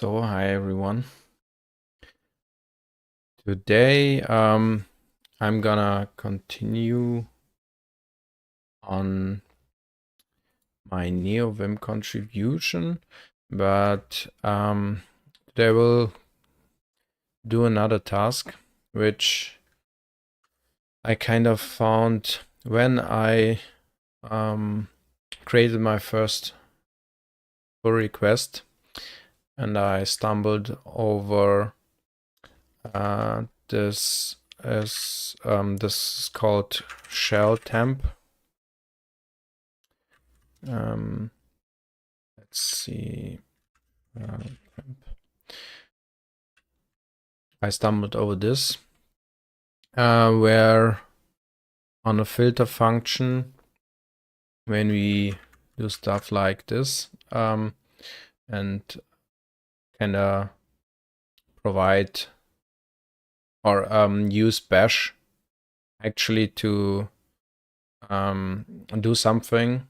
So, hi everyone. Today, I'm gonna continue on my neovim contribution, but today will do another task, which I kind of found when I created my first pull request, and I stumbled over this is called shelltemp. Let's see. I stumbled over this, where on a filter function, when we do stuff like this, and kind of provide or use bash actually to do something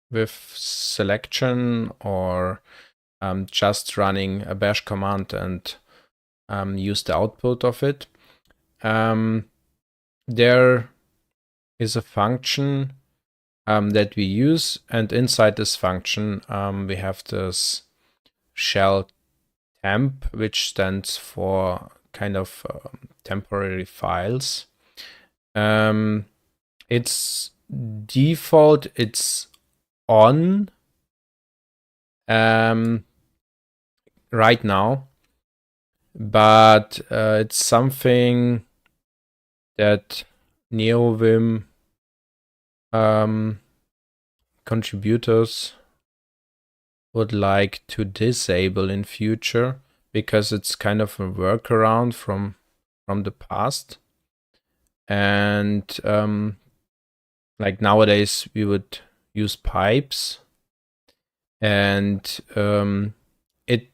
with selection, or just running a bash command and use the output of it. There is a function that we use, and inside this function we have this shelltemp, which stands for kind of temporary files. Its default, it's on right now, but it's something that neovim contributors would like to disable in future, because it's kind of a workaround from the past. And like nowadays we would use pipes, and it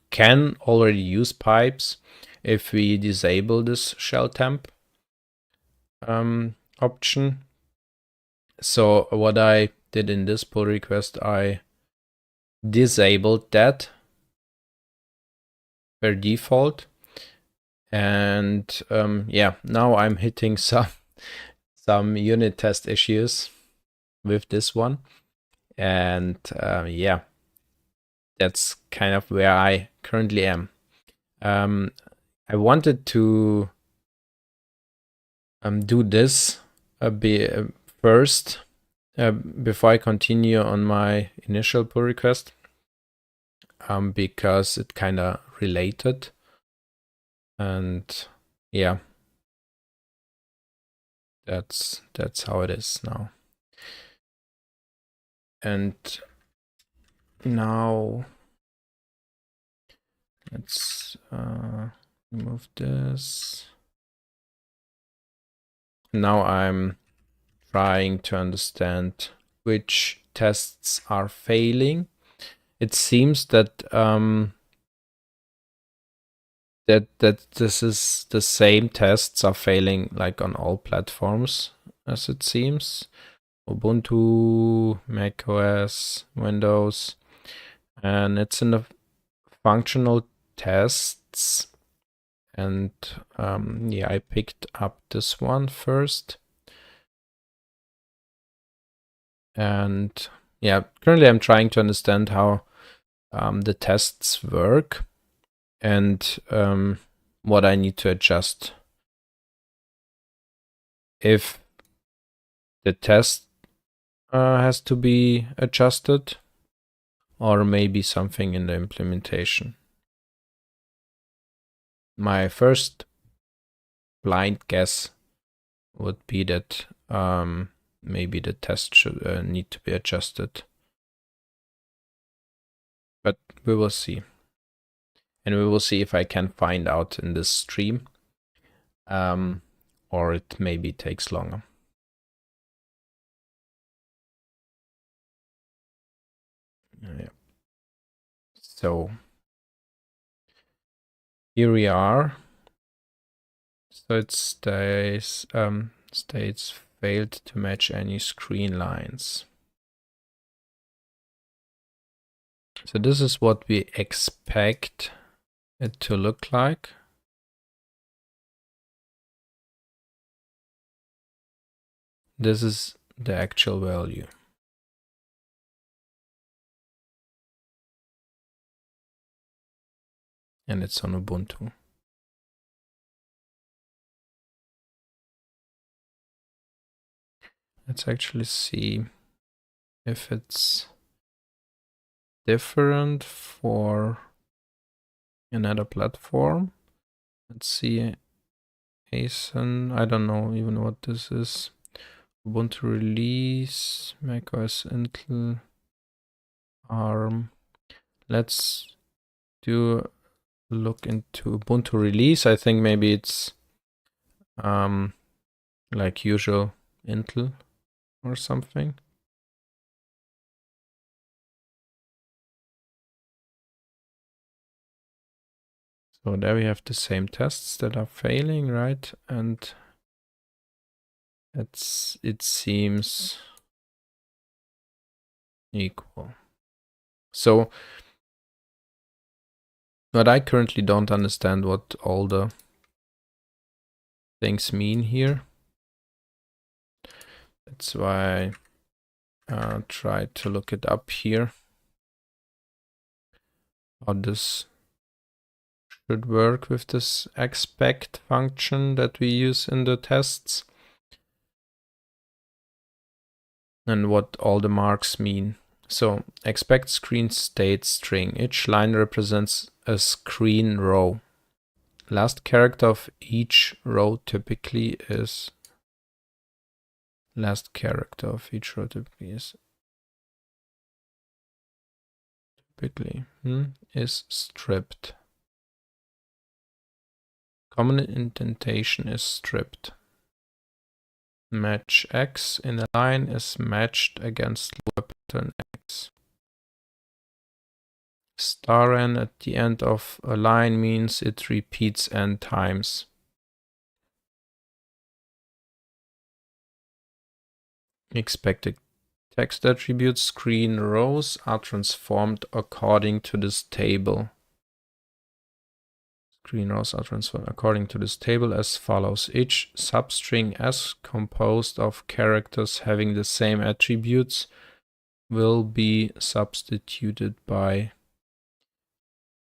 can already use pipes if we disable this shelltemp option. So what I did in this pull request, I disabled that per default, and yeah, now I'm hitting some unit test issues with this one, and yeah, that's kind of where I currently am. I wanted to do this first before I continue on my initial pull request, because it kind of related, and yeah, that's how it is now. And now let's remove this. Now I'm trying to understand which tests are failing. It seems that that this is the same tests are failing like on all platforms, as it seems. Ubuntu, macOS, Windows, and it's in the functional tests. And yeah, I picked up this one first. And yeah, currently I'm trying to understand how the tests work, and what I need to adjust. If the test has to be adjusted, or maybe something in the implementation. My first blind guess would be that maybe the test should need to be adjusted, but we will see. And we will see if I can find out in this stream, or it maybe takes longer. Yeah. So here we are. So it states failed to match any screen lines. So this is what we expect it to look like. This is the actual value. And it's on Ubuntu. Let's actually see if it's different for another platform. Let's see. ASIN, I don't know even what this is. Ubuntu release, macOS Intel, ARM. Let's do a look into Ubuntu release. I think maybe it's like usual Intel or something. So there we have the same tests that are failing, right? And it seems equal. So but I currently don't understand what all the things mean here. That's why I tried to look it up here. How this should work with this expect function that we use in the tests. And what all the marks mean. So expect screen state string. Each line represents a screen row. Last character of each row typically is is stripped. Common indentation is stripped. Match X in a line is matched against Lua pattern X. Star n at the end of a line means it repeats n times. Expected text attributes screen rows are transformed according to this table. Screen rows are transformed according to this table as follows. Each substring S composed of characters having the same attributes will be substituted by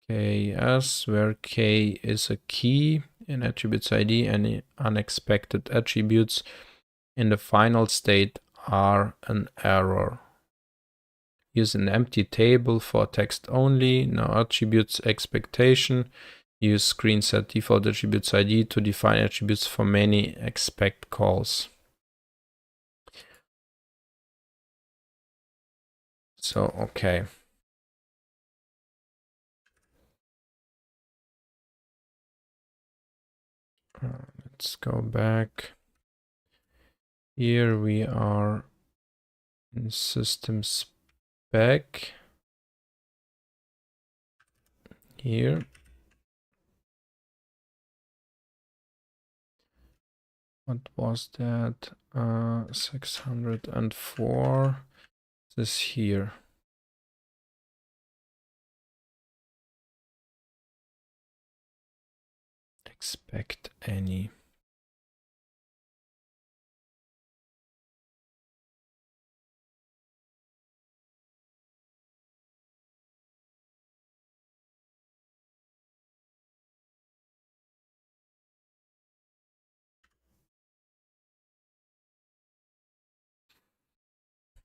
KS, where K is a key in attributes ID. Any unexpected attributes in the final state are an error. Use an empty table for text only, no attributes expectation. Use screen set default attributes ID to define attributes for many expect calls. So, okay. Let's go back. Here we are in system spec. Here. What was that? 604. This here. Expect any.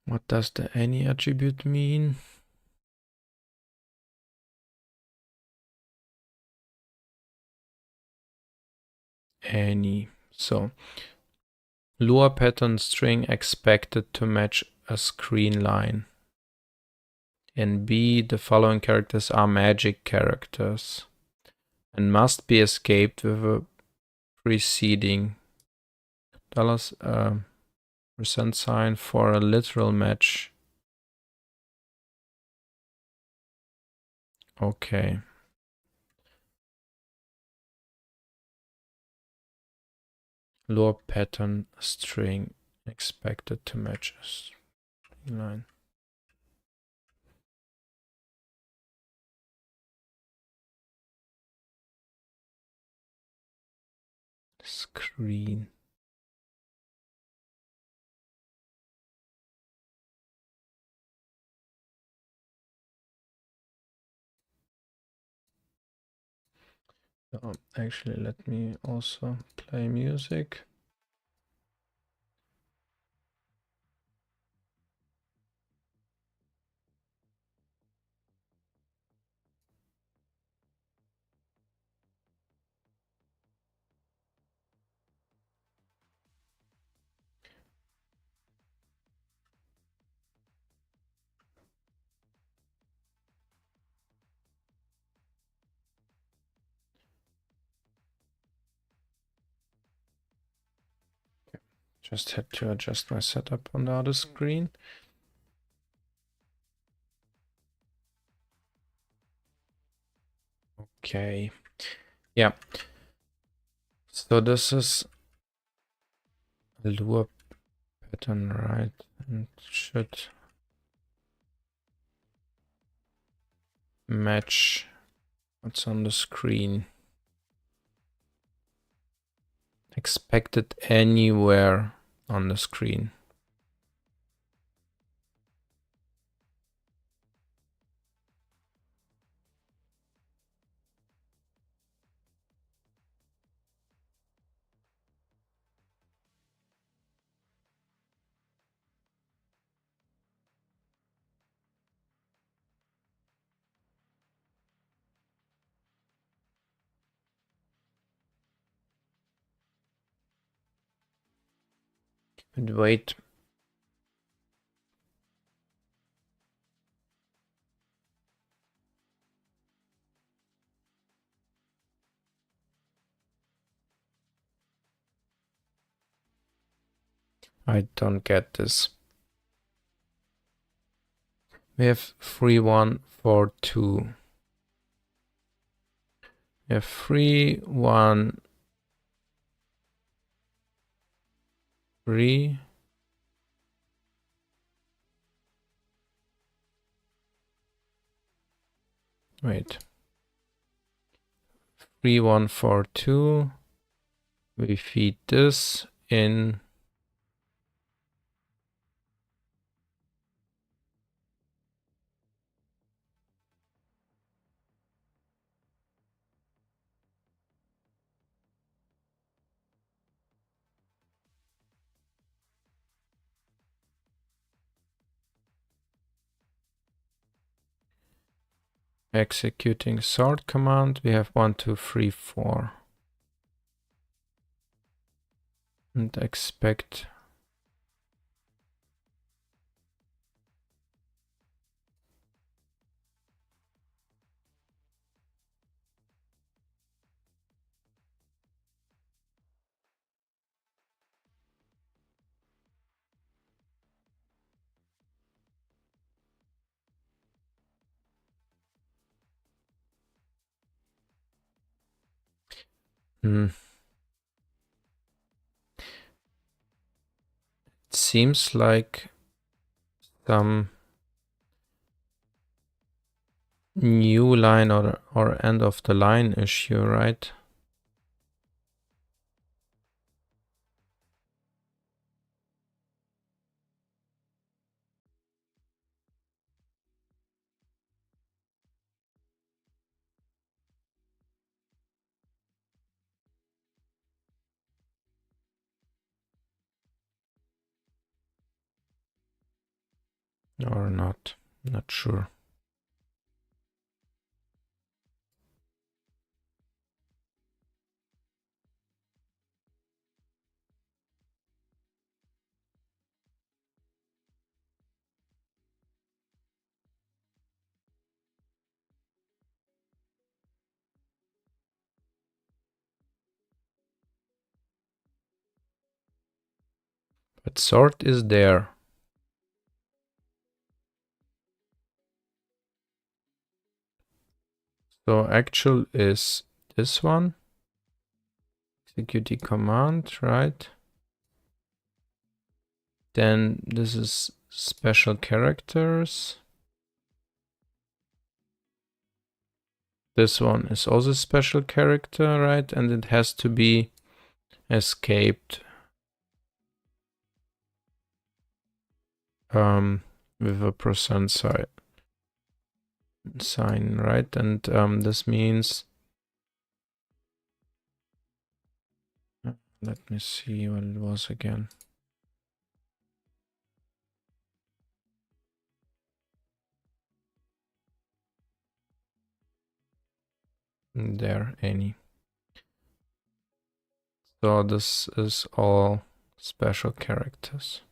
What does the any attribute mean? Any. So Lua pattern string expected to match a screen line. In B, the following characters are magic characters and must be escaped with a preceding % sign for a literal match. Okay. Lua pattern string expected to match a line. Screen. Actually, let me also play music. Just had to adjust my setup on the other screen. Okay. Yeah. So this is a lure pattern, right? And should match what's on the screen. Expected anywhere on the screen. And wait. I don't get this. We have 3, 1, 4, 2. We have 3, 1, 3. Wait. 3, 1, 4, 2. We feed this in. Executing sort command. We have 1, 2, 3, 4. And expect. It seems like some new line or end of the line issue, right? Or not. Not sure. But sort is there. So actual is this one. Execute the command, right? Then this is special characters. This one is also special character, right? And it has to be escaped with a percent sign, right? And this means, let me see what it was again. There, any. So this is all special characters.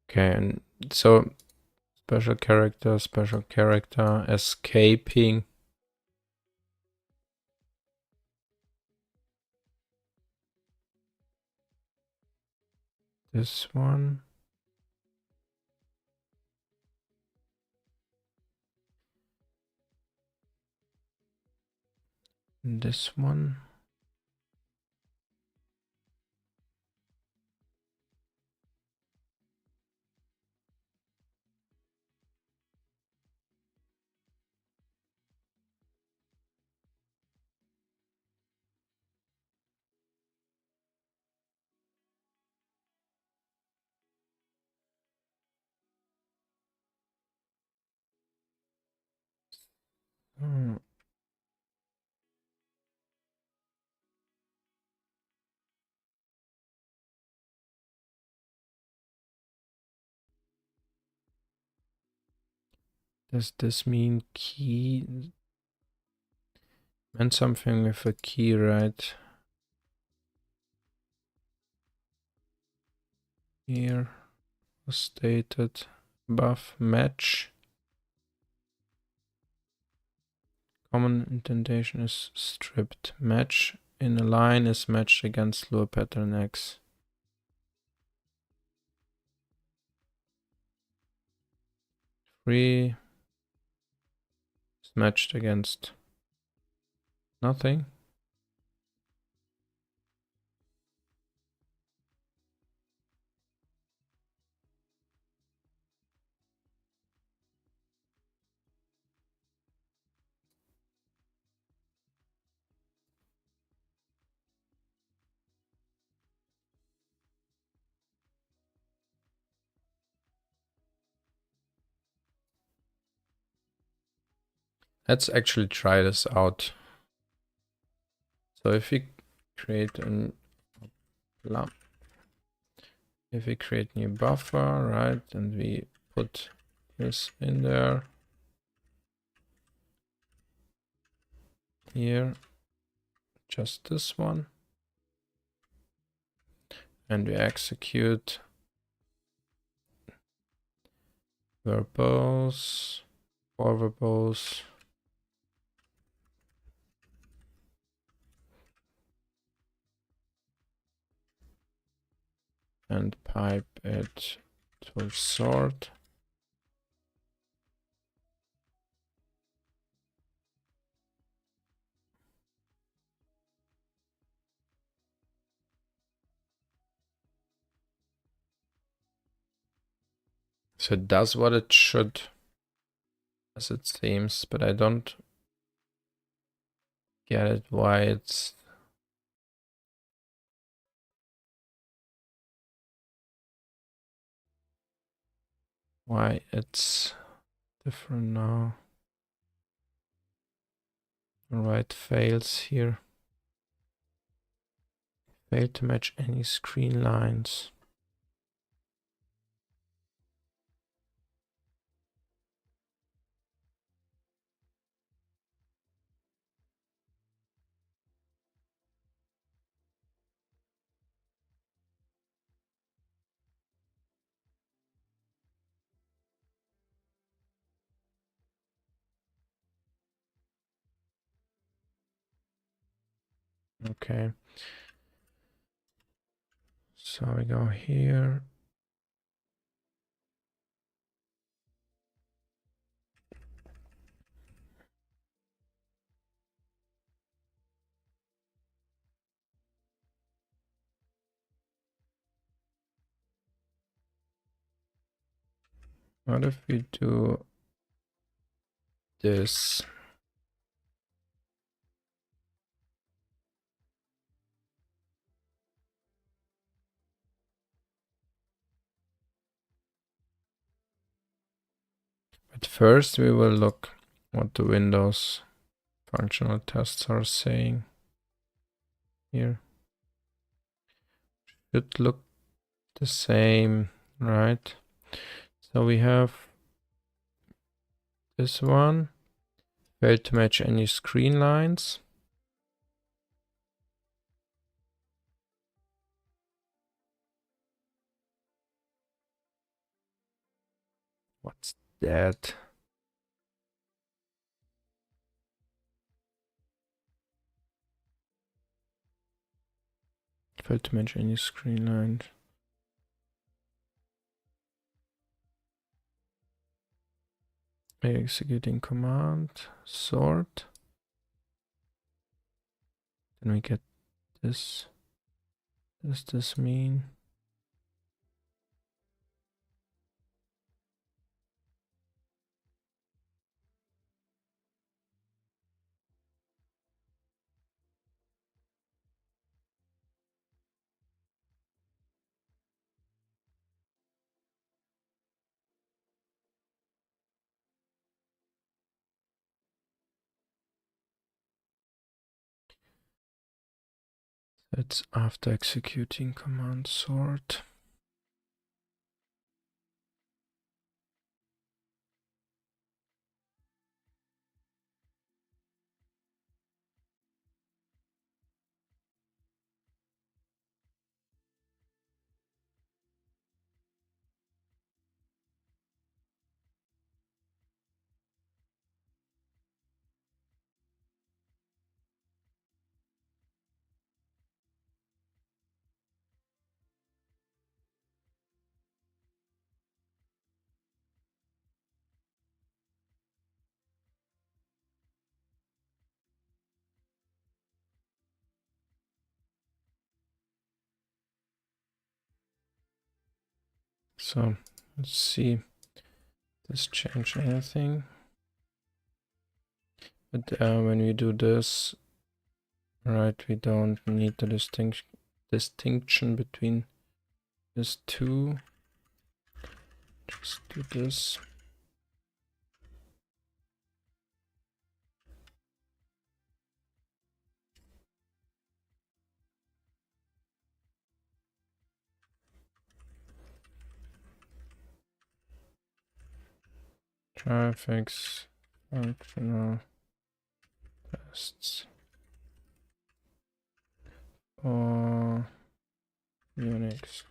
Okay, and so special character, escaping. This one. This one. Hmm. Does this mean key? Meant something with a key, right? Here was stated above match. Common indentation is stripped. Match in a line is matched against lure pattern X. Free is matched against nothing. Let's actually try this out. So if we create a new buffer, right, and we put this in there, here, just this one, and we execute verbose, for verbose, and pipe it to sort. So it does what it should, as it seems, but I don't get it why it's different now. Alright, fails here. Failed to match any screen lines. Okay. So we go here. What if we do this? But first we will look what the Windows functional tests are saying here. Should look the same, right? So we have this one, failed to match any screen lines. What's that? Failed to match any screen lines. Executing command, sort. Then we get this. Does this mean? That's after executing command sort. So let's see. Does change anything? But when we do this, right, we don't need the distinction between these two. Just do this. Traffics, functional tests for Unix.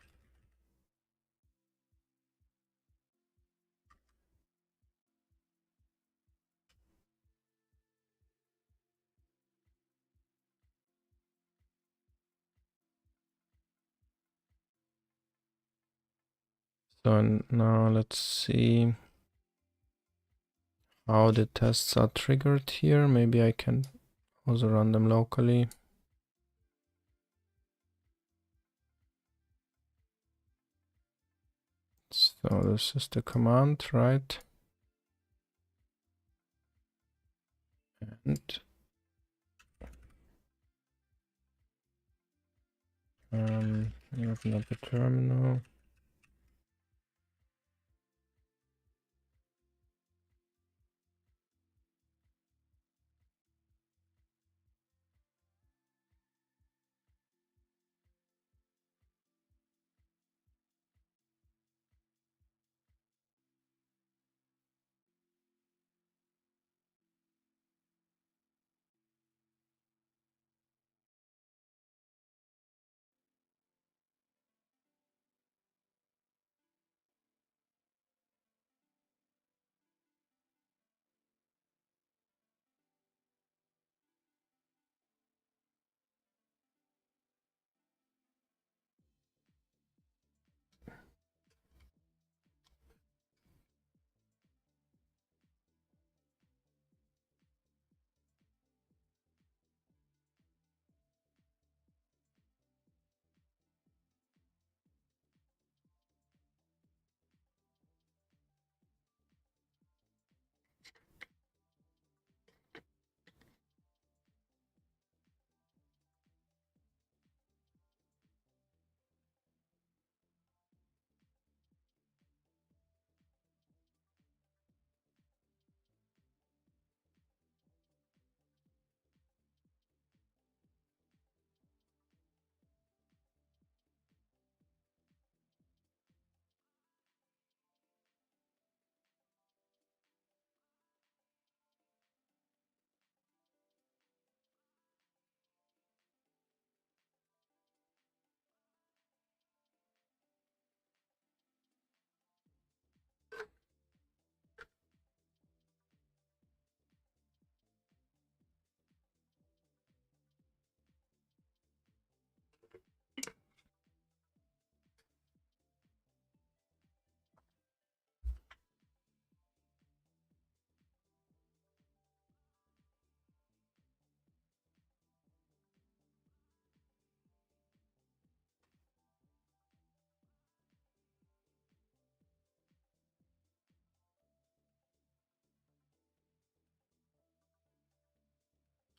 So now let's see how the tests are triggered here. Maybe I can also run them locally. So this is the command, right? And you open up the terminal.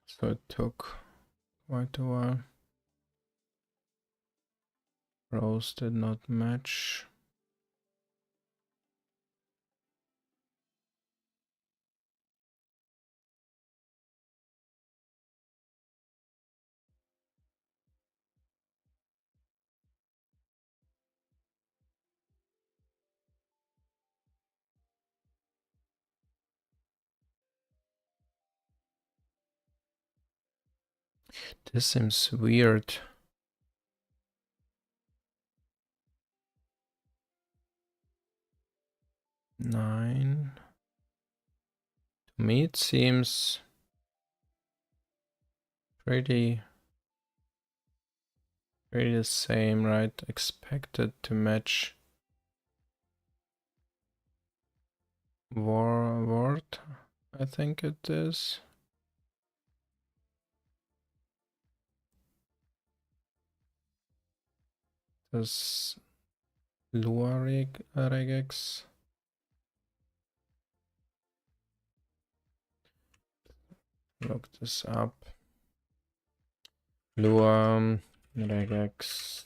So it took quite a while. Rows did not match. This seems weird. Nine. To me it seems pretty the same, right? Expected to match word, I think it is. This Lua regex. Look this up. Lua regex.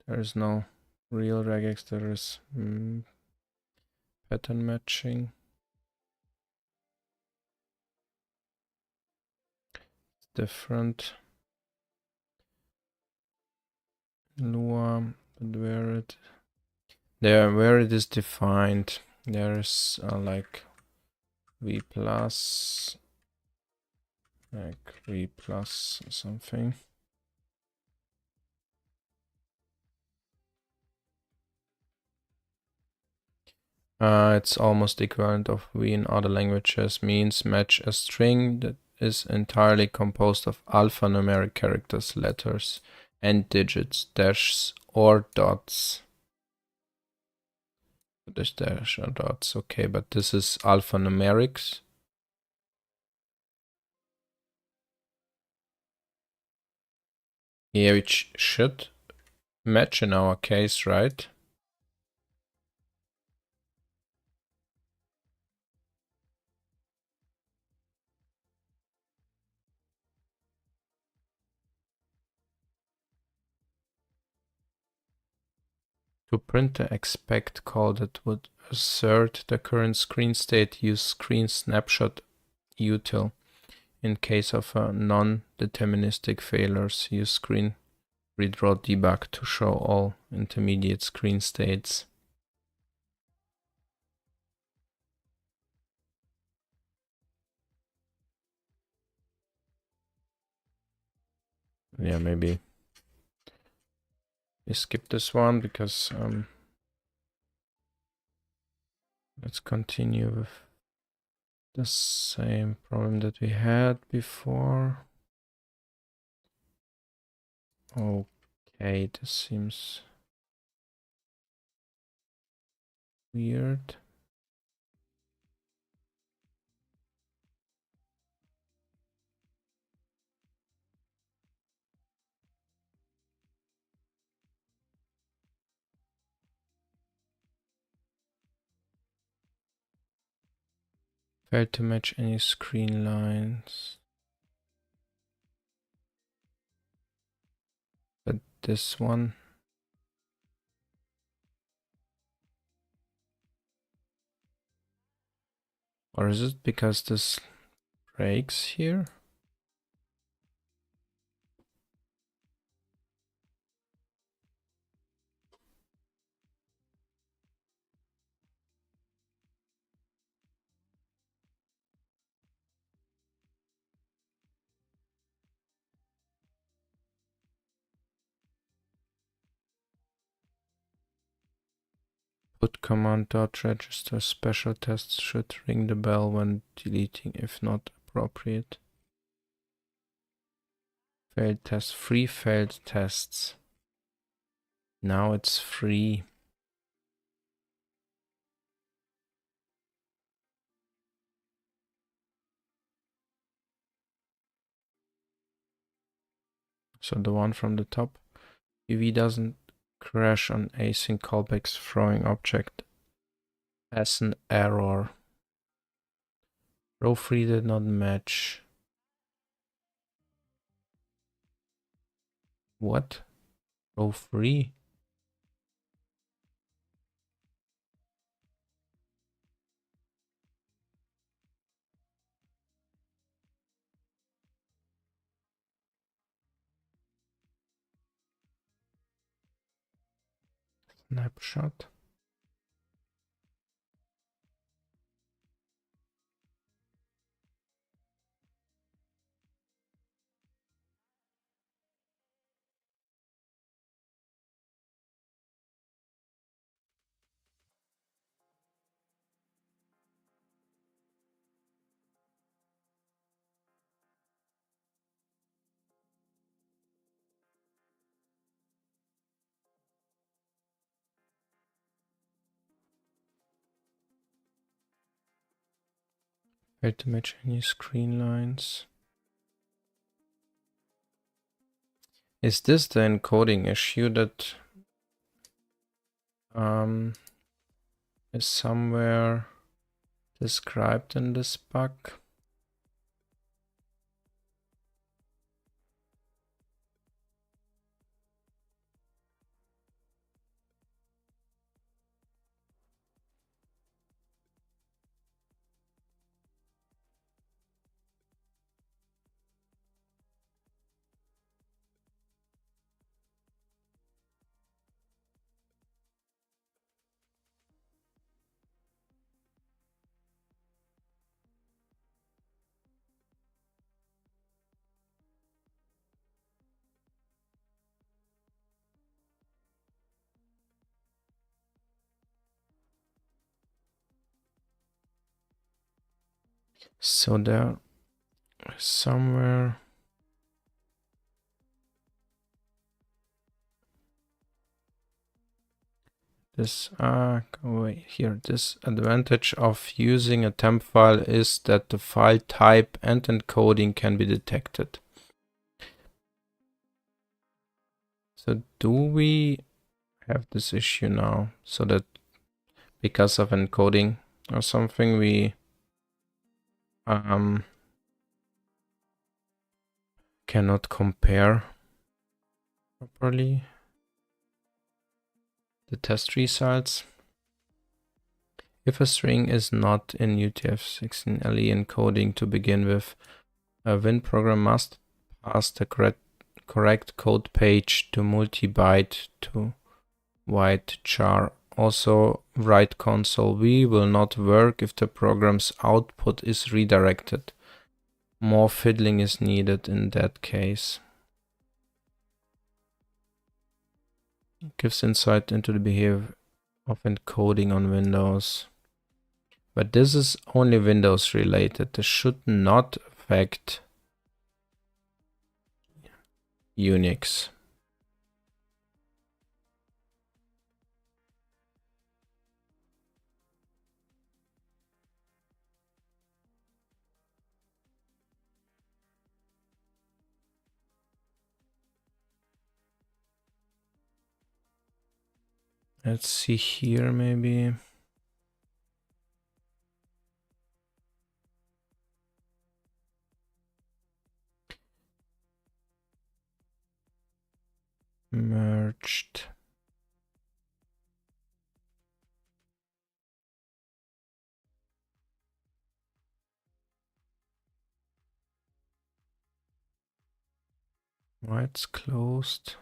There is no real regex. There is pattern matching. It's different. Lua, but where it is defined, there is like V plus, like V plus something. It's almost equivalent of V in other languages, means match a string that is entirely composed of alphanumeric characters, letters, and digits, dashes, or dots. This dash or dots, okay, but this is alphanumerics. Yeah, which should match in our case, right? To print the expect call that would assert the current screen state, use screen snapshot util. In case of non-deterministic failures, use screen redraw debug to show all intermediate screen states. Yeah, maybe we skip this one because let's continue with the same problem that we had before. Okay, this seems weird. Failed to match any screen lines. But this one. Or is it because this breaks here? Put command dot register special tests should ring the bell when deleting if not appropriate. Failed test, free failed tests. Now it's free. So the one from the top. UV doesn't crash on async callbacks throwing object as an error. Row 3 did not match. What? Row 3? Snapshot. Fail to match any screen lines. Is this the encoding issue that is somewhere described in this bug? So there somewhere this wait here, this advantage of using a temp file is that the file type and encoding can be detected. So do we have this issue now, so that because of encoding or something we cannot compare properly the test results? If a string is not in UTF-16 LE encoding to begin with, a Win program must pass the correct code page to multi-byte to white char. Also, write console V will not work if the program's output is redirected. More fiddling is needed in that case. It gives insight into the behavior of encoding on Windows. But this is only Windows related. This should not affect Unix. Let's see here maybe. Merged. Why it's closed,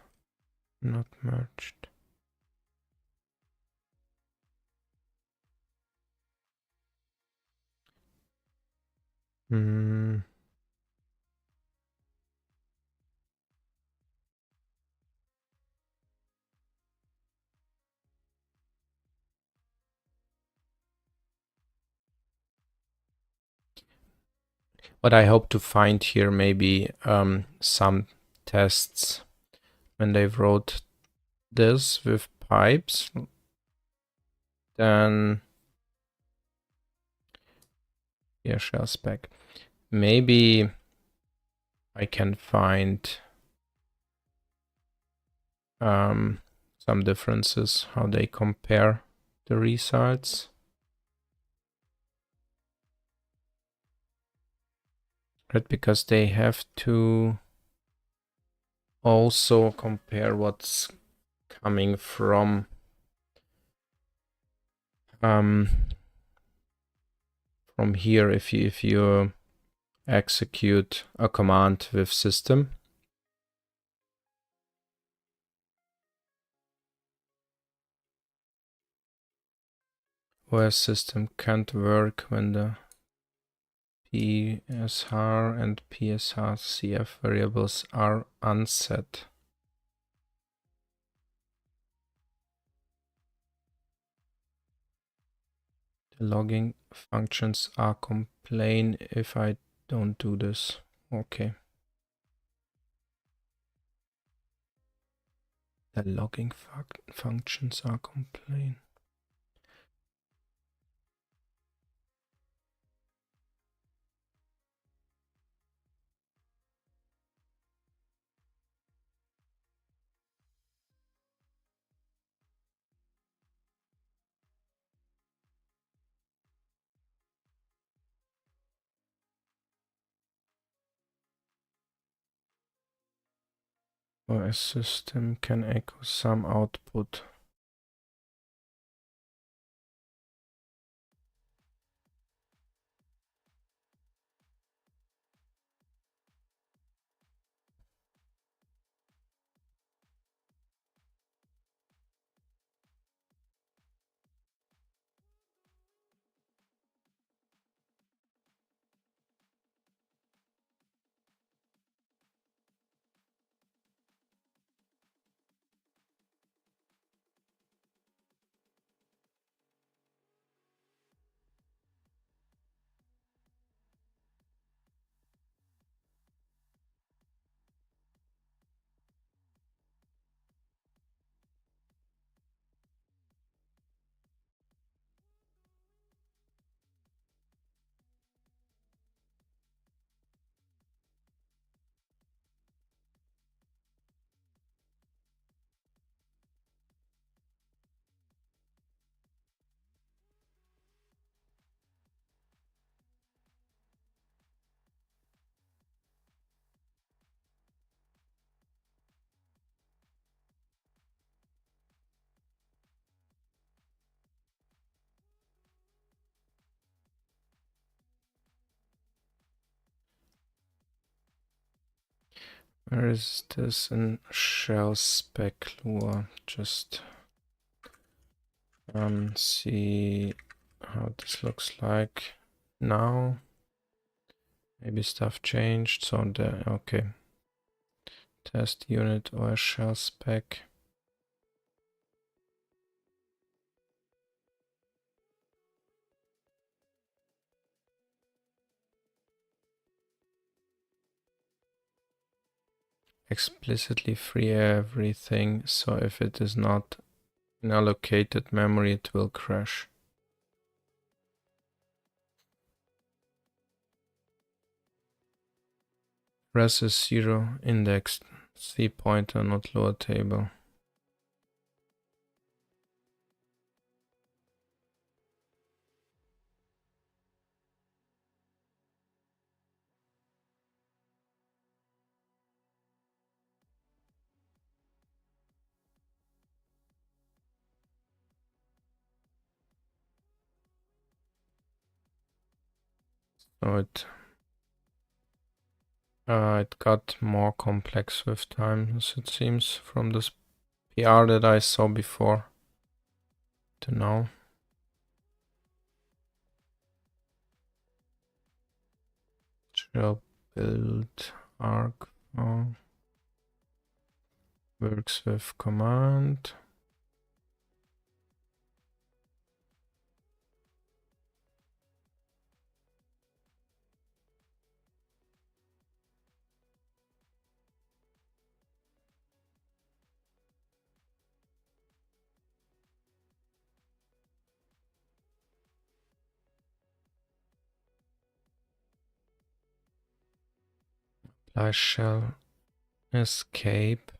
not merged. What I hope to find here maybe some tests when they wrote this with pipes, then here shell spec. Maybe I can find some differences, how they compare the results. Right, because they have to also compare what's coming from here if you execute a command with system. Where system can't work when the PSR and PSRCF variables are unset. The logging functions are complain if I don't do this. Okay. The logging functions are complain. Or a system can echo some output. Where is this in shell spec lua? Just see how this looks like now. Maybe stuff changed. So there, okay. Test unit or shell spec. Explicitly free everything, so if it is not in allocated memory, it will crash. Res is 0, indexed, C pointer, not lower table. So it got more complex with time, as it seems, from this PR that I saw before to now. Shell build arc works with command. I shall escape.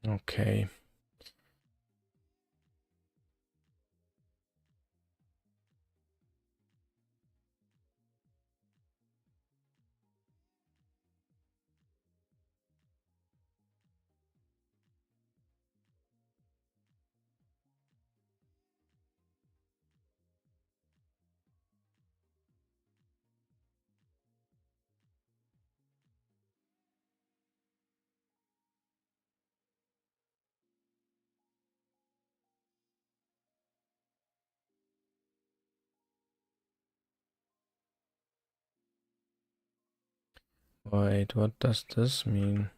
Okay. Wait, what does this mean?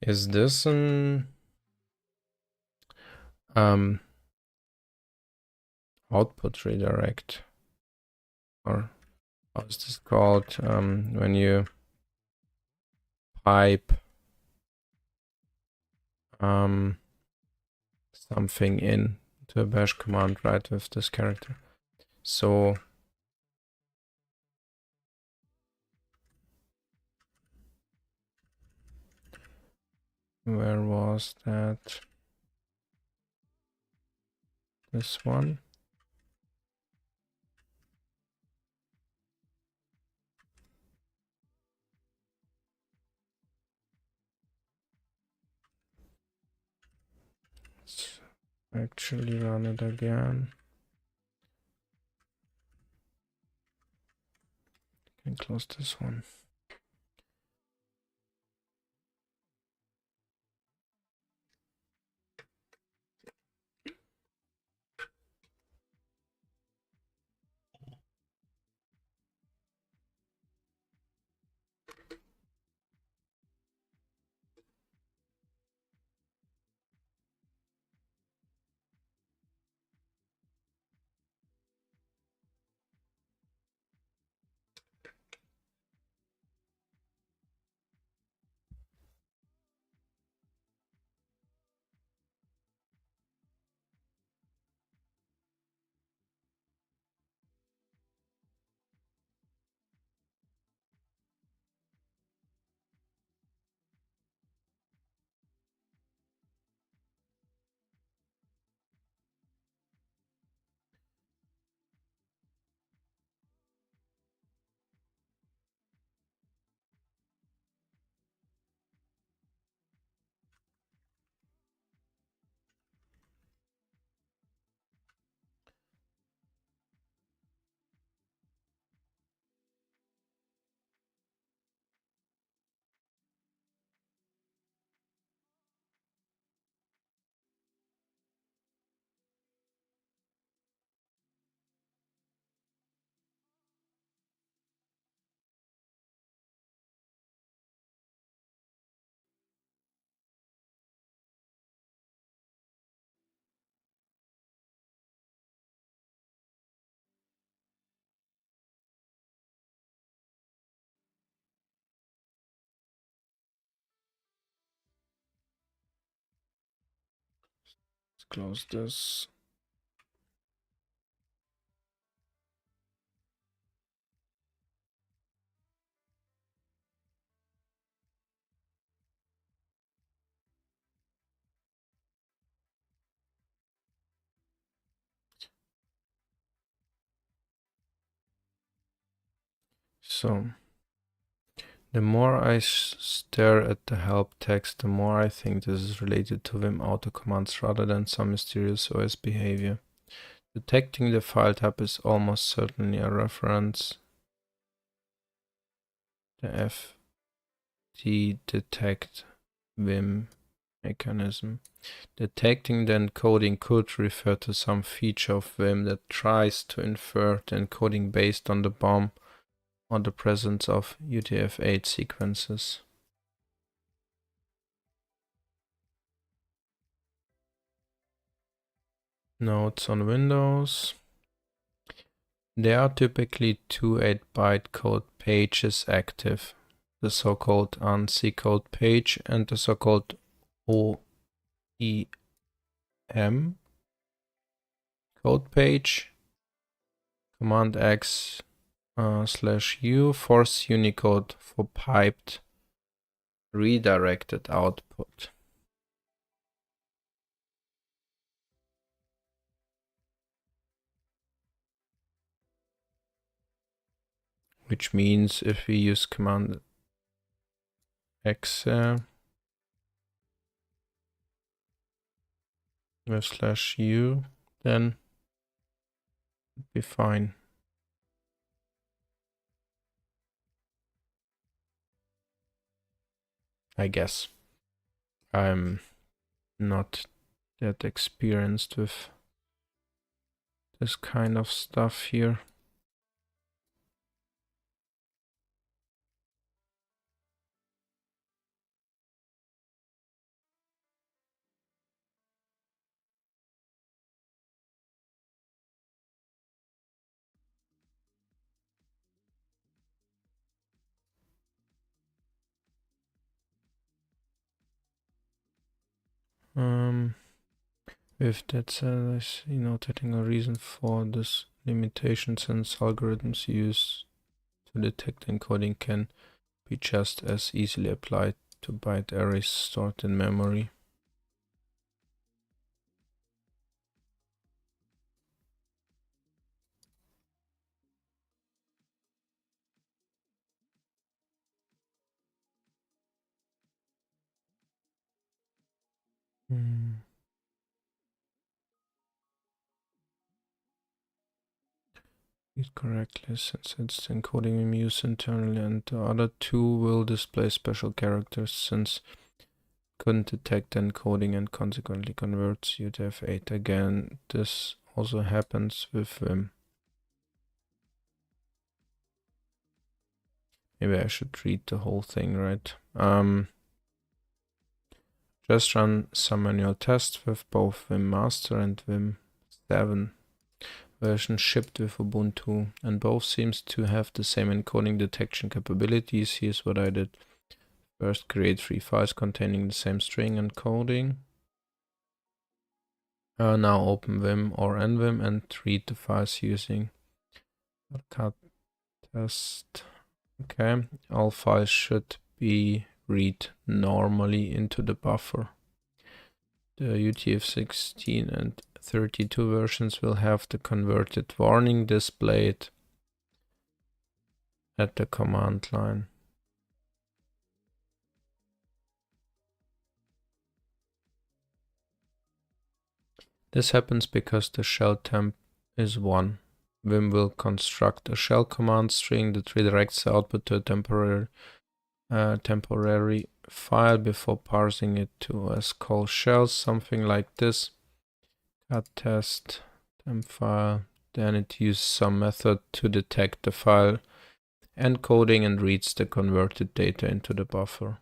Is this an output redirect? Or how is this called? When you pipe something in to a bash command, right, with this character. So where was that? This one? Let's actually run it again. Can close this one. Let's close this. So the more I stare at the help text, the more I think this is related to Vim auto commands rather than some mysterious OS behavior. Detecting the file type is almost certainly a reference. The FT detect Vim mechanism. Detecting the encoding could refer to some feature of Vim that tries to infer the encoding based on the BOM or the presence of UTF-8 sequences. nodes on Windows. There are typically two 8-byte code pages active, the so-called ANSI code page and the so-called OEM code page. Command X /U force Unicode for piped redirected output. Which means if we use command X with /U, then it'd be fine. I guess. I'm not that experienced with this kind of stuff here. With that said, I see no technical reason for this limitation since algorithms used to detect encoding can be just as easily applied to byte arrays stored in memory. Read correctly since it's encoding we use internally, and the other two will display special characters since couldn't detect encoding and consequently converts UTF-8. Again, this also happens with Vim. Maybe I should read the whole thing, right? Just run some manual tests with both Vim Master and Vim 7 version shipped with Ubuntu, and both seems to have the same encoding detection capabilities. Here's what I did. First, create 3 files containing the same string encoding. Now open Vim or NVim and read the files using cut test. Okay, all files should be read normally into the buffer. The UTF-16 and 32 versions will have the converted warning displayed at the command line. This happens because the shelltemp is 1. Vim will construct a shell command string that redirects the output to a temporary file before parsing it to as call shells, something like this. Cut test temp file. Then it uses some method to detect the file encoding and reads the converted data into the buffer.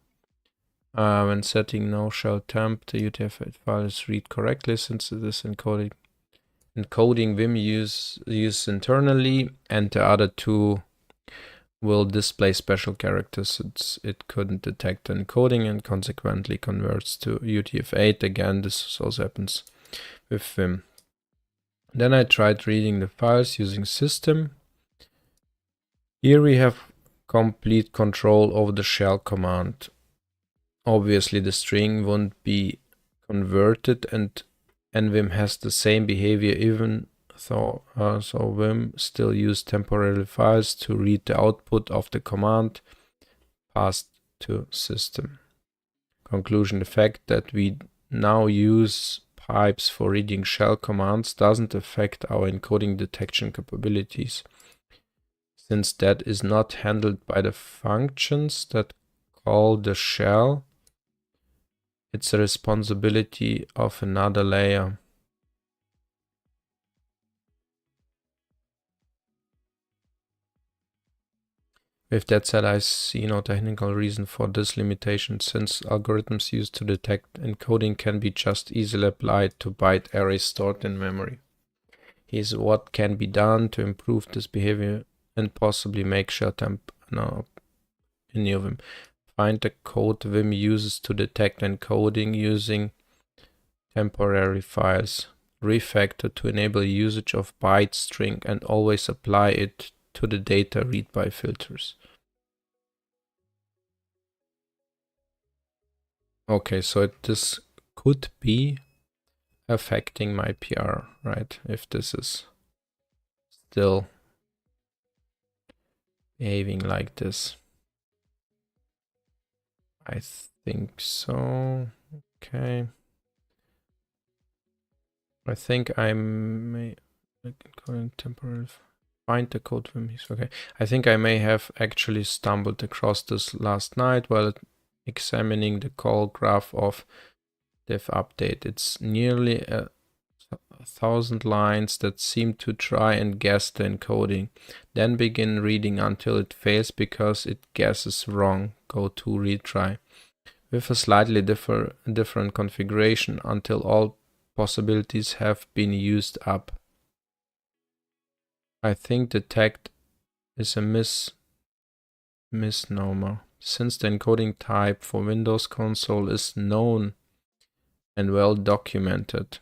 When setting no shell temp, the UTF-8 file is read correctly since it is encoding Vim used internally, and the other two will display special characters since it couldn't detect encoding and consequently converts to UTF-8. Again, this also happens with Vim. Then I tried reading the files using system. Here we have complete control over the shell command. Obviously the string won't be converted, and NVim has the same behavior even though so Vim still use temporary files to read the output of the command passed to system. Conclusion: the fact that we now use pipes for reading shell commands doesn't affect our encoding detection capabilities, since that is not handled by the functions that call the shell. It's a responsibility of another layer. With that said, I see no technical reason for this limitation, since algorithms used to detect encoding can be just easily applied to byte arrays stored in memory. Here's what can be done to improve this behavior and possibly make shelltemp in neovim. Find the code Vim uses to detect encoding using temporary files. Refactor to enable usage of byte string and always apply it to the data read by filters. Okay, so this could be affecting my PR, right? If this is still behaving like this. I think so. Okay. I think I may temporary find the code from his. Okay. I think I may have actually stumbled across this last night while examining the call graph of dev update. It's nearly 1,000 lines that seem to try and guess the encoding, then begin reading until it fails because it guesses wrong. Go to retry with a slightly different configuration until all possibilities have been used up. I think detect is a misnomer, since the encoding type for Windows console is known and well documented.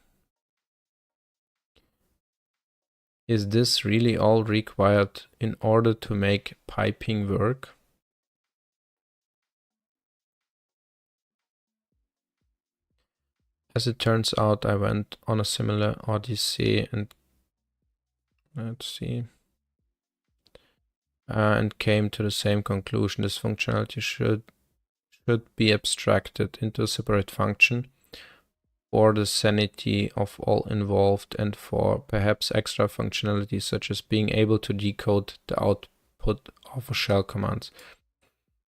Is this really all required in order to make piping work? As it turns out, I went on a similar odyssey and and came to the same conclusion. This functionality should be abstracted into a separate function for the sanity of all involved and for perhaps extra functionality such as being able to decode the output of a shell command.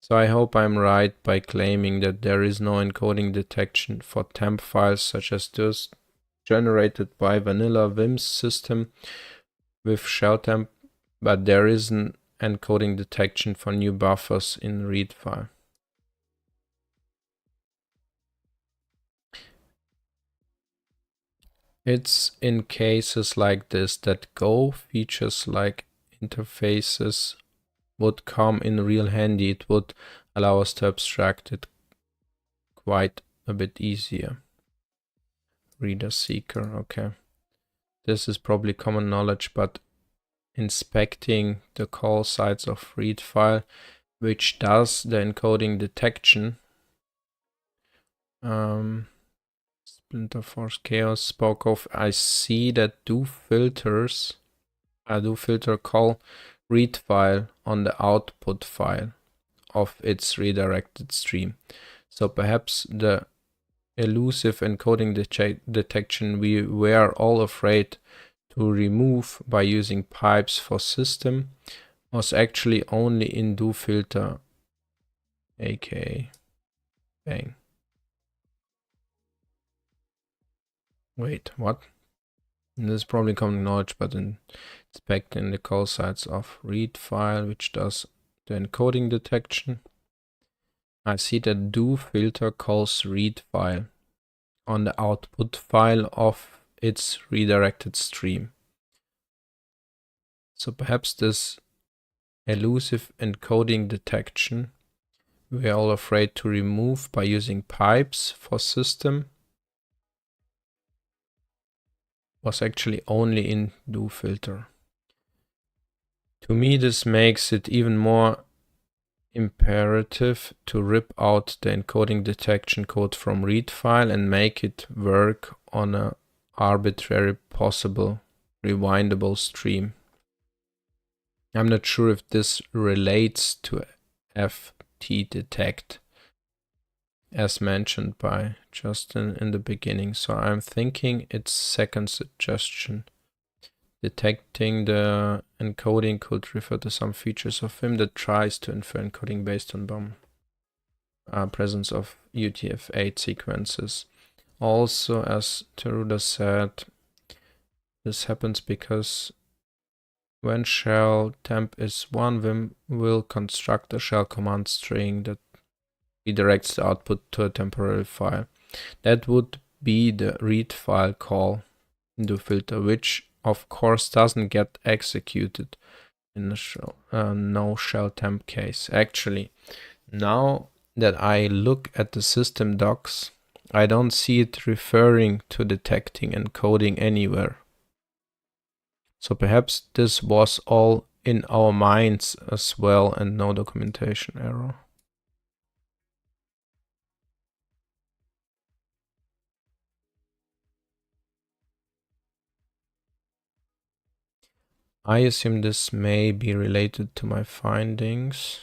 So I hope I'm right by claiming that there is no encoding detection for temp files such as those generated by vanilla Vim's system with shelltemp, but there is an encoding detection for new buffers in read file. It's in cases like this that Go features like interfaces would come in real handy. It would allow us to abstract it quite a bit easier. Reader seeker, okay. This is probably common knowledge, but inspecting the call sites of read file, which does the encoding detection, Splinter Force Chaos spoke of, I see that do filter call read file on the output file of its redirected stream. So perhaps the elusive encoding detection we were all afraid to remove by using pipes for system was actually only in do filter, aka bang. Wait, what? This is probably common knowledge, but inspecting the call sites of read file, which does the encoding detection, I see that do filter calls read file on the output file of its redirected stream. So perhaps this elusive encoding detection we're all afraid to remove by using pipes for system was actually only in do filter. To me, this makes it even more imperative to rip out the encoding detection code from read file and make it work on an arbitrary possible rewindable stream. I'm not sure if this relates to FT detect as mentioned by Justin in the beginning. So I'm thinking it's second suggestion. Detecting the encoding could refer to some features of Vim that tries to infer encoding based on BOM. Presence of UTF-8 sequences. Also, as Teruda said, this happens because when shelltemp is 1, Vim will construct a shell command string that redirects the output to a temporary file. That would be the read file call into filter, which of course doesn't get executed in the no shelltemp case. Actually, now that I look at the system docs, I don't see it referring to detecting encoding anywhere. So perhaps this was all in our minds as well and no documentation error. I assume this may be related to my findings.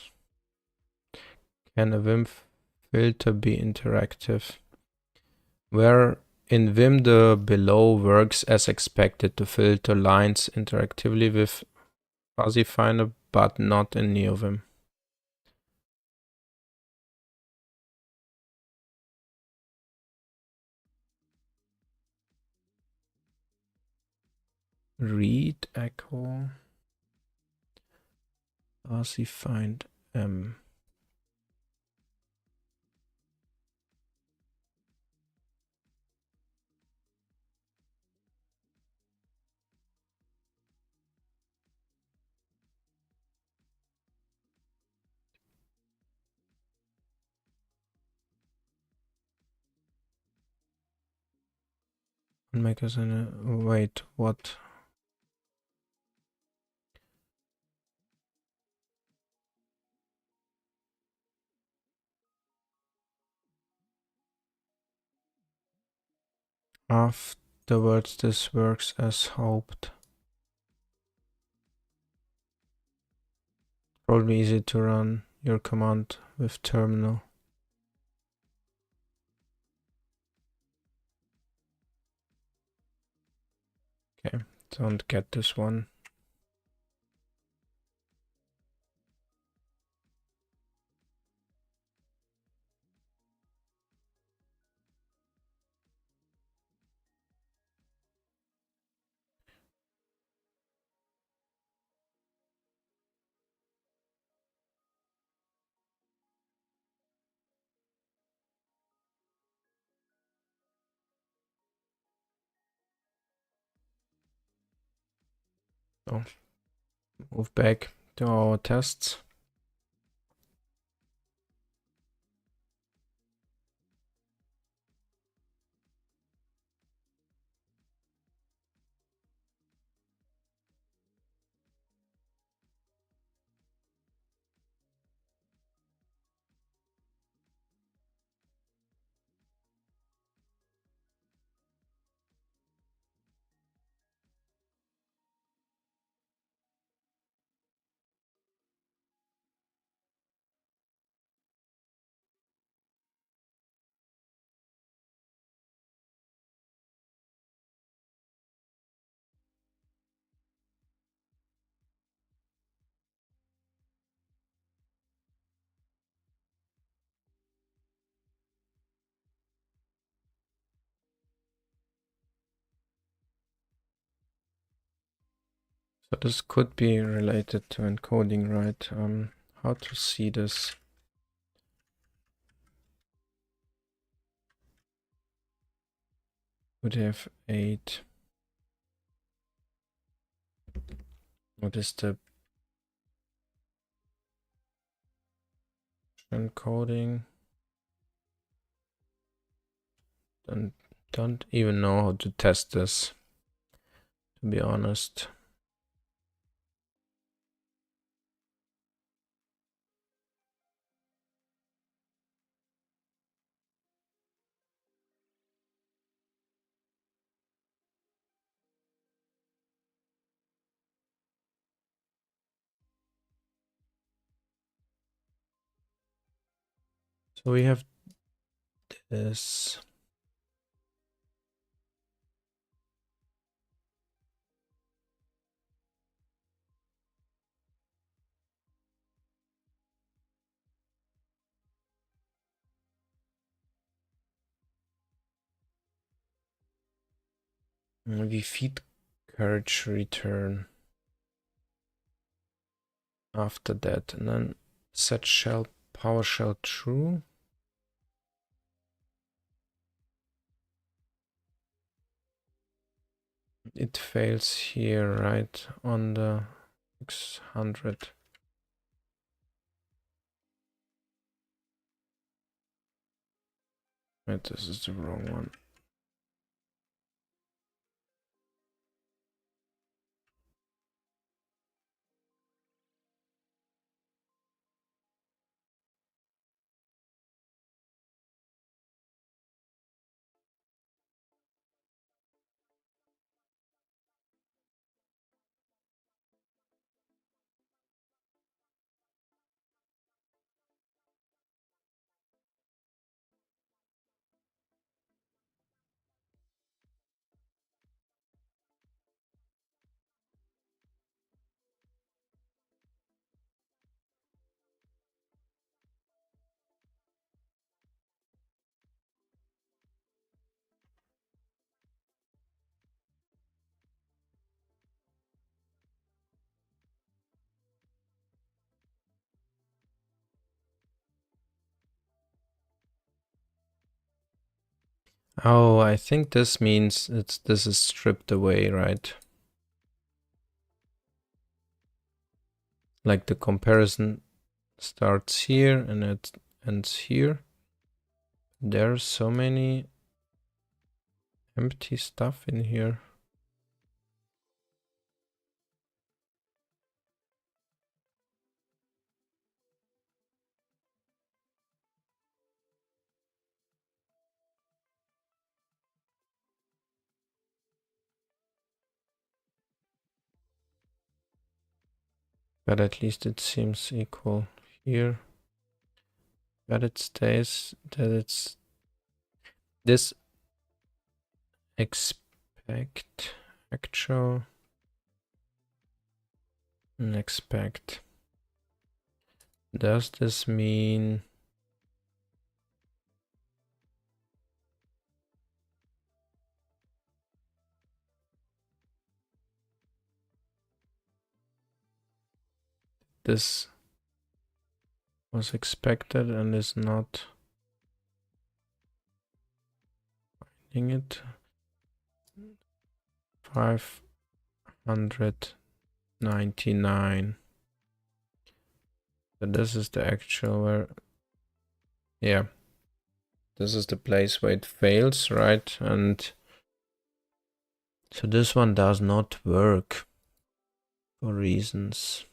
Can a Vim filter be interactive? Where in Vim the below works as expected to filter lines interactively with fuzzy finder, but not in neovim. Read echo fuzzy find m. Make us in a wait, what? Afterwards this works as hoped. Probably easy to run your command with terminal. Okay, don't get this one. So move back to our tests. So this could be related to encoding, right? How to see this? Would have 8. What is the encoding? Don't even know how to test this, to be honest. So we have this. Maybe feed courage return. after that, and then set shell PowerShell true. It fails here, right, on the 600. Wait, this is the wrong one. Oh, I think this means this is stripped away, right? Like the comparison starts here and it ends here. There's so many empty stuff in here. But at least it seems equal here. But it stays that it's this expect actual and expect. Does this mean this was expected and is not finding it? 599. So this is the actual where, yeah, this is the place where it fails, right? And so this one does not work for reasons.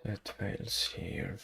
Set files here.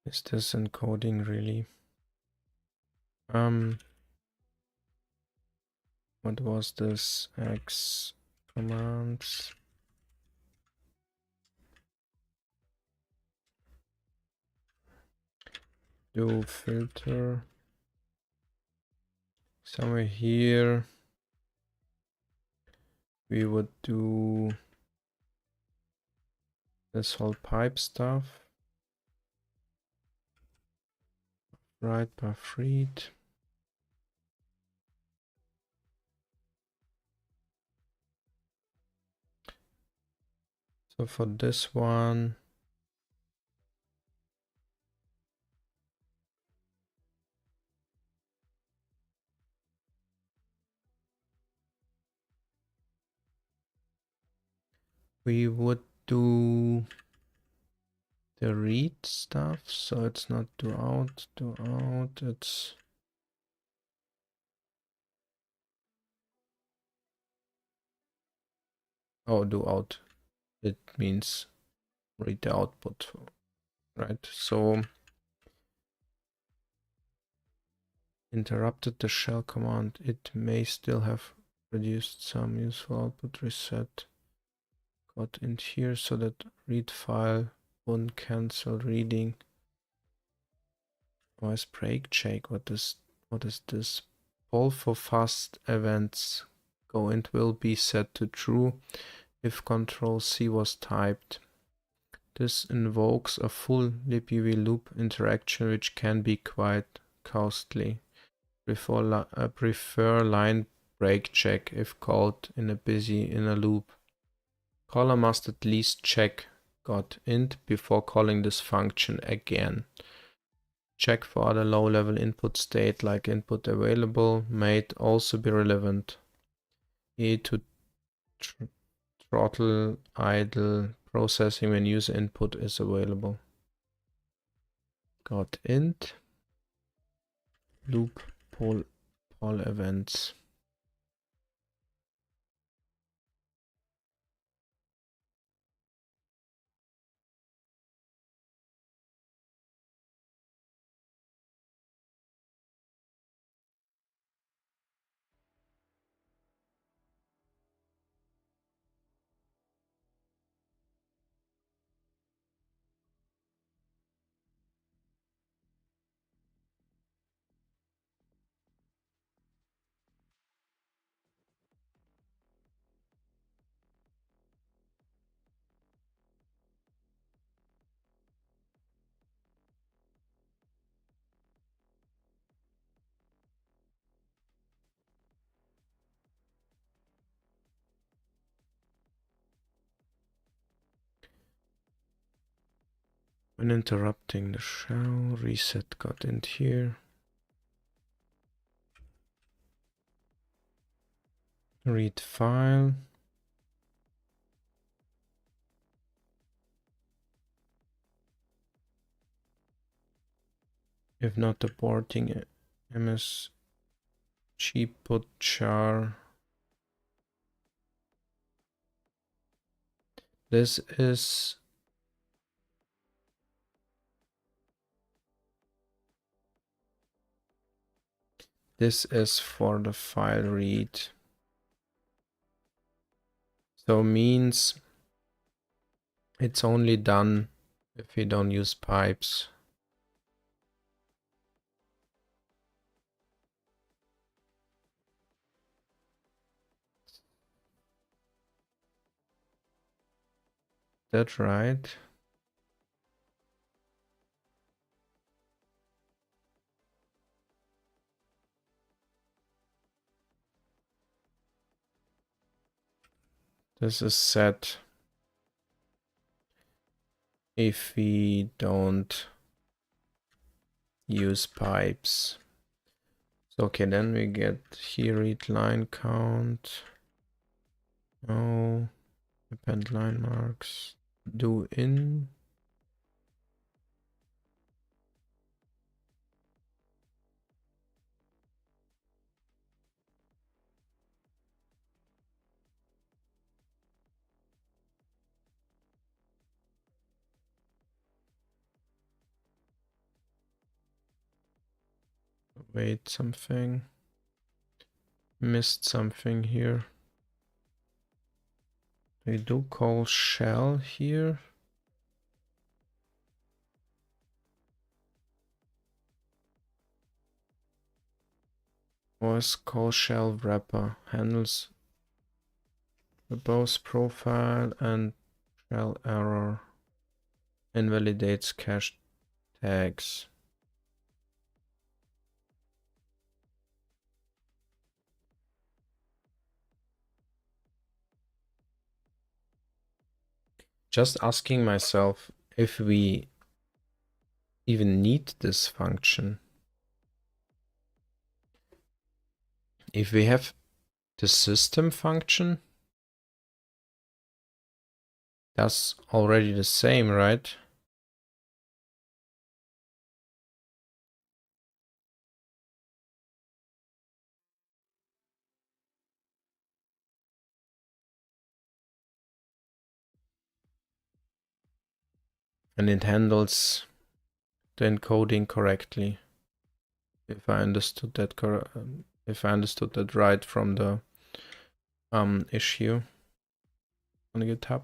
Is this encoding really? What was this? X commands. Do filter. Somewhere here we would do this whole pipe stuff. Right, buff read. So for this one, we would do the read stuff. So it's not do out, it's do out. It means read the output, right? So interrupted the shell command. It may still have produced some useful output. Reset got in here so that read file won't cancel reading. Voice break check. What is this? Poll for fast events go int will be set to true if Control C was typed. This invokes a full libuv loop interaction, which can be quite costly. Prefer line break check if called in a loop. Caller must at least check got int before calling this function again. Check for other low-level input state like input available might also be relevant. E to throttle idle processing when user input is available. Got int loop poll events. When interrupting the shell, reset got int here. Read file. If not aborting MSG put char. This is for the file read. So means it's only done if we don't use pipes. That's right. This is set if we don't use pipes. So okay, then we get here read line count. No, append line marks. Do in. Wait, something. Missed something here. We do call shell here. Was call shell wrapper handles both profile and shell error. Invalidates cache tags. Just asking myself if we even need this function. If we have the system function, that's already the same, right? And it handles the encoding correctly. If I understood that right from the issue on GitHub.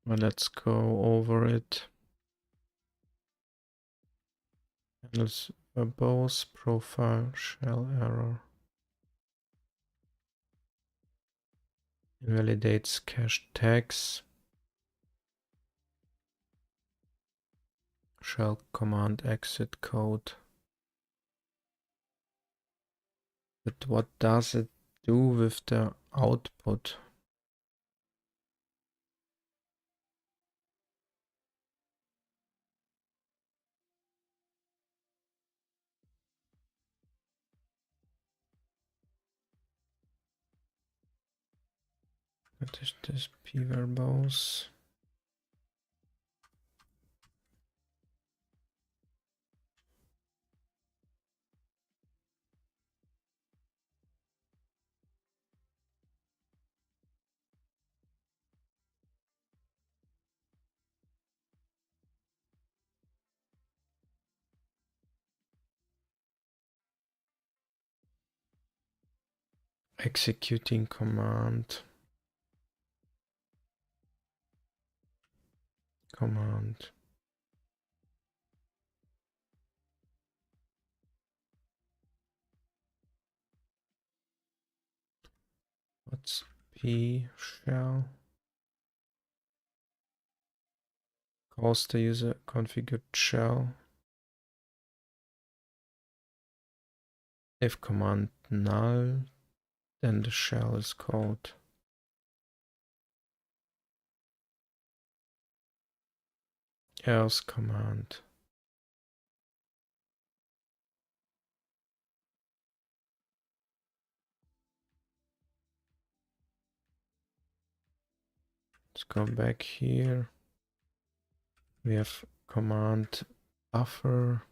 Well, let's go over it. Handles verbose, profile, shell error. Invalidates cache tags. Shell command exit code. But what does it do with the output? What is this p-verbose? Executing command. What's p shell? Calls the user configured shell. If command null, then the shell is called. Else command. Let's go back here. We have command buffer.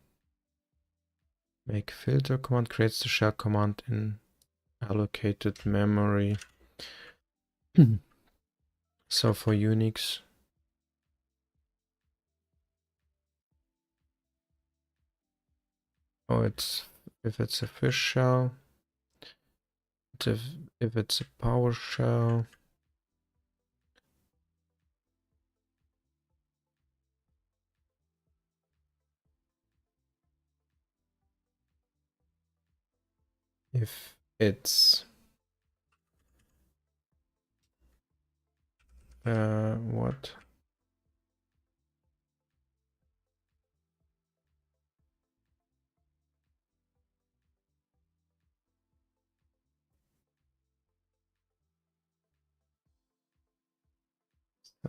Make filter command creates the shell command in allocated memory. So for Unix, Oh, if it's a fish shell, if it's a PowerShell, if it's what?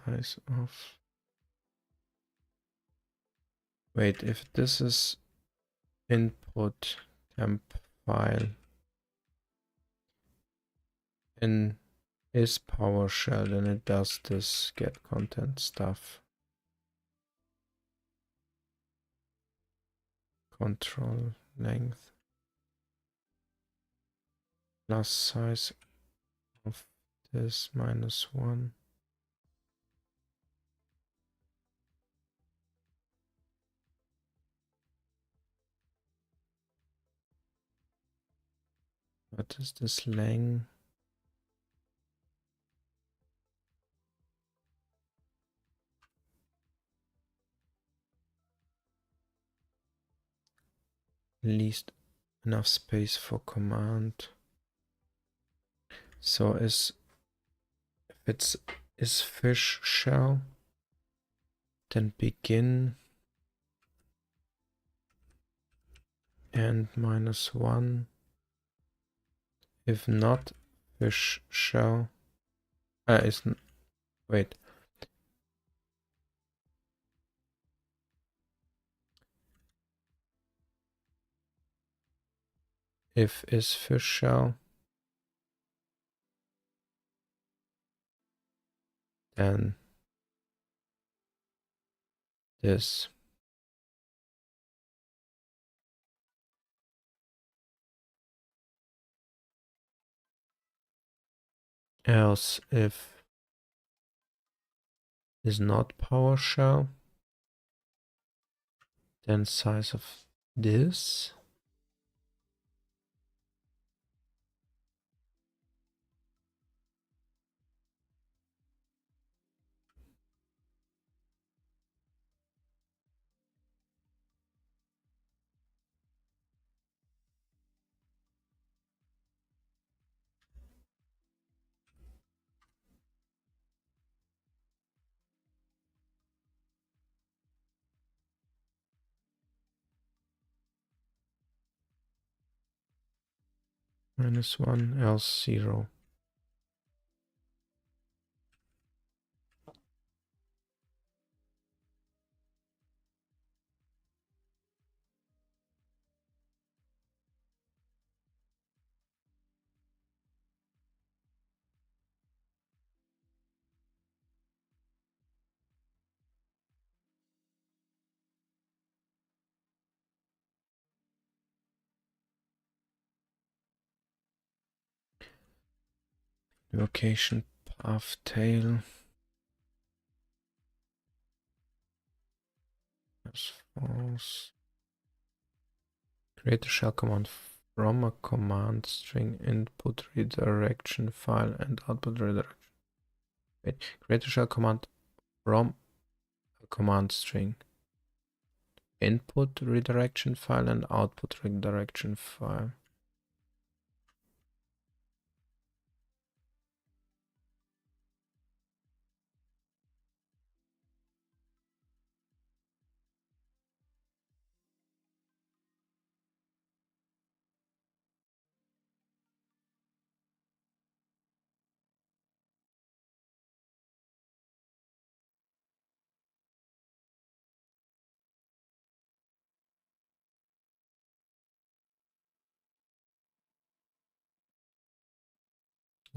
Size of. Wait, if this is input temp file in is PowerShell, then it does this get content stuff. Control length plus size of this -1. What is this lang? Least enough space for command. So if it's is fish shell, then begin and -1. If not fish shell, wait. If is fish shell, then this. Else if is not PowerShell, then size of this. -1 else 0. Location path tail. That's false. Create a shell command from a command string input redirection file and output redirection. Wait, create a shell command from a command string input redirection file and output redirection file.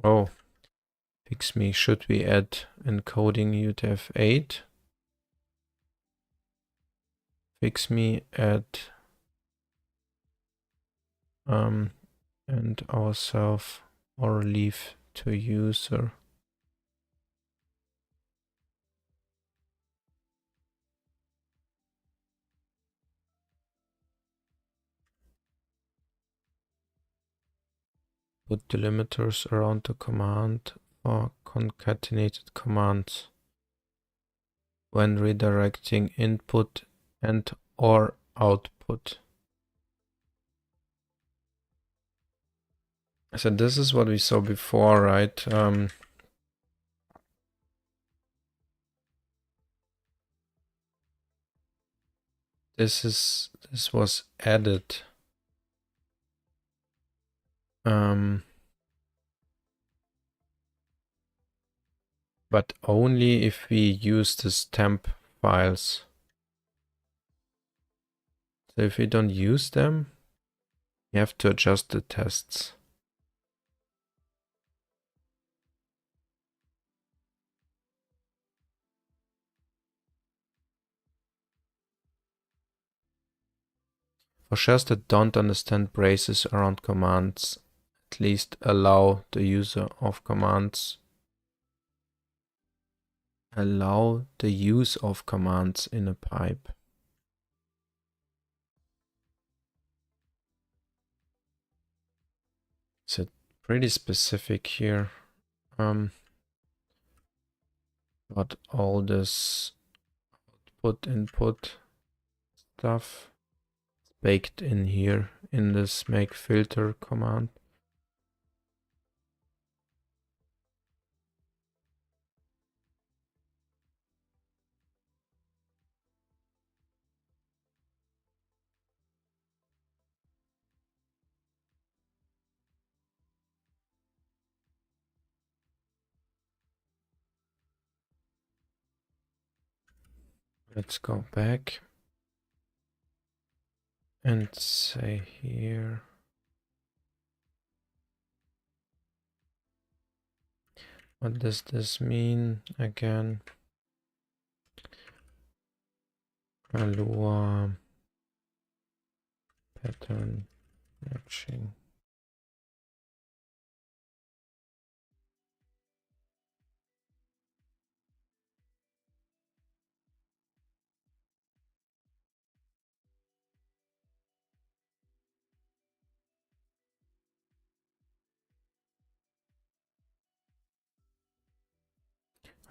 Oh, fix me. Should we add encoding UTF-8? Fix me add and ourself or leave to user. put delimiters around the command for concatenated commands when redirecting input and or output. So this is what we saw before, right? This was added. But only if we use this temp files. So if we don't use them, you have to adjust the tests. For shells that don't understand braces around commands, at least allow the user of commands. Allow the use of commands in a pipe. So pretty specific here. Got all this output input stuff baked in here in this make filter command. Let's go back and say here what does this mean again? Lua pattern matching.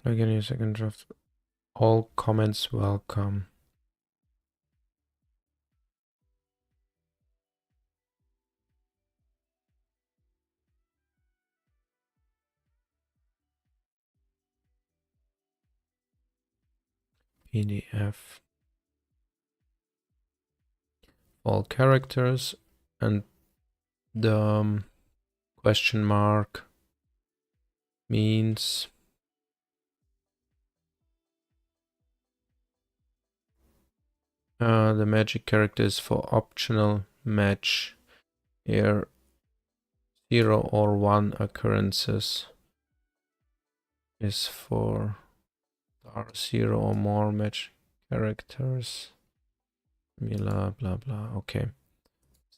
Again, your second draft. All comments welcome. PDF. All characters and the question mark means the magic character is for optional match. Here 0 or 1 occurrences is for 0 or more match characters. Blah blah blah. Okay.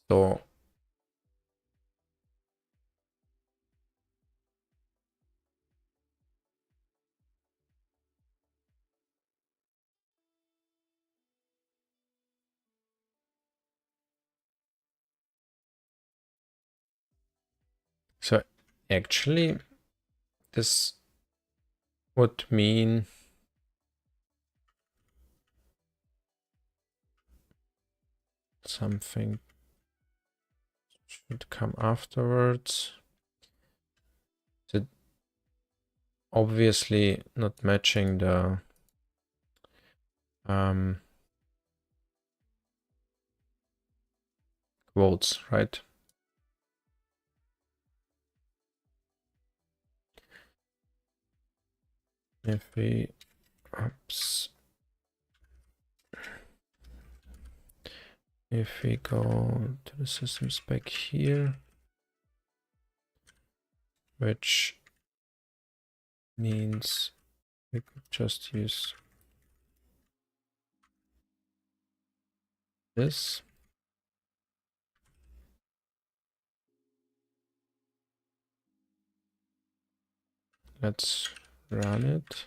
So actually this would mean something should come afterwards. So obviously not matching the quotes, right? If we if we go to the system spec here, which means we could just use this. Let's run it.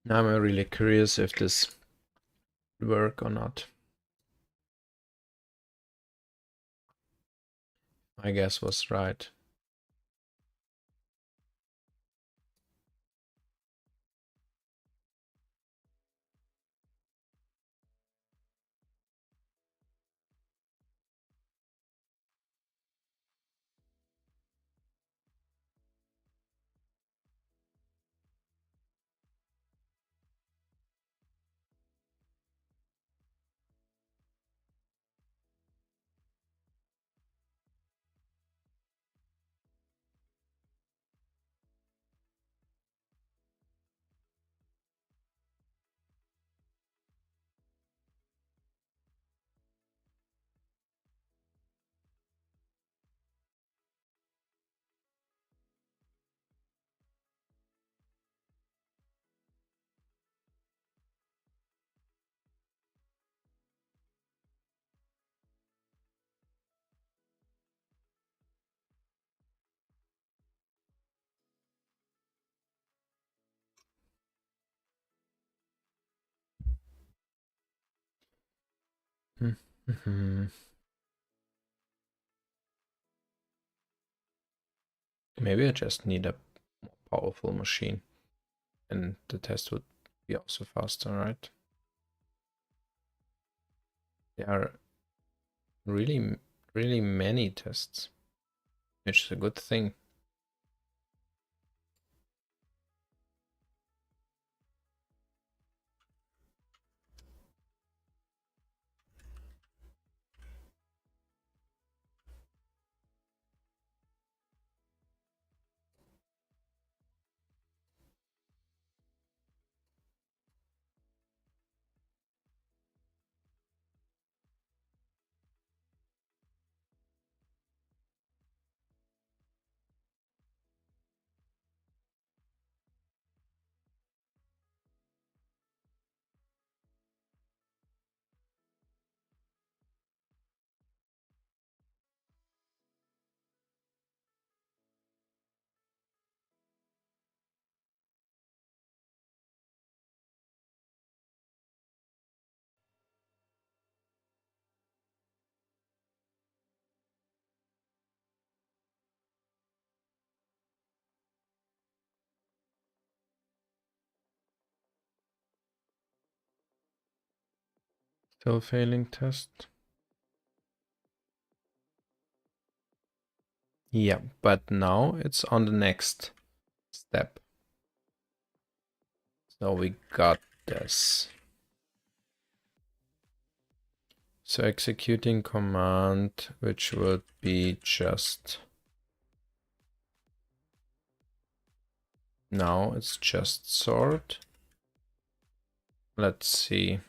Now I'm really curious if this will work or not. My guess was right. Maybe I just need a more powerful machine and the test would be also faster, right? There are really many tests, which is a good thing. Still failing test. Yeah, but now it's on the next step. So we got this. So executing command, which would be just now it's just sort. Let's see.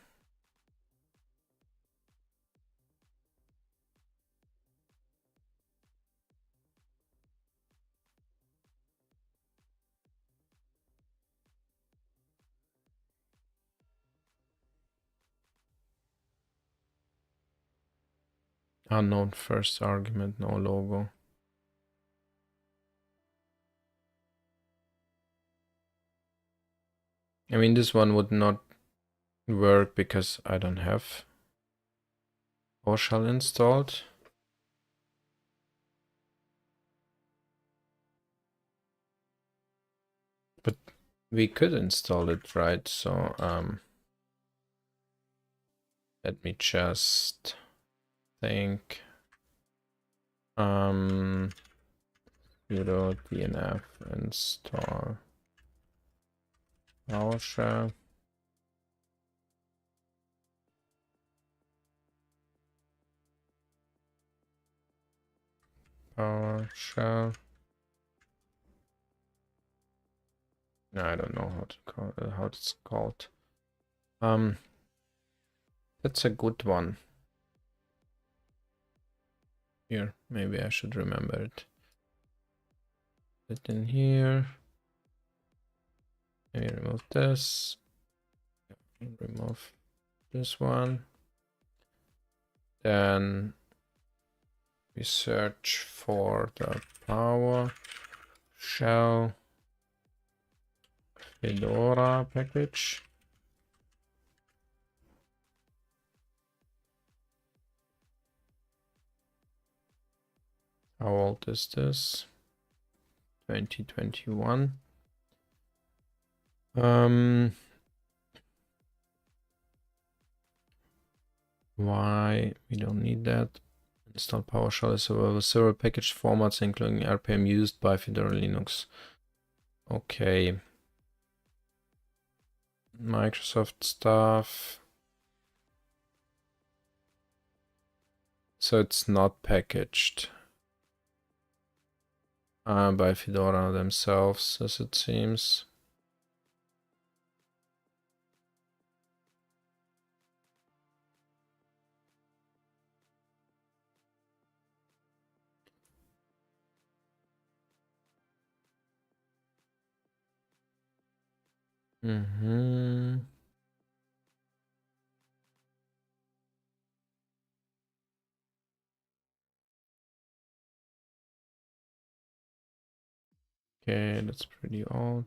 Unknown first argument, no logo. I mean, this one would not work because I don't have PowerShell installed. But we could install it, right? So let me just think. Sudo dnf install PowerShell. PowerShell. No, I don't know how to call it, how it's called. That's a good one. Here, maybe I should remember it. Put it in here. Maybe remove this. Remove this one. Then we search for the PowerShell Fedora package. How old is this? 2021. Why? We don't need that. Install PowerShell is available several package formats, including RPM used by Fedora Linux. Okay. Microsoft stuff. So it's not packaged by Fedora themselves, as it seems. Okay, that's pretty old.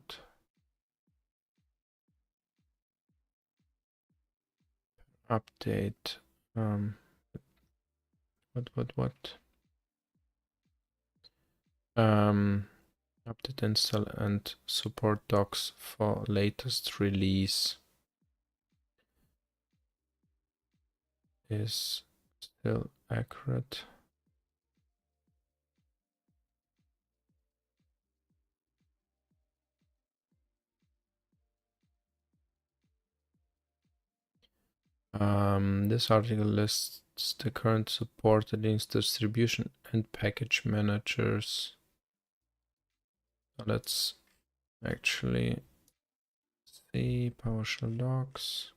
Update. What? Update, install, and support docs for latest release is still accurate. This article lists the current supported Linux distribution and package managers. So let's actually see PowerShell docs.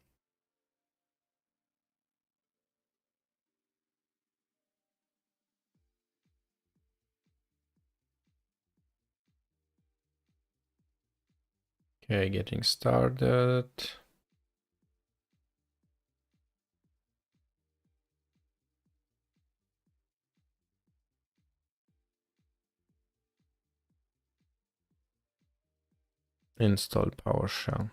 Okay, getting started. Install PowerShell.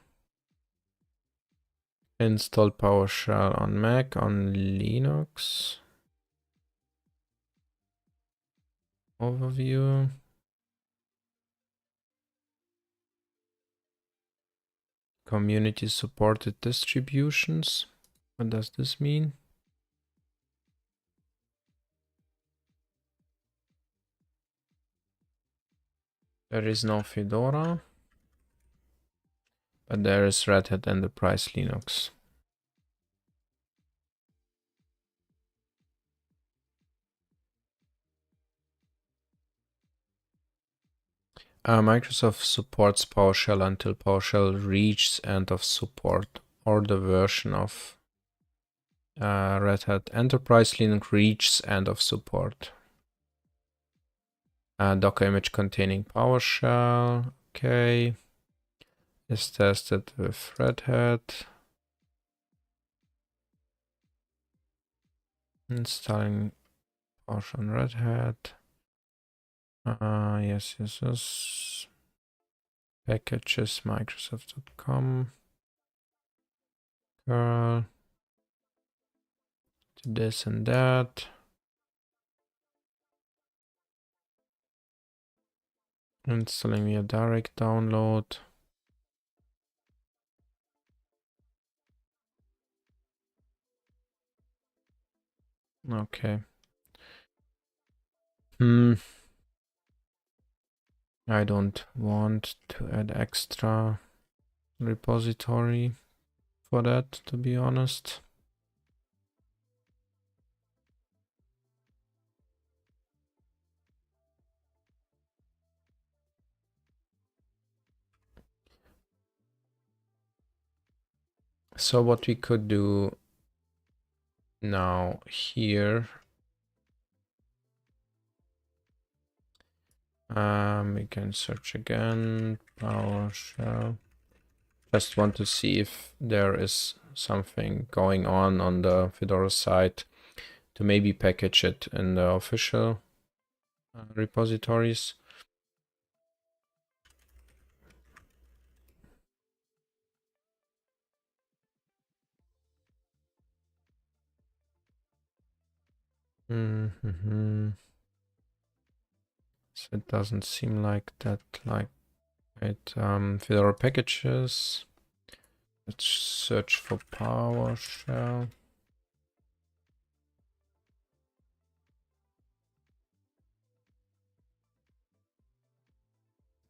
Install PowerShell on Mac, on Linux. Overview. Community supported distributions. What does this mean? There is no Fedora, but there is Red Hat Enterprise Linux. Microsoft supports PowerShell until PowerShell reaches end of support, or the version of Red Hat Enterprise Linux reaches end of support. Docker image containing PowerShell, okay, is tested with Red Hat. Installing PowerShell on Red Hat. Yes. Packages, Microsoft.com. Curl. To this and that. Installing via direct download. Okay. I don't want to add extra repository for that, to be honest. So what we could do now here, we can search again, PowerShell. Just want to see if there is something going on the Fedora side to maybe package it in the official repositories. Mm-hmm. So it doesn't seem like that, like it. With our packages, let's search for PowerShell.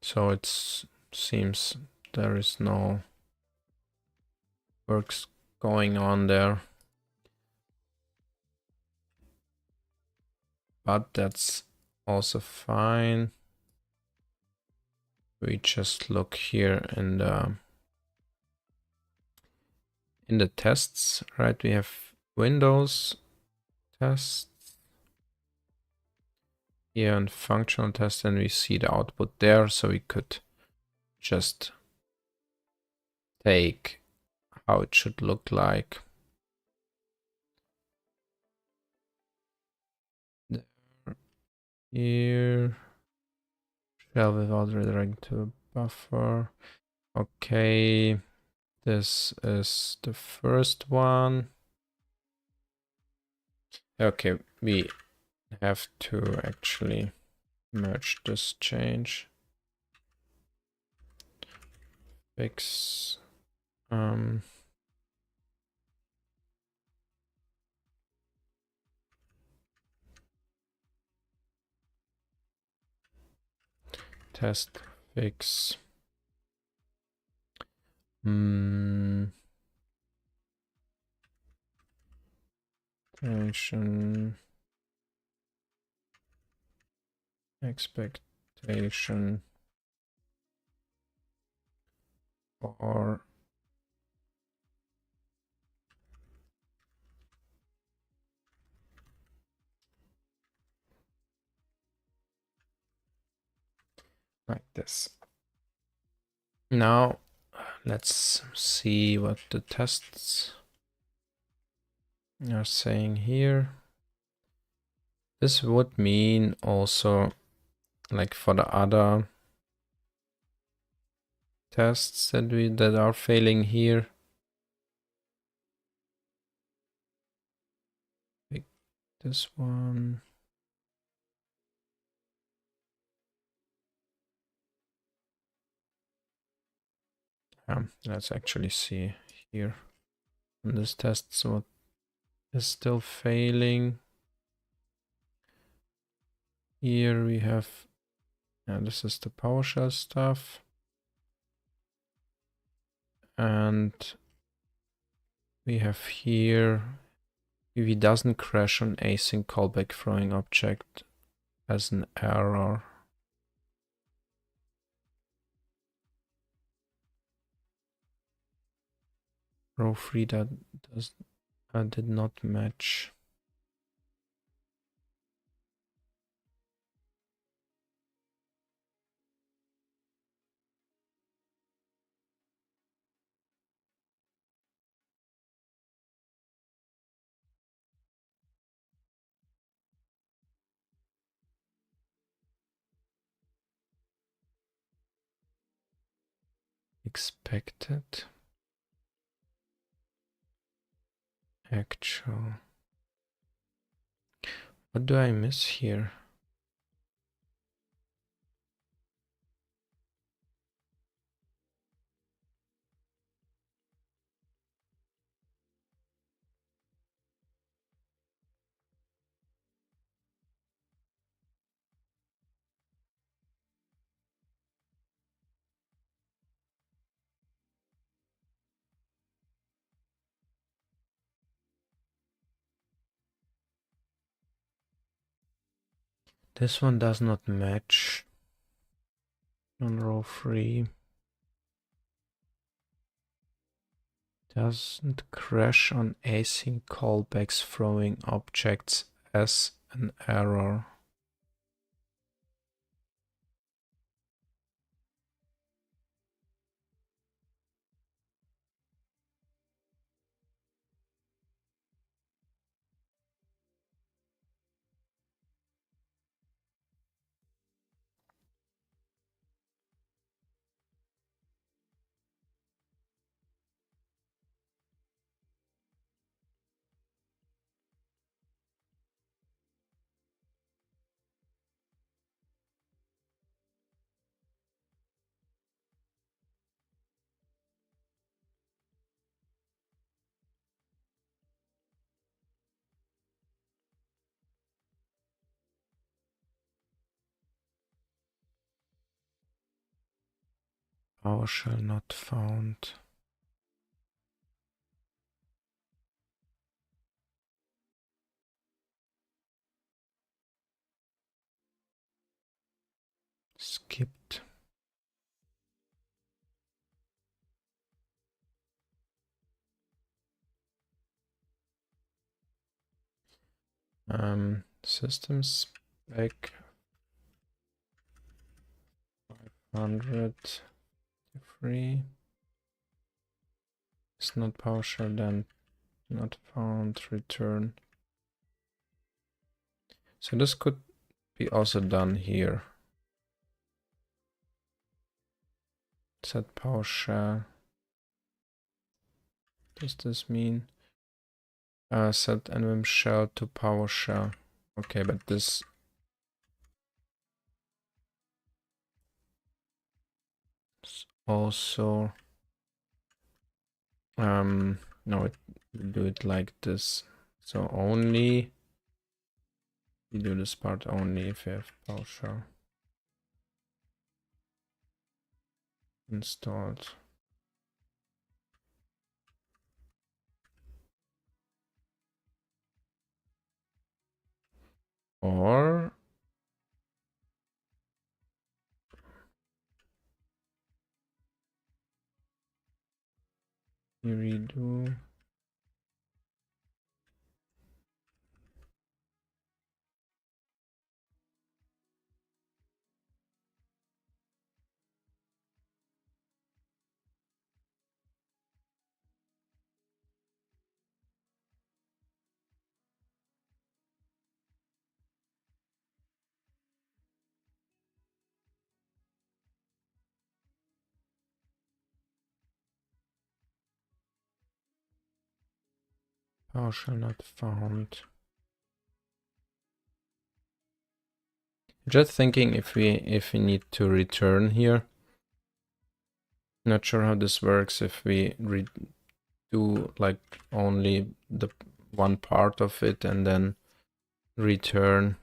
So it seems there is no works going on there. But that's also fine. We just look here in the tests, right? We have Windows tests here and functional tests, and we see the output there. So we could just take how it should look like. There, here, shell without redirecting to a buffer. Okay, this is the first one. Okay, we have to actually merge this change. Fix test fix expectation expectation or like this. Now let's see what the tests are saying here. This would mean also, like for the other tests that are failing here, like this one. Let's actually see here on this test what is still failing. Here we have, this is the PowerShell stuff. And we have here, if it doesn't crash on async callback throwing object as an error. Row 3 that did not match. Expected. Actual. What do I miss here? This one does not match on row 3. Doesn't crash on async callbacks throwing objects as an error. PowerShell not found. Skipped. System spec 503. It's not PowerShell, then not found, return. So this could be also done here. Set PowerShell. Does this mean set neovim shell to PowerShell? Okay, but this is also no, do it like this. So only you do this part only if you have PowerShell installed. Or you redo. PowerShell not found. Just thinking if we need to return here. Not sure how this works if we do like only the one part of it and then return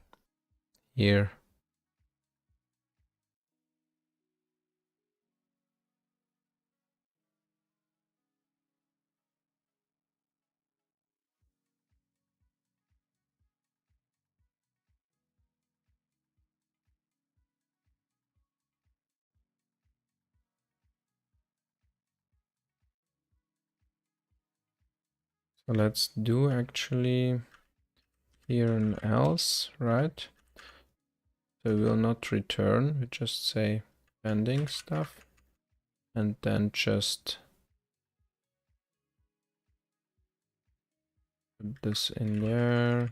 here. So let's do actually here an else, right? So we will not return, we just say pending stuff and then just put this in there,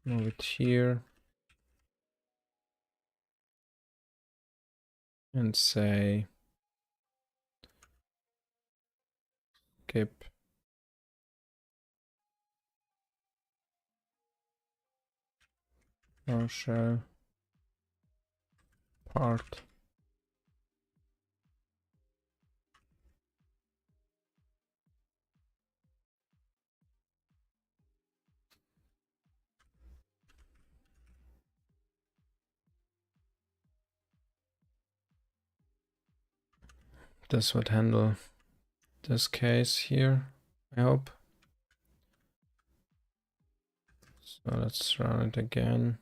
move it here and say skip PowerShell part. This would handle this case here, I hope. So let's run it again.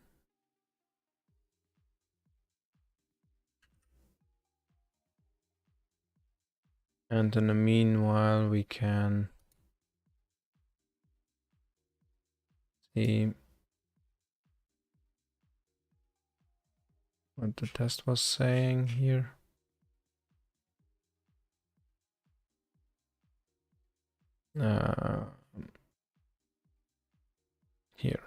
And in the meanwhile, we can see what the test was saying here. Here.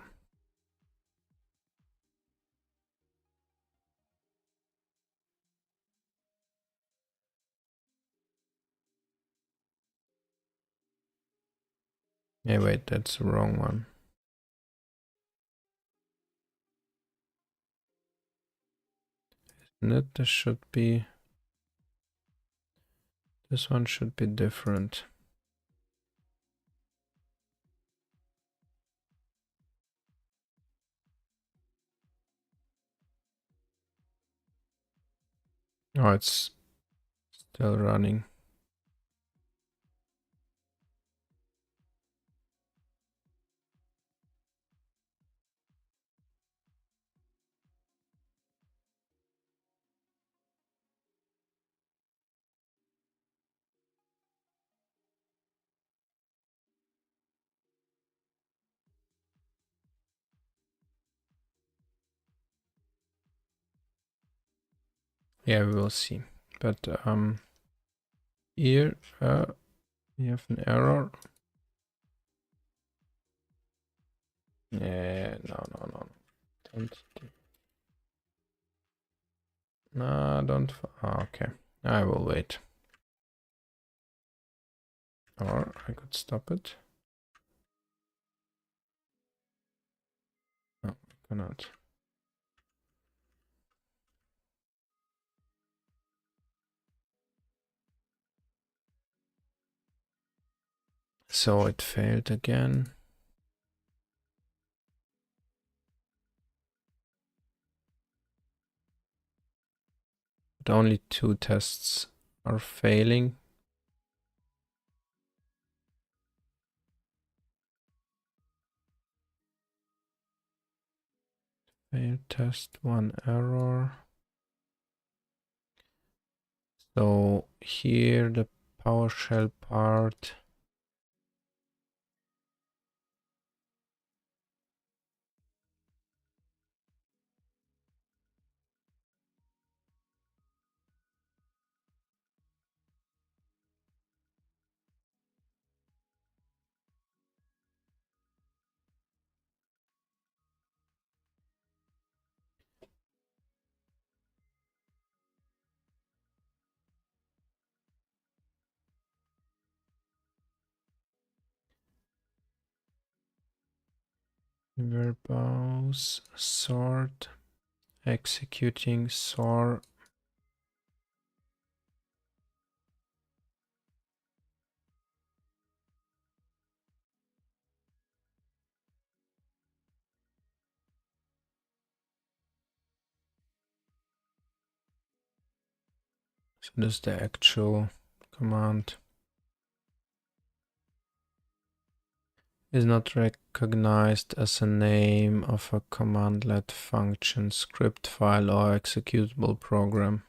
Yeah, wait, that's the wrong one. Isn't it? This should be. This one should be different. Oh, it's Still running. Yeah, we will see. But here we have an error. Yeah, no. Don't. No, don't. Oh, okay, I will wait. Or I could stop it. No, I cannot. So it failed again. But only 2 tests are failing. Failed test, 1 error. So here the PowerShell part. Verbose, sort, executing, sort. So this is the actual command. Is not recognized as a name of a commandlet function, script file, or executable program.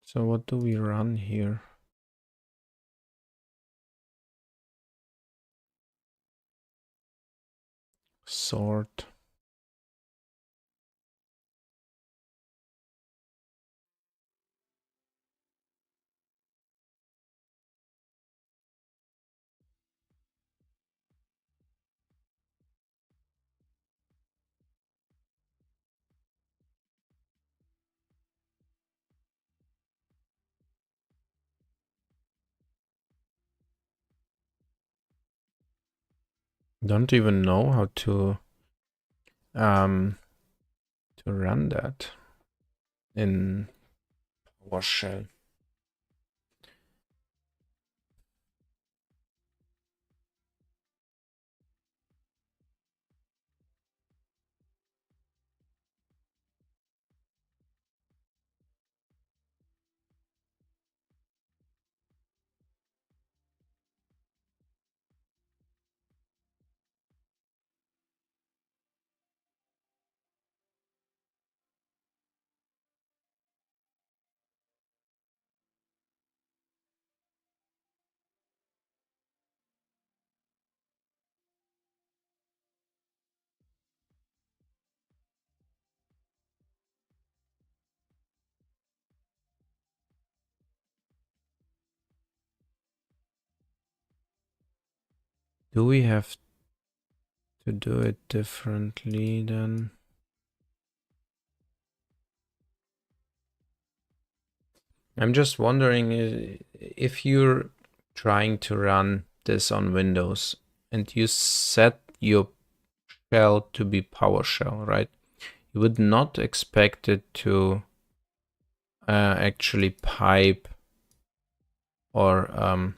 So what do we run here? Sort. Don't even know how to run that in PowerShell. Do we have to do it differently then? I'm just wondering if you're trying to run this on Windows and you set your shell to be PowerShell, right? You would not expect it to actually pipe or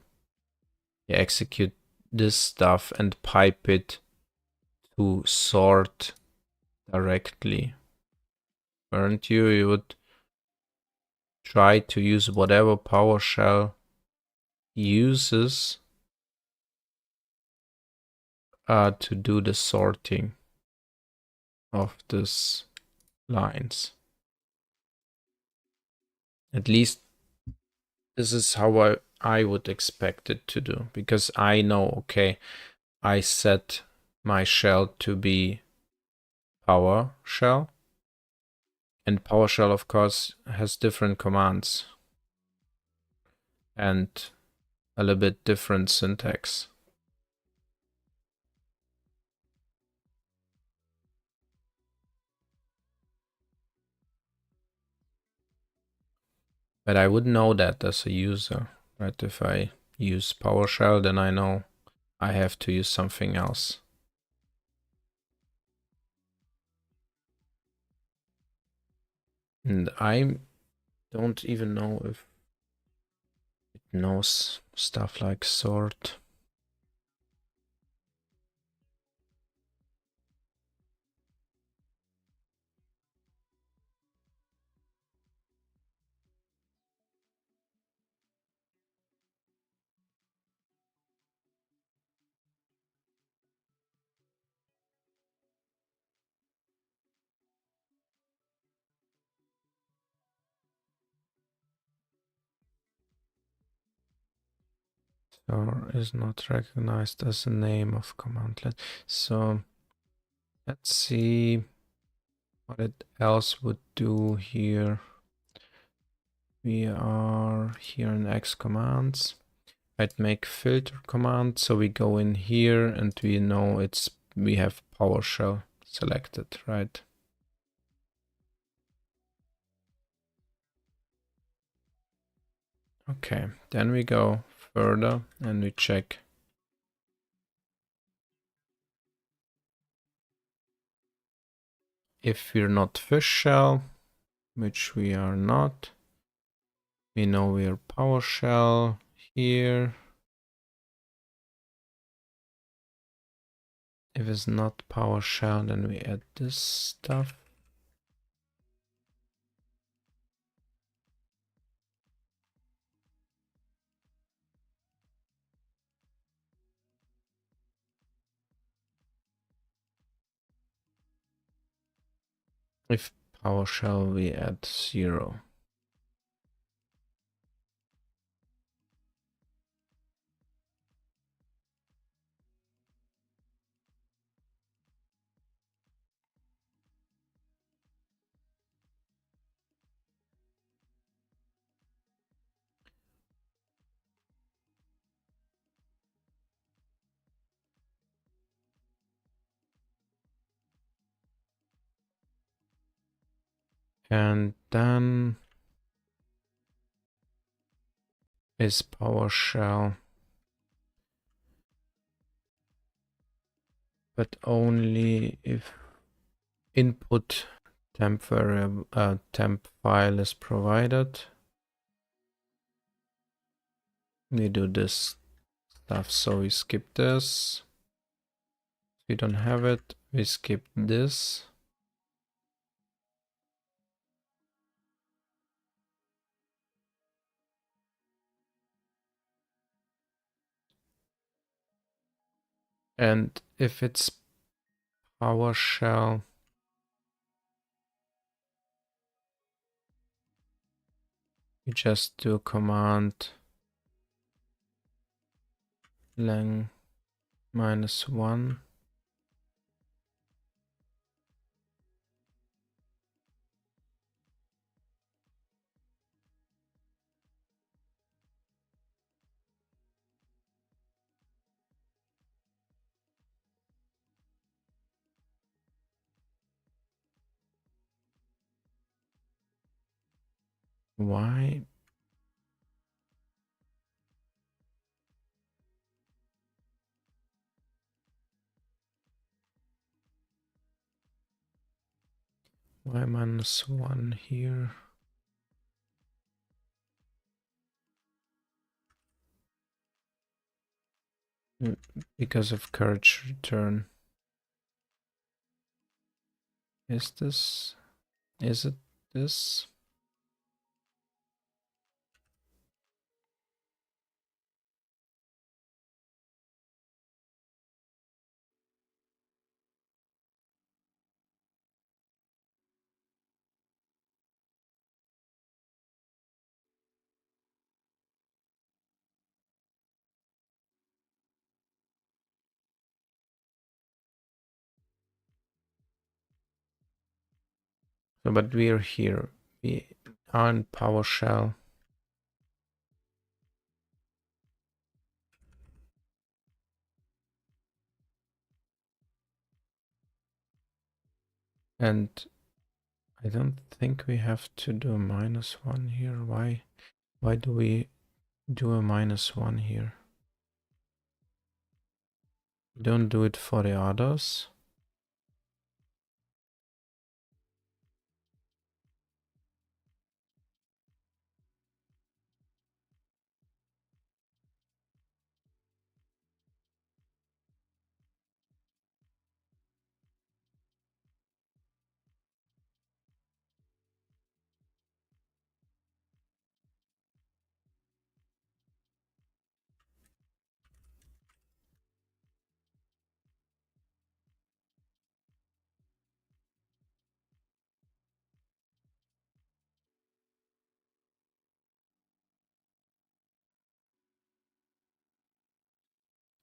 execute this stuff and pipe it to sort directly. Weren't you? You would try to use whatever PowerShell uses to do the sorting of these lines. At least this is how I would expect it to do, because I know, okay, I set my shell to be PowerShell, and PowerShell, of course, has different commands and a little bit different syntax. But I would know that as a user, right? If I use PowerShell, then I know I have to use something else. And I don't even know if it knows stuff like sort. Or is not recognized as a name of command line. So let's see what it else would do here. We are here in X commands. I'd make filter command, so we go in here and we know we have PowerShell selected, right? Okay, then we go further and we check if we're not fish shell, which we are not. We know we are PowerShell here. If it's not PowerShell, then we add this stuff. If PowerShell, we add 0. And then is PowerShell, but only if input temp variable, temp file is provided. We do this stuff, so we skip this. We don't have it, we skip this. And if it's PowerShell, we just do command lang -1. Why? Why -1 here? because of courage return. Is it this? So, but we're here. We are in PowerShell. And I don't think we have to do a -1 here. Why do we do a -1 here? Don't do it for the others.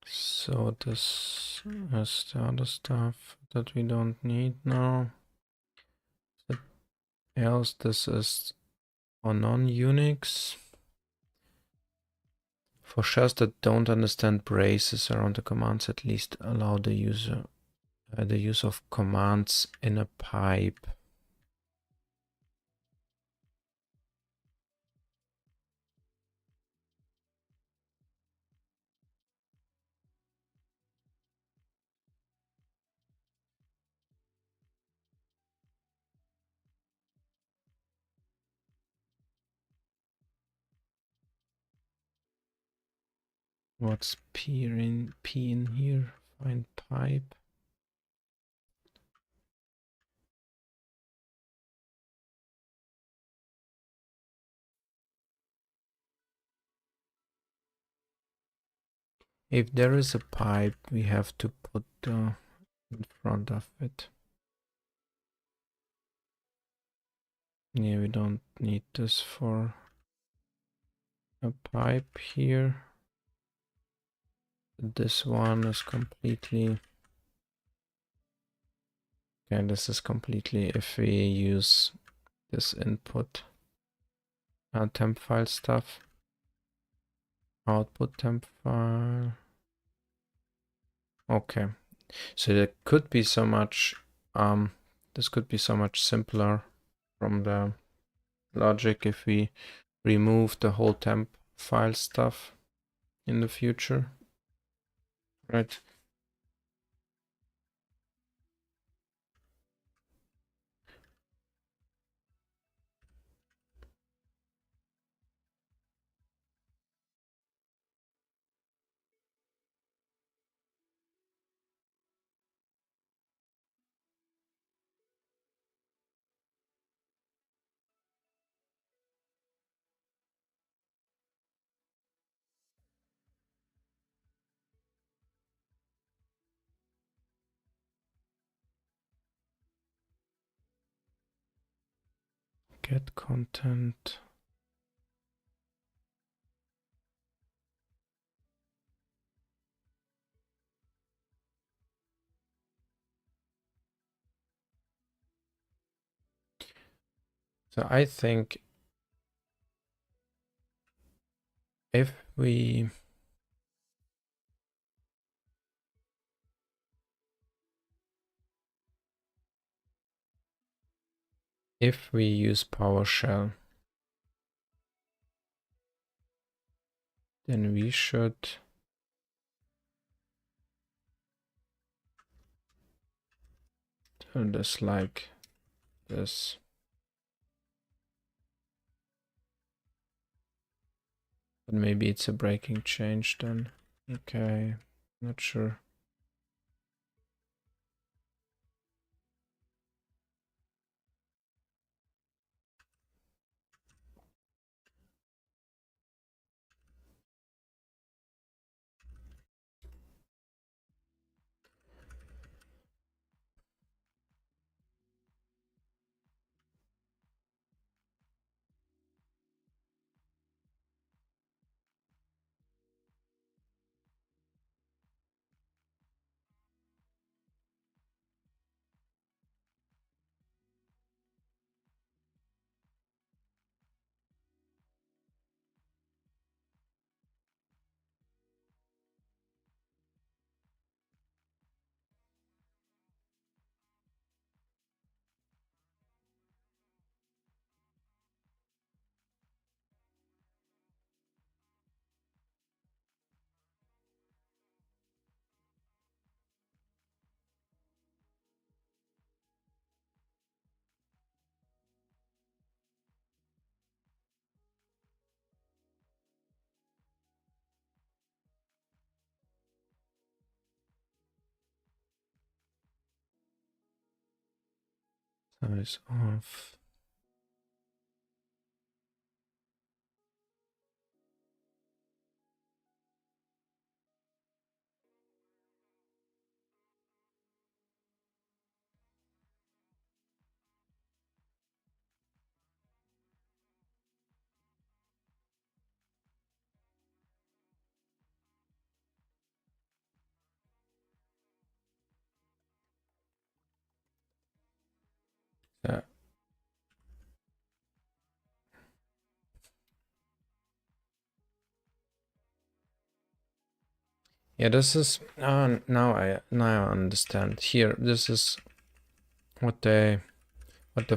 So this is the other stuff that we don't need now. Else this is for non-Unix. For shells that don't understand braces around the commands, at least allow the user the use of commands in a pipe. What's P in here? Find pipe. If there is a pipe, we have to put in front of it. Yeah, we don't need this for a pipe here. This one is completely... Okay, this is completely if we use this input temp file stuff. Output temp file. Okay, so there could be so much, this could be so much simpler from the logic if we remove the whole temp file stuff in the future, right? Get content. So I think if we use PowerShell, then we should do this like this. But maybe it's a breaking change then. Okay. Not sure. Size off. Yeah. Yeah, this is now I understand. Here, this is what the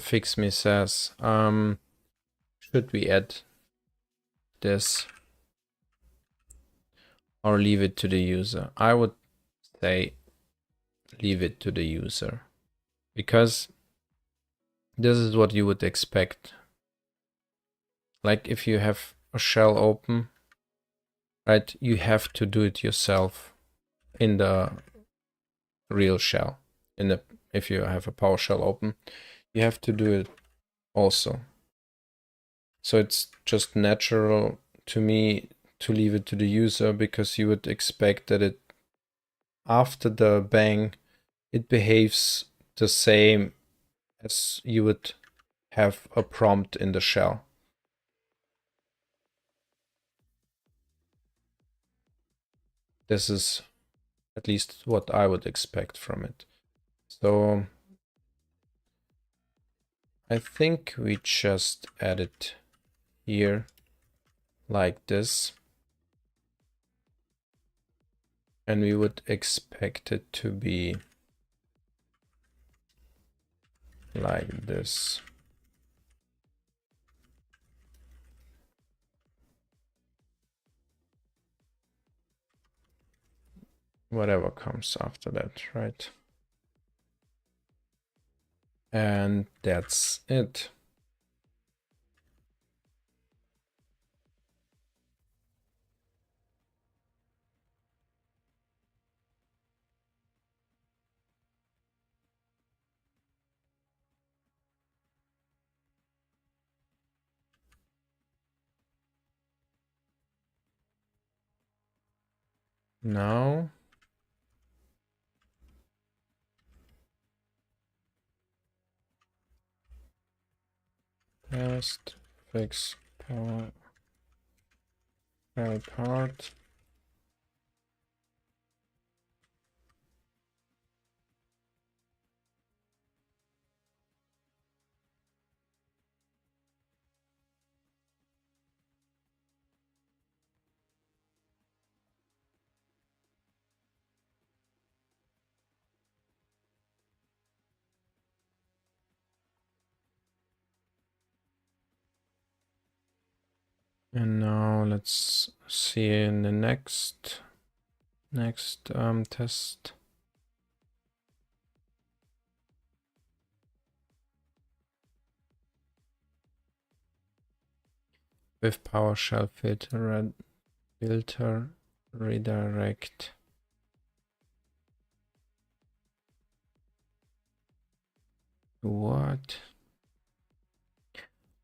fix me says. Should we add this or leave it to the user? I would say leave it to the user, because this is what you would expect. Like if you have a shell open, right, you have to do it yourself in the real shell. If you have a PowerShell open, you have to do it also. So it's just natural to me to leave it to the user, because you would expect that it, after the bang, it behaves the same as you would have a prompt in the shell. This is at least what I would expect from it. So I think we just add it here like this. And we would expect it to be like this. Whatever comes after that, right? And that's it. Now test fix power part. And now let's see in the next test. With PowerShell filter redirect What?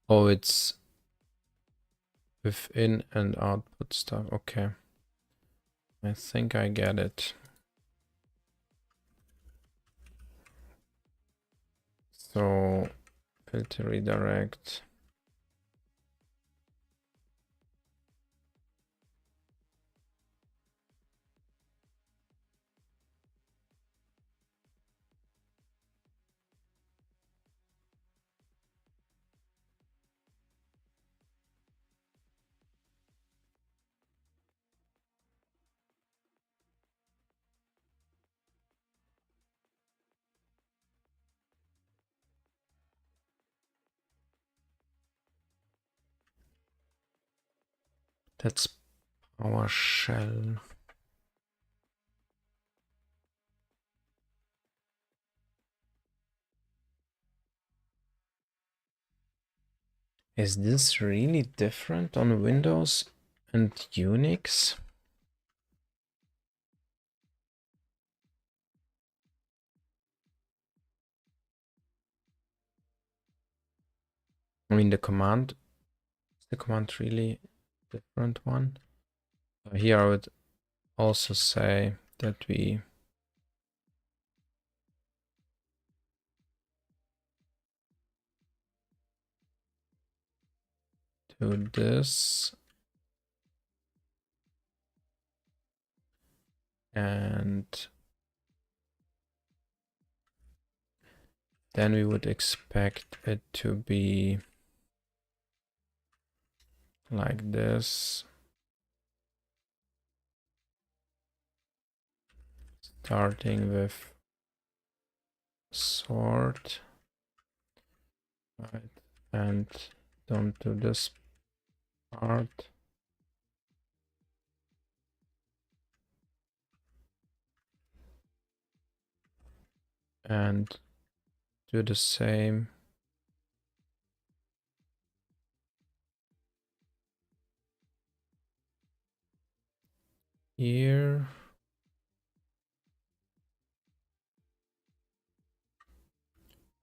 Oh, it's within and output stuff. Okay. I think I get it. So filter redirect. That's PowerShell. Is this really different on Windows and Unix? I mean, the command really different one? Here I would also say that we do this and then we would expect it to be like this. Starting with sort, right? And don't do this part. And do the same here.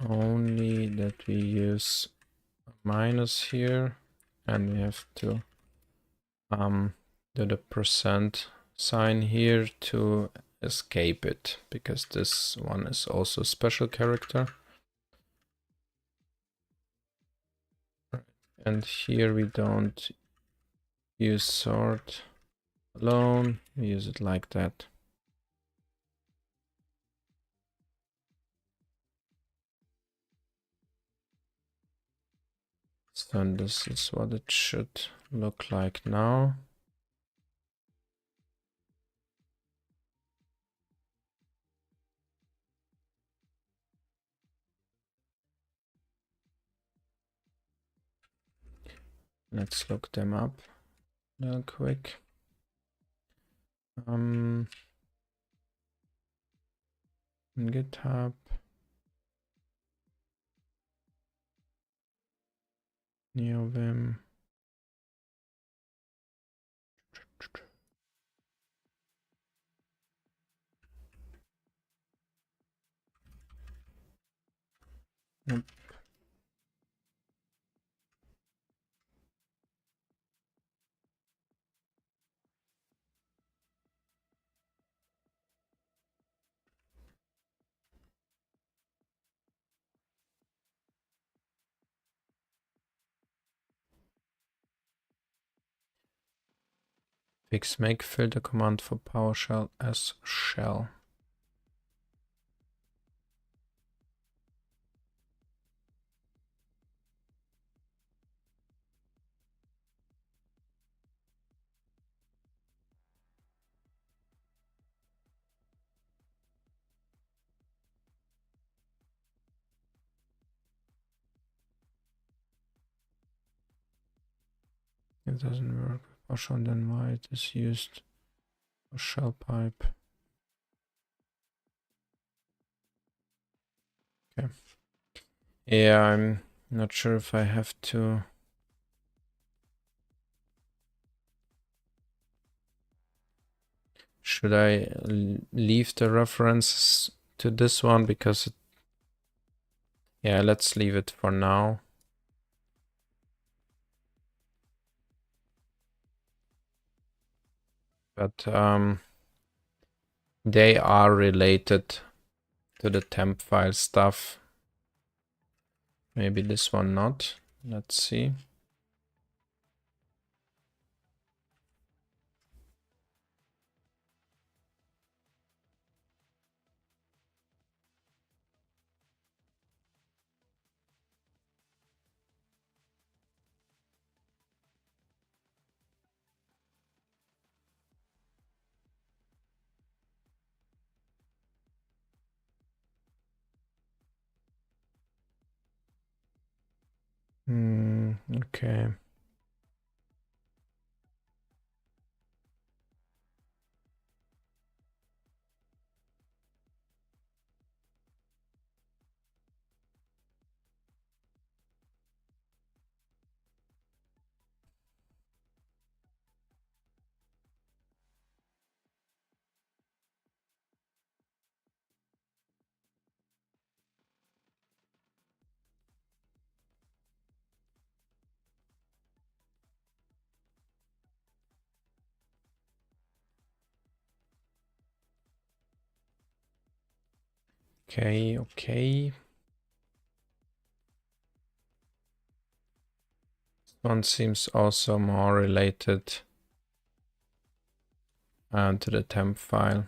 Only that we use a minus here, and we have to do the percent sign here to escape it, because this one is also a special character. And here we don't use sort alone, we use it like that. So this is what it should look like now. Let's look them up real quick. GitHub. Neovim. Yep. Fix make filter command for PowerShell as shell. It doesn't work with PowerShell, then why it is used for shell pipe. Okay. Yeah, I'm not sure if I have to. Should I leave the references to this one because Yeah, let's leave it for now. But they are related to the temp file stuff. Maybe this one not. Let's see. Okay. Okay. This one seems also more related to the temp file.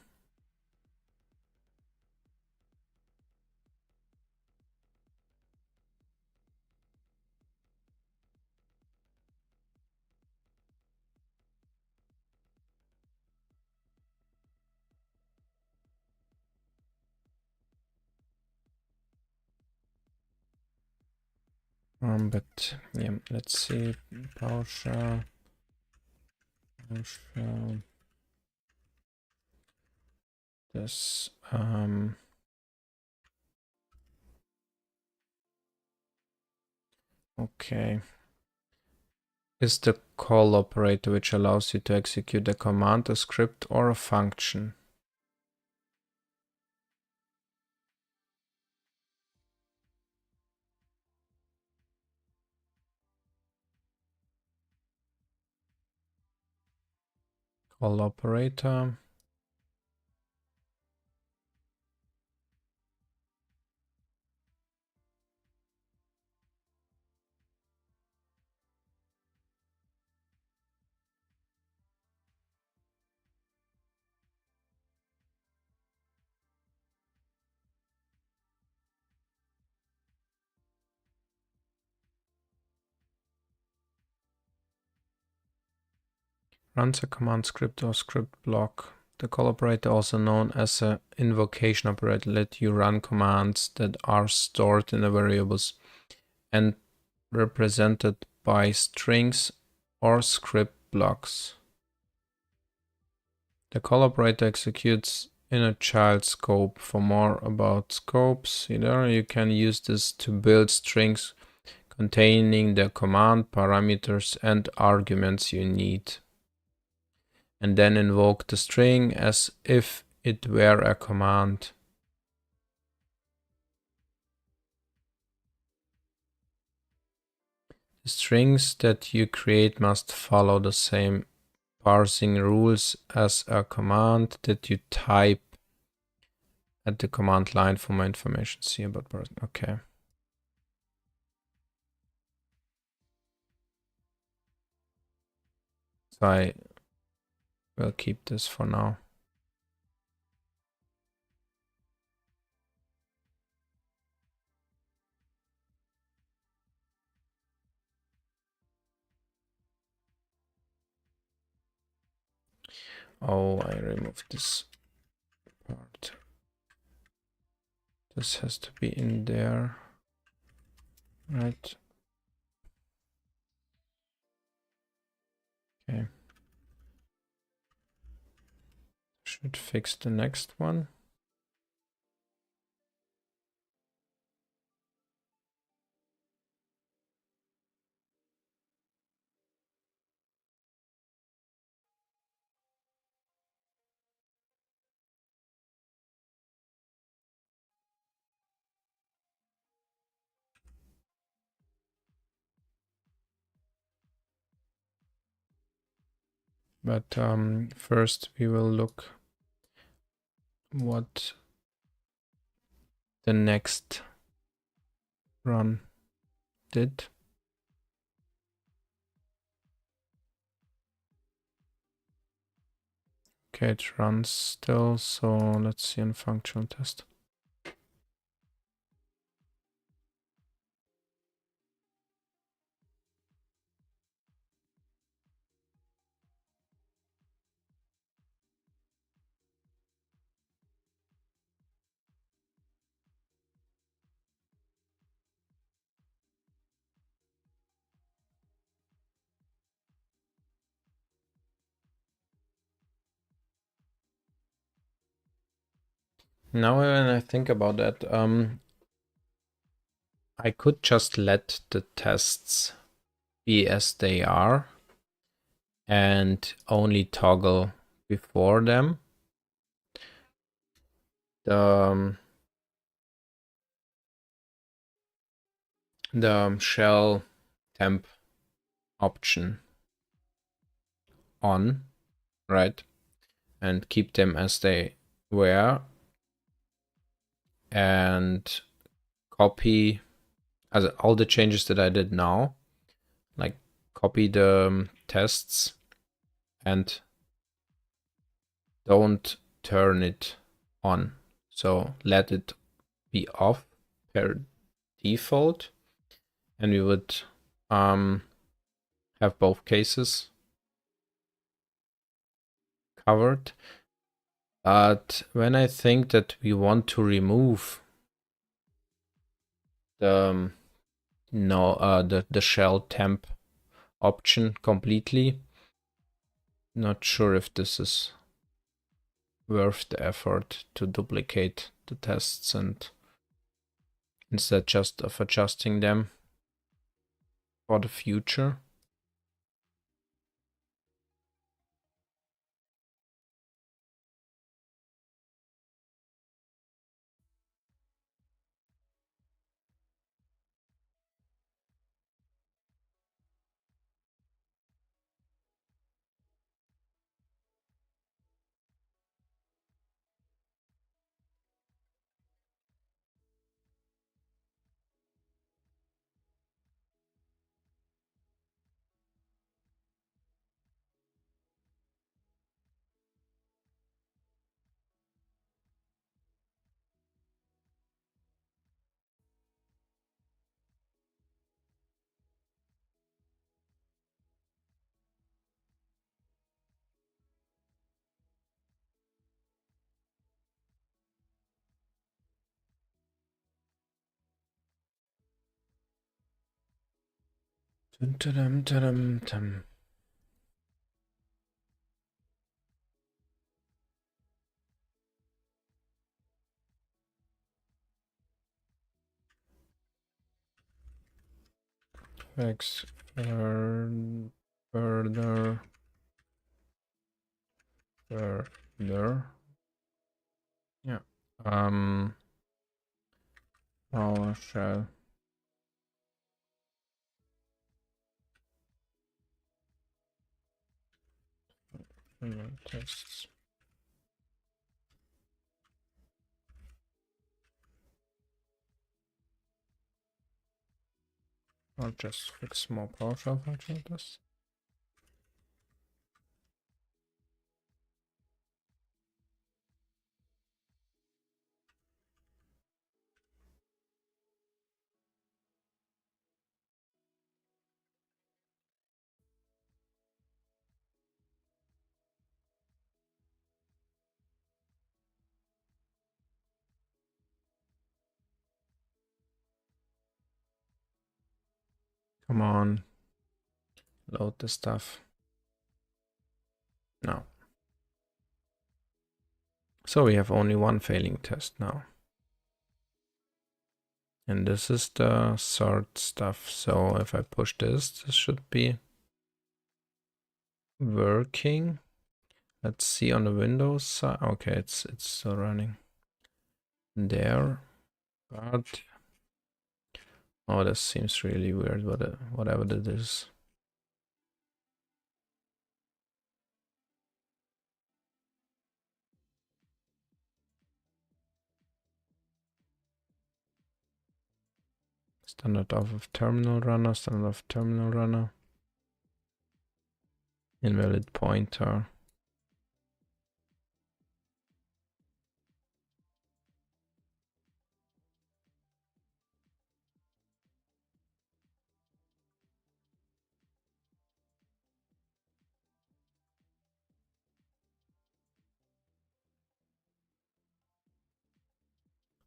But yeah, let's see. PowerShell. This okay. Is the call operator which allows you to execute a command, a script, or a function? Call operator. Runs a command script or script block. The call operator, also known as an invocation operator, let you run commands that are stored in the variables and represented by strings or script blocks. The call operator executes in a child scope. For more about scopes, you can use this to build strings containing the command parameters and arguments you need, and then invoke the string as if it were a command. The strings that you create must follow the same parsing rules as a command that you type at the command line. For more information, see about parsing. Okay. So I will keep this for now. Oh, I removed this part. This has to be in there, right? Okay. Should fix the next one. But first we will look what the next run did. Okay, it runs still, so let's see on functional test. Now when I think about that, I could just let the tests be as they are and only toggle before them the shell temp option on, right? And keep them as they were and copy all the changes that I did now, like copy the tests and don't turn it on. So let it be off per default, and we would have both cases covered. But when I think that we want to remove the the shell temp option completely, not sure if this is worth the effort to duplicate the tests and instead just of adjusting them for the future. Fix further. Yeah. PowerShell. Tests. I'll just fix more PowerShell functional tests. Come on. Load the stuff. No. So we have only one failing test now. And this is the sort stuff. So if I push this should be working. Let's see on the Windows side. Okay, it's still running there. But oh, this seems really weird. Whatever that is. Standard of terminal runner, standard of terminal runner. Invalid pointer.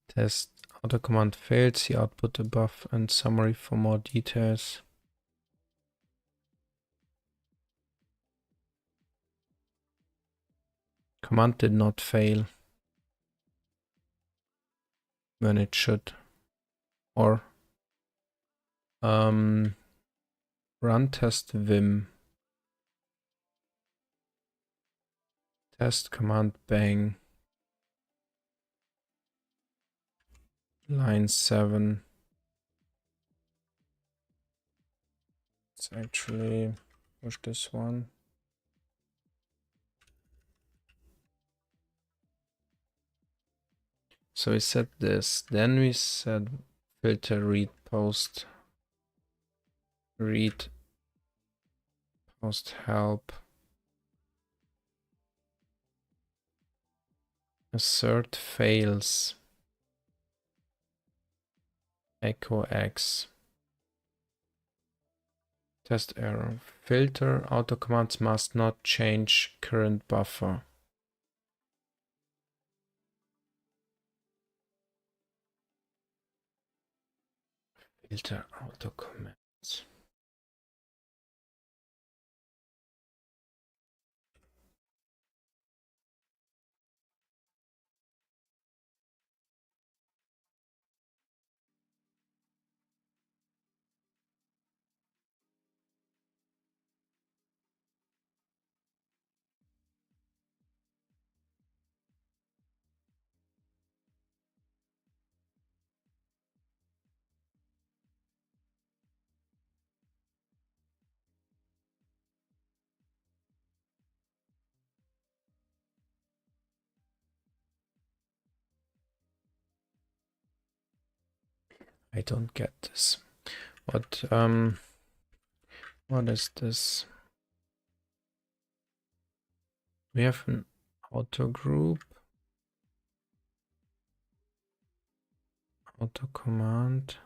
Test auto command failed. See output above and summary for more details. Command did not fail when it should. Or run test vim. Test command bang. Line 7. Let's actually push this one. So we set this, then we said filter read post help, assert fails, echo x, test error, filter auto commands must not change current buffer. Filter auto commands. I don't get this. What is this? We have an auto group, auto command.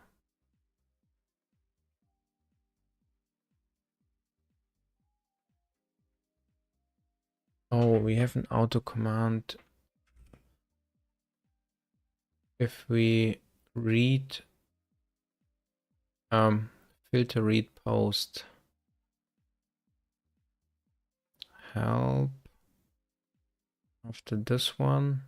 Oh, we have an auto command if we read filter read post help after this one.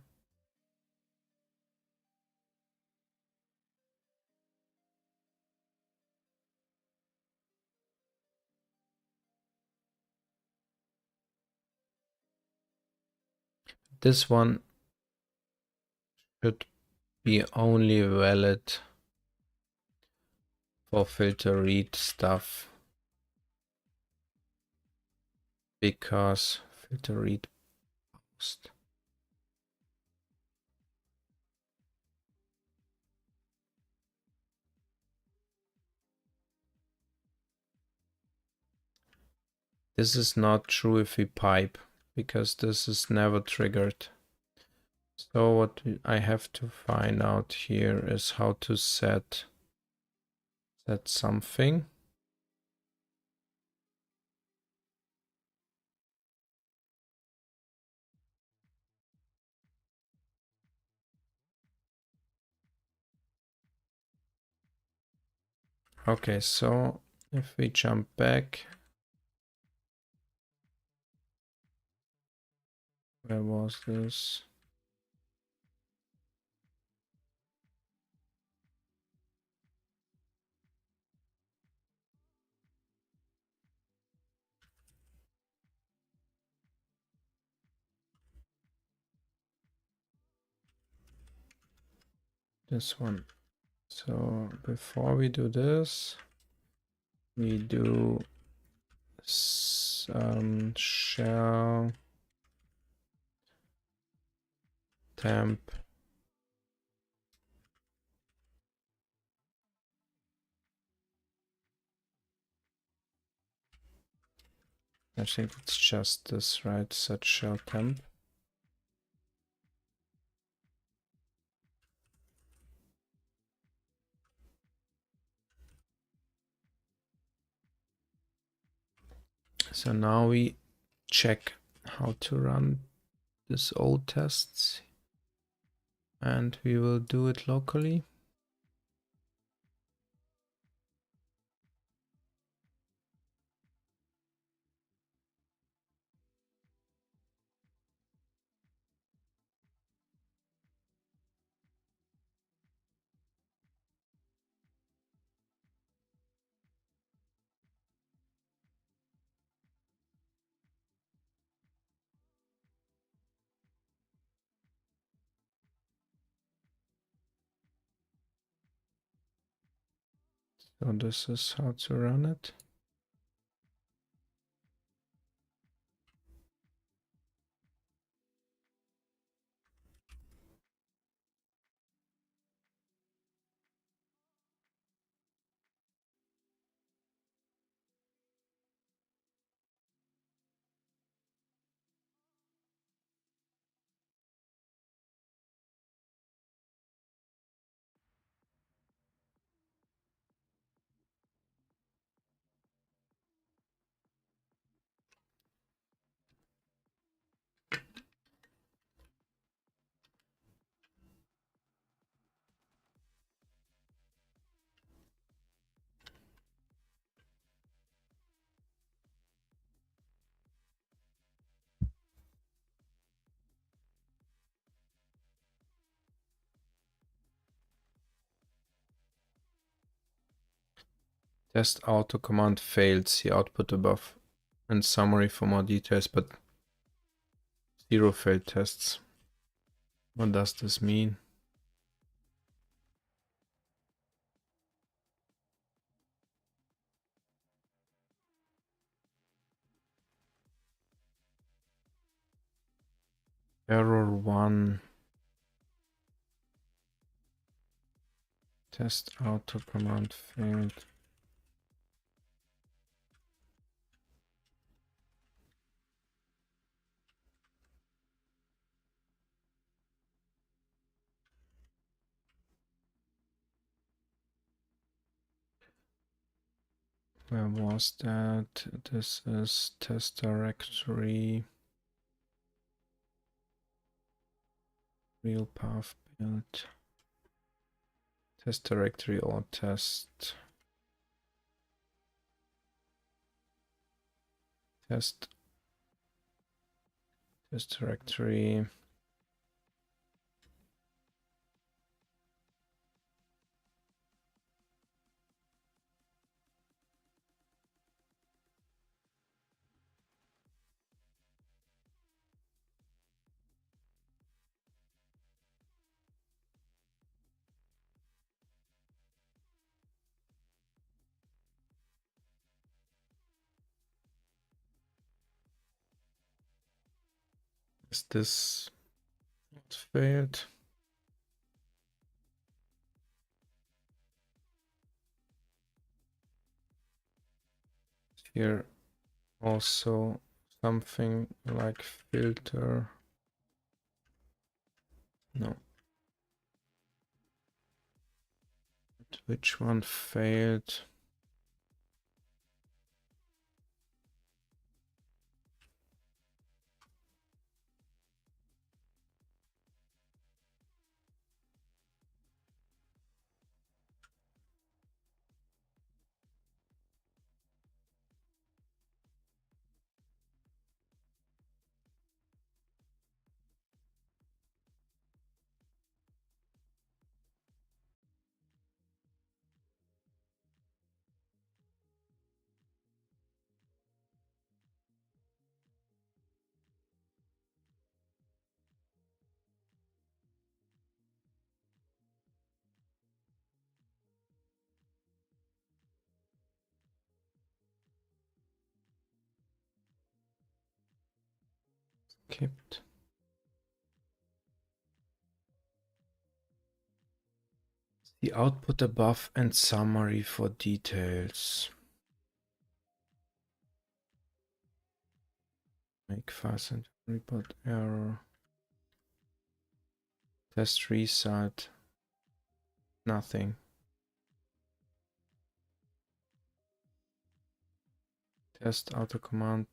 This one should be only valid for filter read stuff, because filter read post. This is not true if we pipe, because this is never triggered. So what I have to find out here is how to set something. Okay, so if we jump back, where was this? This one. So before we do this, we do shell temp I think it's just this, right? Set shelltemp. So now we check how to run this old tests, and we will do it locally. So this is how to run it. Test auto command failed. See output above and summary for more details, but 0 failed tests. What does this mean? Error 1. Test auto command failed. Where was that? This is test directory. Real path build. Test directory or test. Test directory. Is this what failed? Here also something like filter. No. Which one failed? Skipped. The output above and summary for details. Make fast and report error. Test reset. Nothing. Test auto command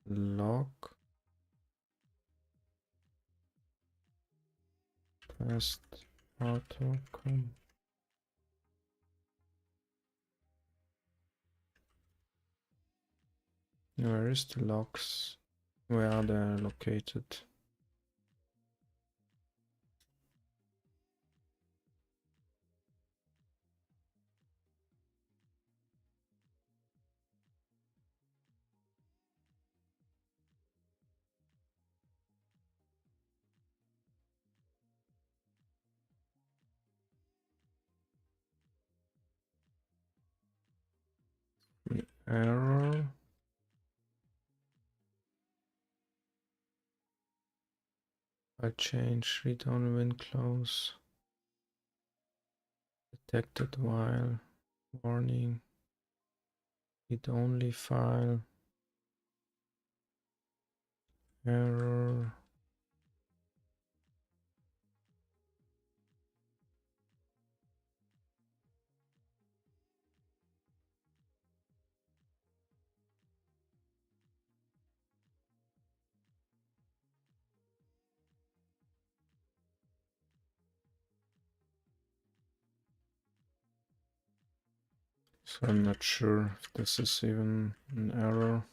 log. Test auto command. Where is the logs? Where are they located? The error. I change read only when close. Detected while warning. Read only file. Error. So I'm not sure if this is even an error.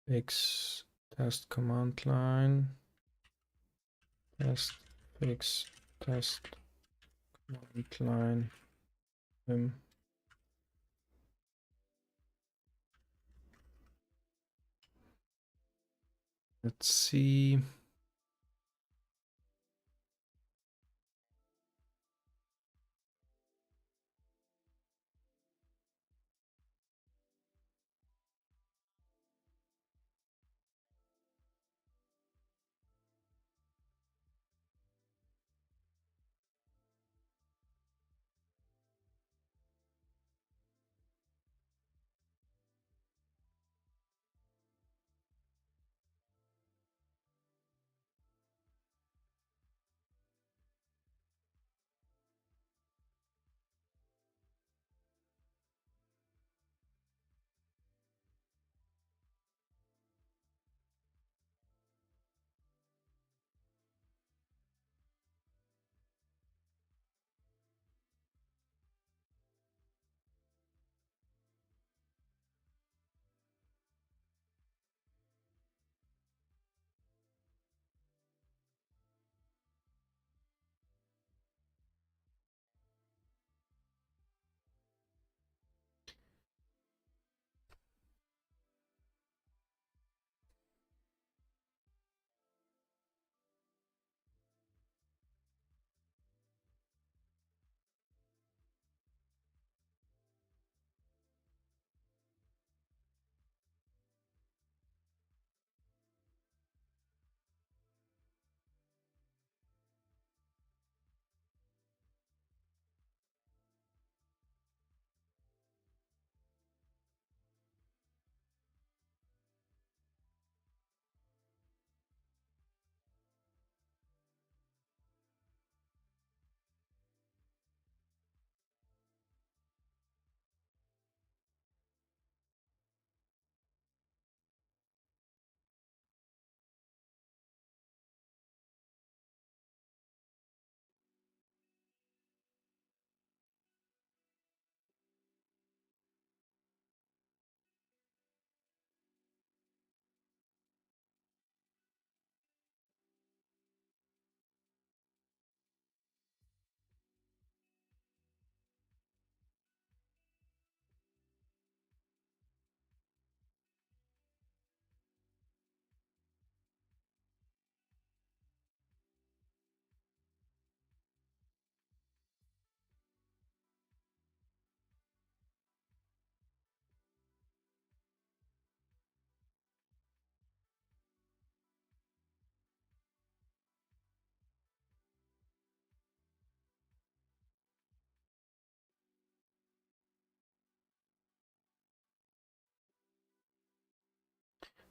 Fix test command line. Test fix test command line. Let's see.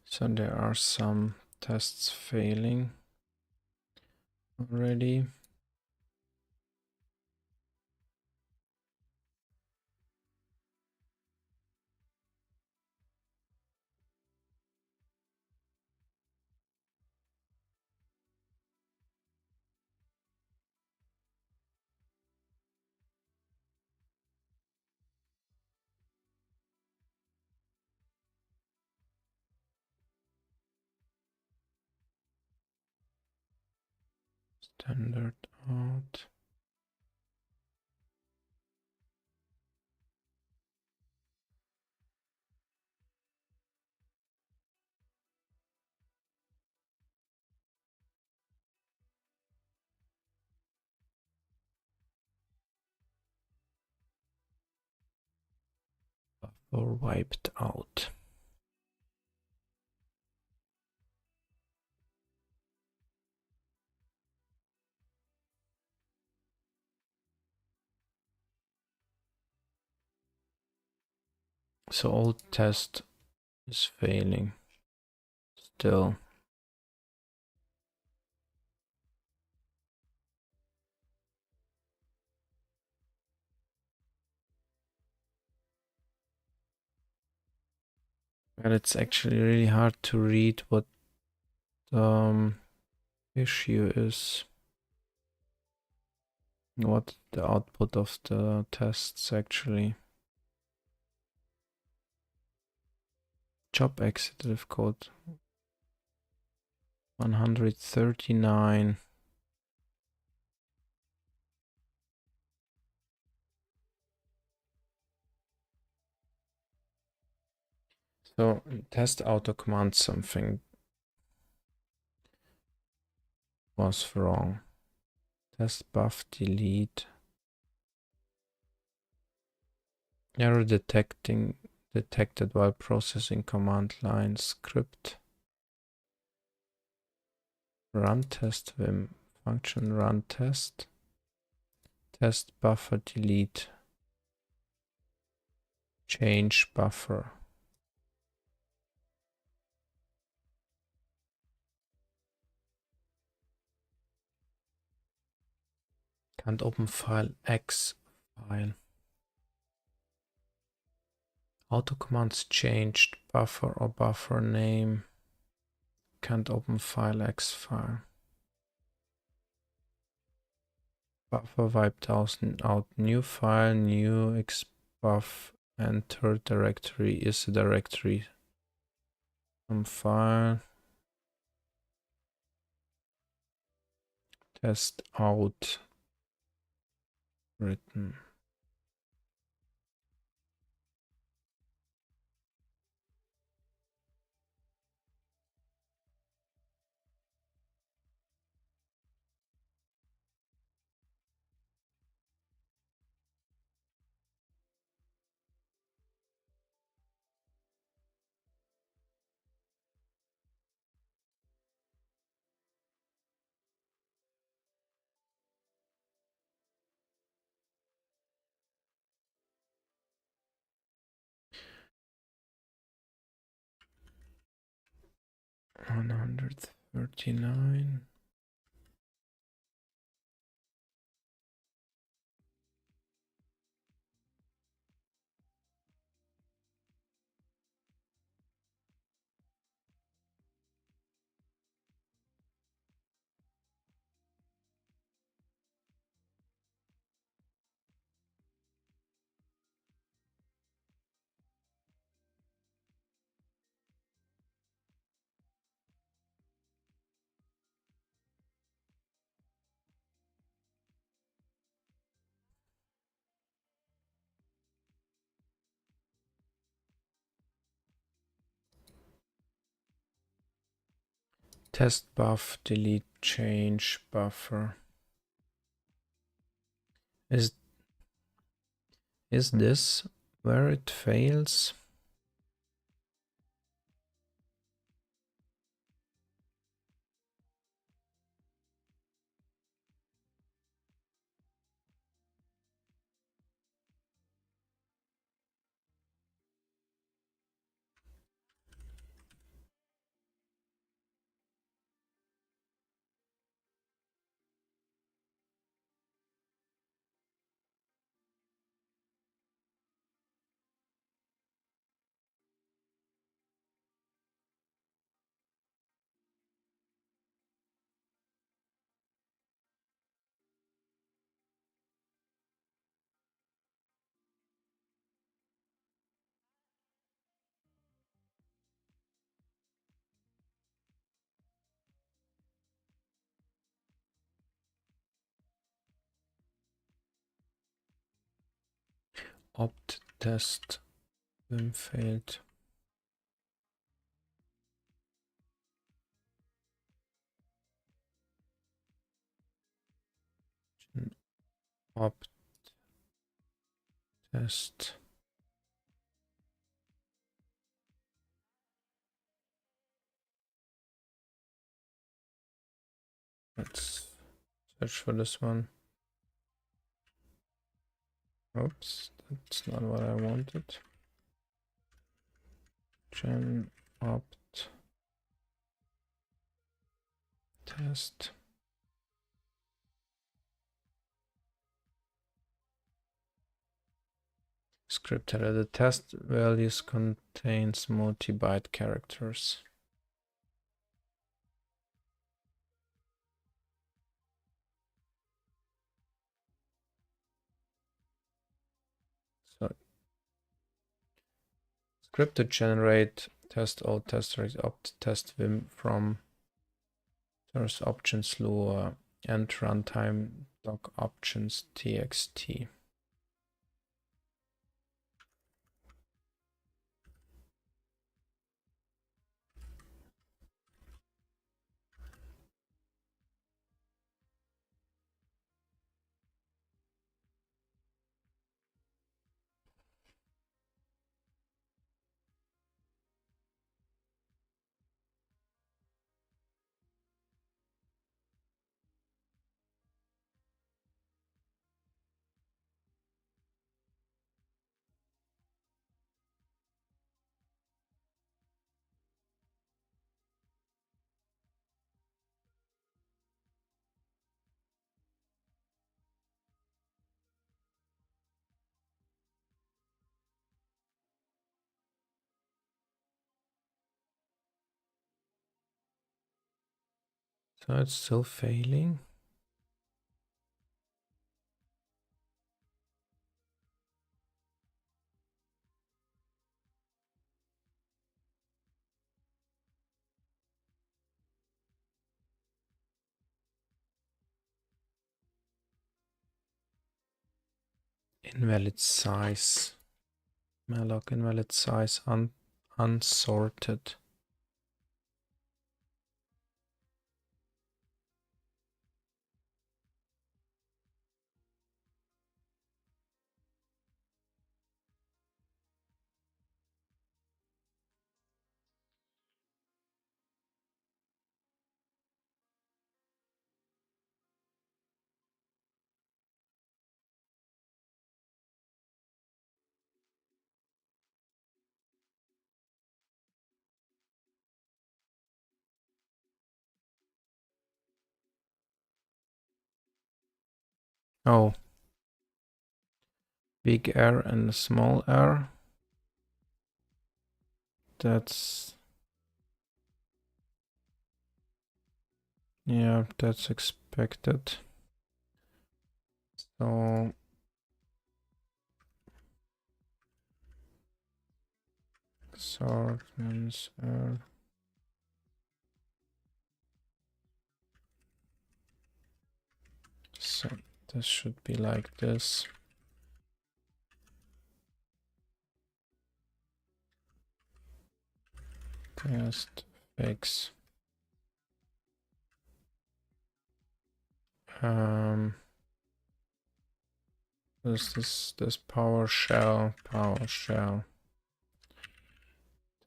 So there are some tests failing already. Standard out. Or wiped out. So old test is failing still. But it's actually really hard to read what the issue is. What the output of the tests actually. Job exitive code 139. So test auto command something was wrong. Test buff delete. Error detected while processing command line script. Run test vim function run test. Test buffer delete. Change buffer. Can't open file X file. Auto commands changed buffer or buffer name. Can't open file X file. Buffer wiped out new file, new xbuff, enter directory is a directory. Some file. Test out written. $139. Test buff delete change buffer. Is this where it fails? opt test vim failed. Opt test. Let's search for this one. Oops, that's not what I wanted. Gen opt test. Script header. The test values contains multi-byte characters. So script to generate test all test opt test vim from source options lua and runtime doc options txt. So it's still failing. Invalid size. Malloc invalid size unsorted. Oh, big R and a small r. That's, yeah, that's expected. So sort means r. So this should be like this. Test fix. This PowerShell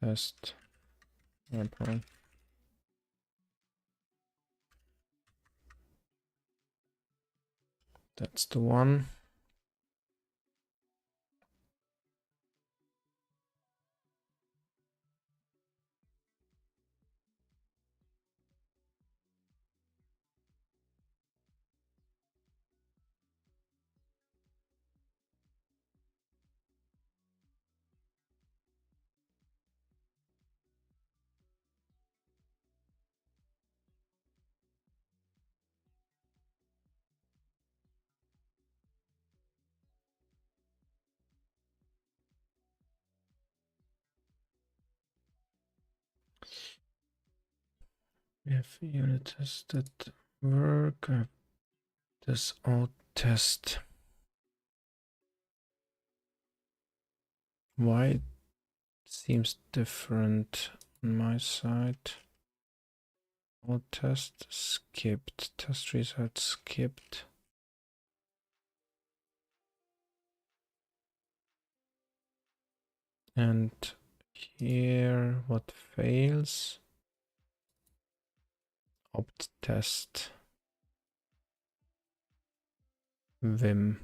test. That's the one. We have unit tests that work. This alt test. Why it seems different on my side? All test skipped. Test result skipped. And here, what fails? Opt test. Vim.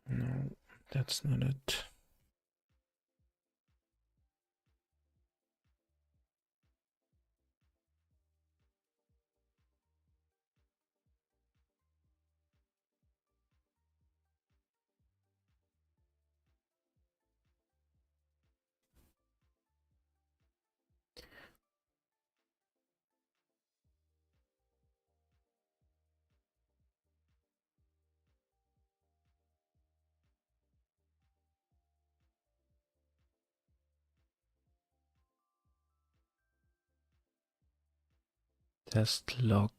No, that's not it. Test log.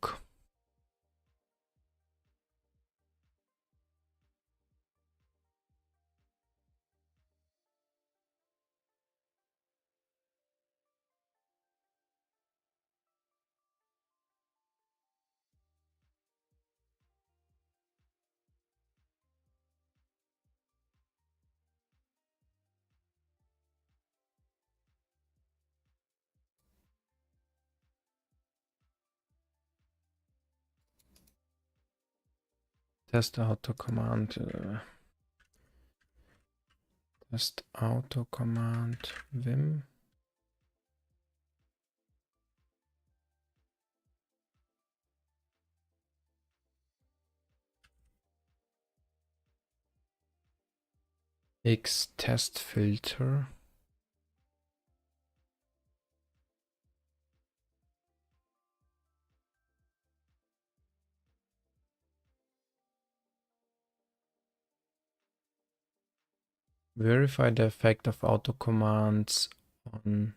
Test auto command. Test auto command vim. X test filter. Verify the effect of auto commands on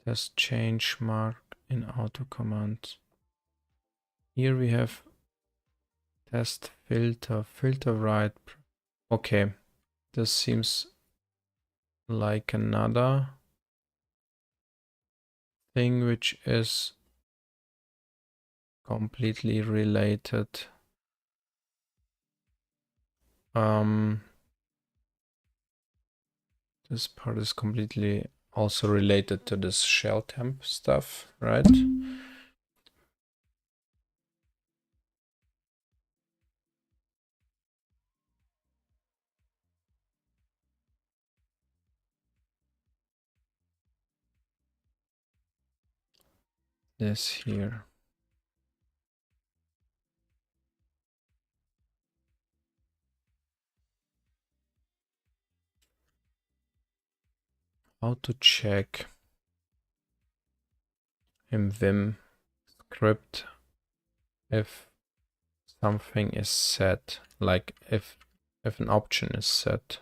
test change mark in auto commands. Here we have test filter, filter right. Okay, this seems like another thing which is completely related. This part is completely also related to this shelltemp stuff, right? This here. How to check in Vim script if something is set, like if an option is set.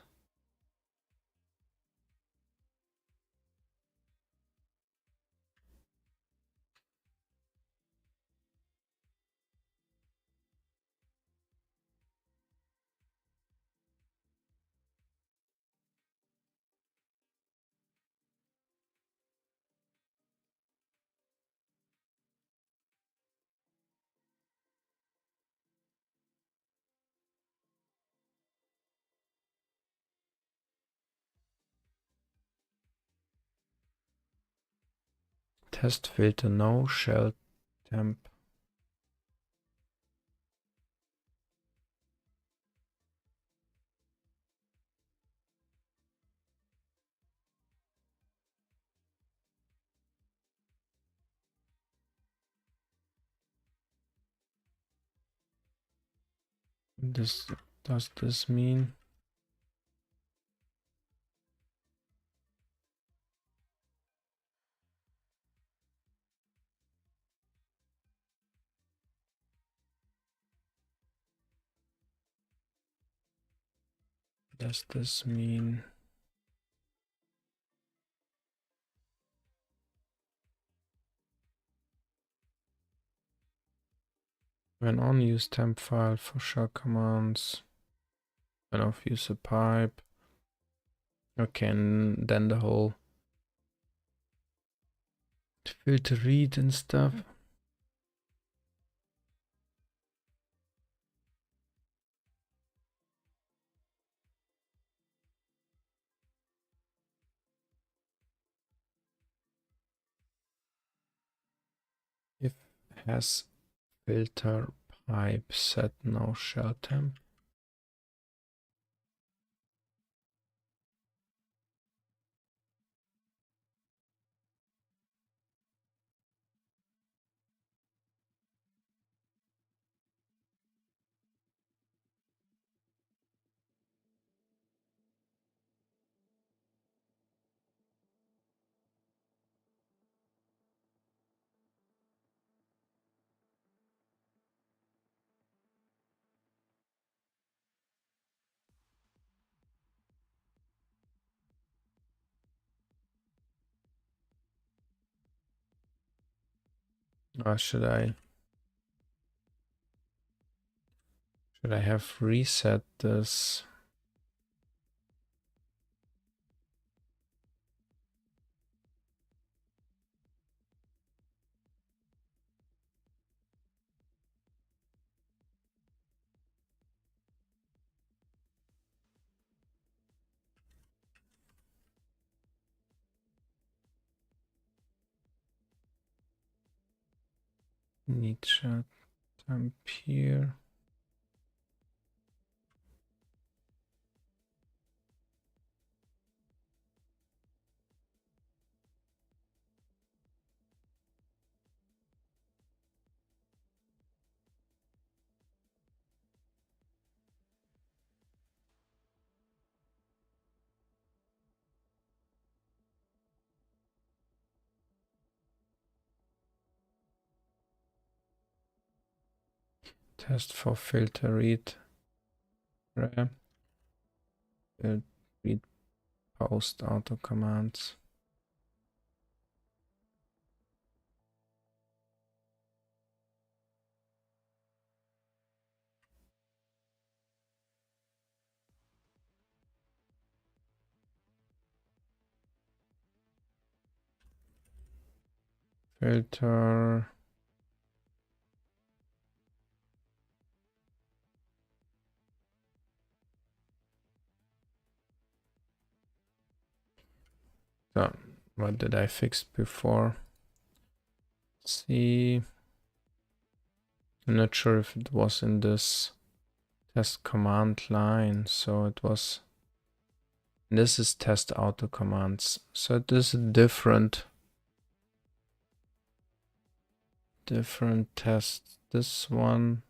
Test filter no, shell temp. Does this mean? Does this mean? When on, use temp file for shell commands. When off, use a pipe. Okay, and then the whole filter read and stuff. If has filter pipe set no shell temp. Or should I have reset this? Need shell temp here. Test for filter read. Read post auto commands. Filter. So, what did I fix before? Let's see. I'm not sure if it was in this test command line. So it was. This is test auto commands. So it is a different test. This one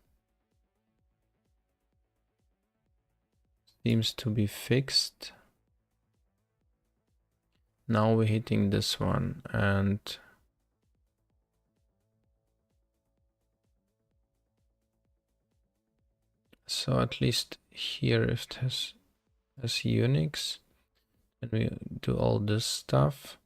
seems to be fixed. Now we're hitting this one, and so at least here if it has Unix, and we do all this stuff.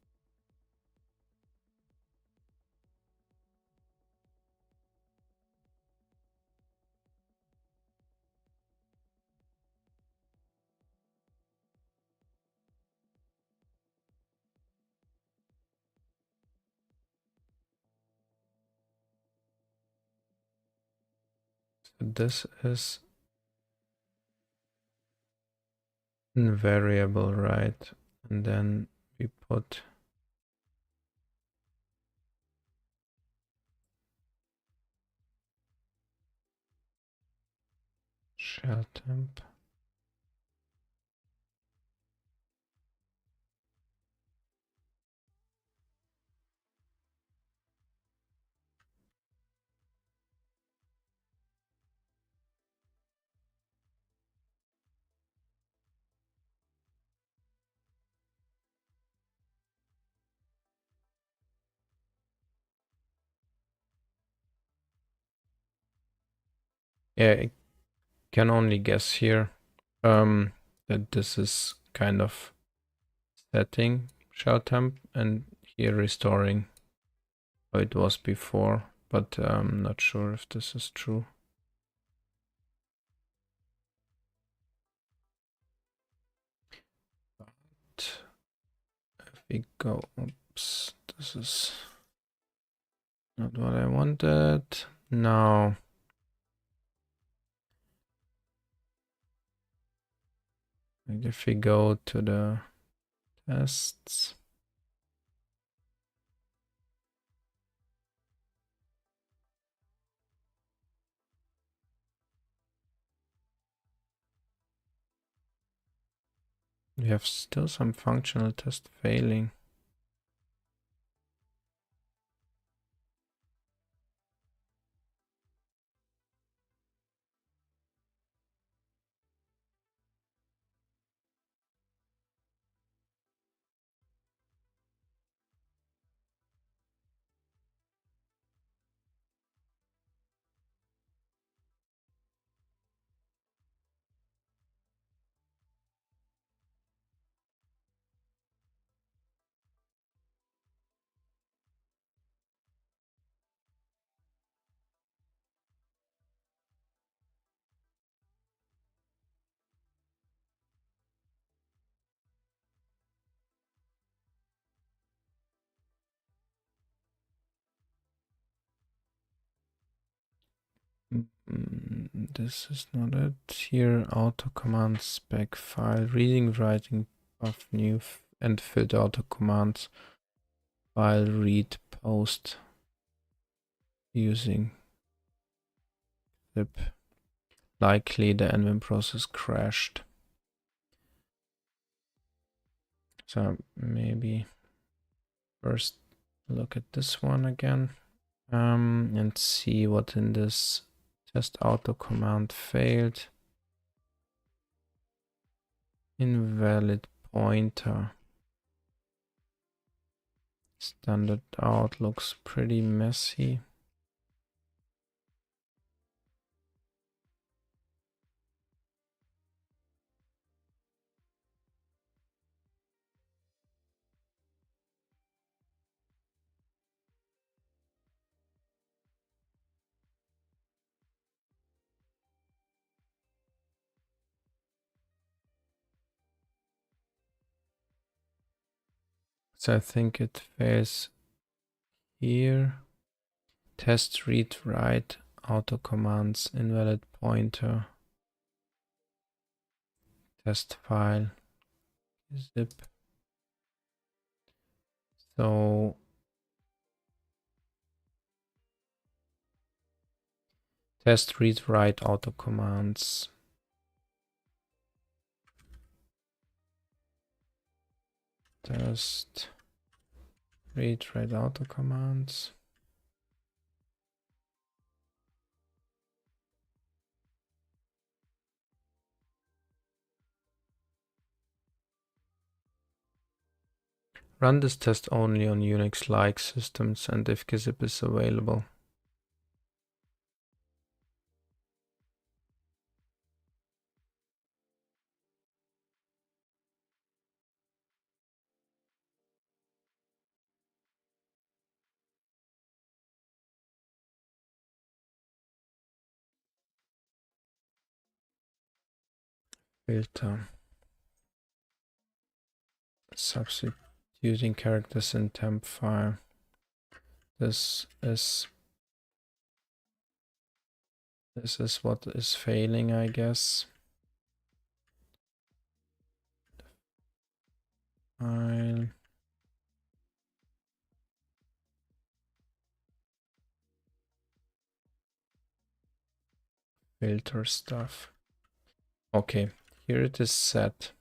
So this is variable, right? And then we put shell temp. Yeah, I can only guess here that this is kind of setting shell temp and here restoring how it was before. but I'm not sure if this is true. But if we go, oops, this is not what I wanted. Now, and if we go to the tests, we have still some functional test failing. This is not it. Here, auto command spec file, reading, writing, buff, new, and filter auto commands, file, read, post, using zip. Likely the neovim process crashed. So maybe first look at this one again, and see what in this test auto command failed. Invalid pointer. Standard out looks pretty messy. So I think it fails here. Test read write auto commands, invalid pointer, test file, zip. So test read write auto commands. Test read write auto commands. Run this test only on Unix-like systems and if gzip is available. Filter. Substituting characters in temp file. This is what is failing, I guess. File. Filter stuff. Okay, here it is set.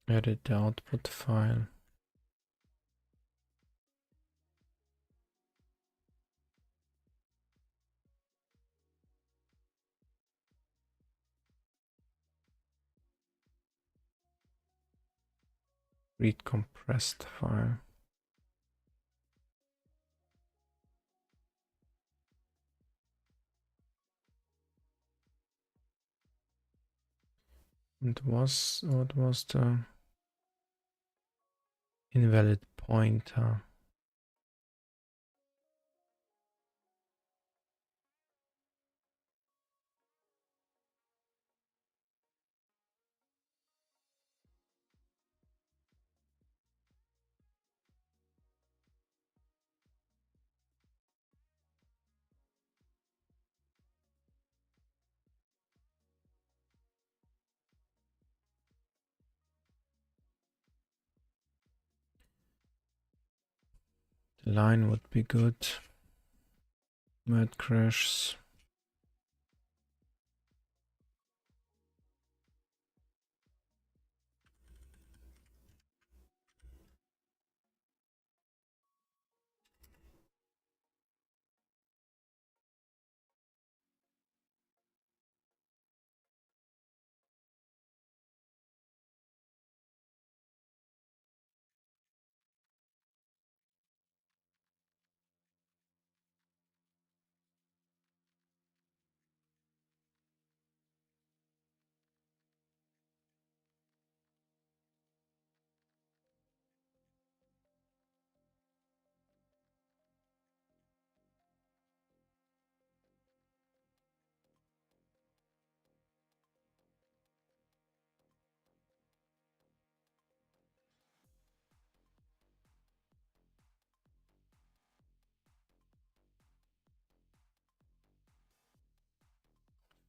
Edit the output file. Read compressed file. What was the invalid pointer? The line would be good. Mad crashes.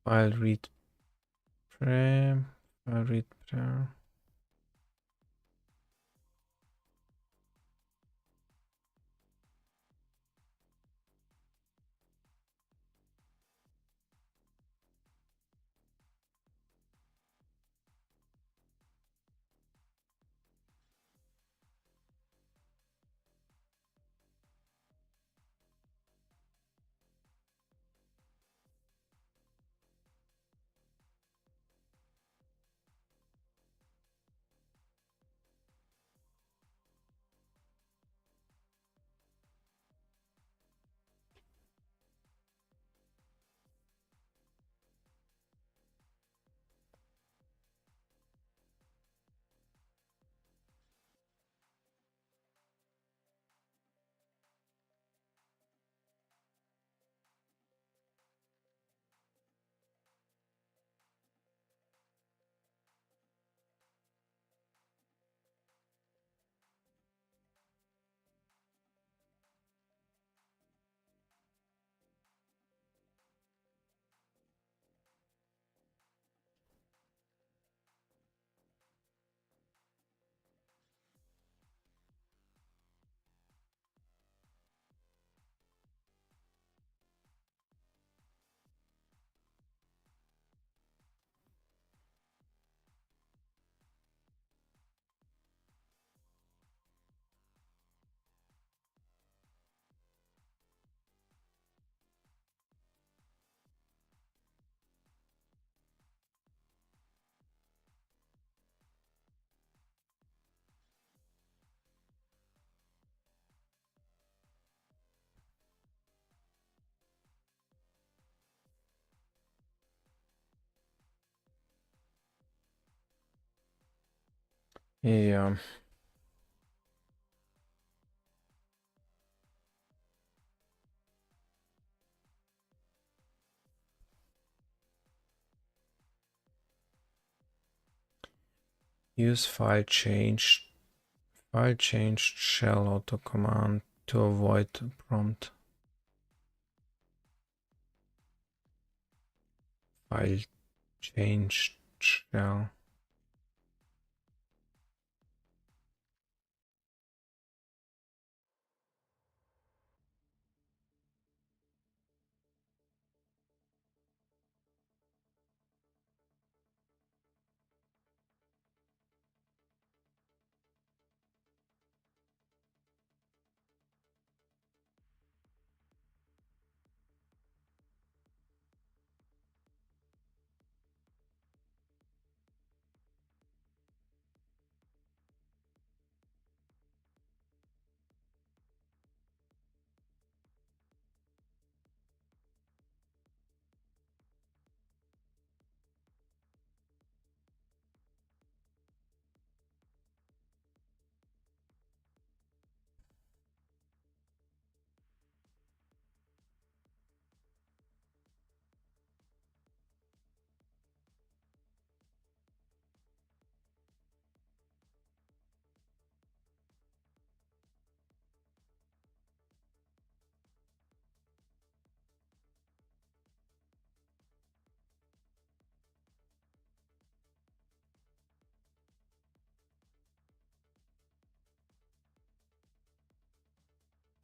File read frame. File read frame. Yeah. Use file changed shell auto command to avoid prompt. File changed shell.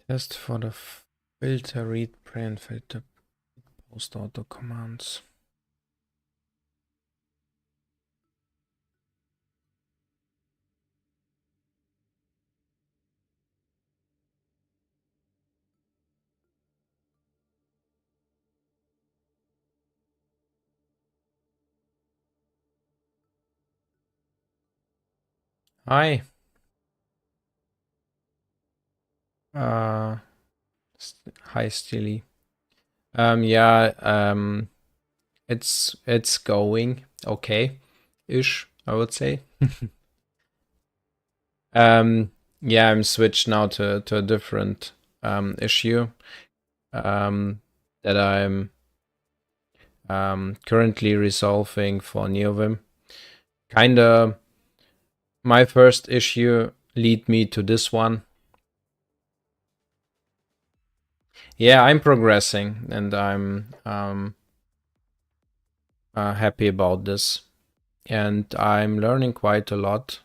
Test for the filter read print filter post auto commands. Hi. Hi, Steely. Yeah, it's going okay-ish, I would say. Yeah, I'm switched now to a different issue that I'm currently resolving for neovim. Kinda, my first issue lead me to this one. Yeah, I'm progressing, and I'm happy about this. And I'm learning quite a lot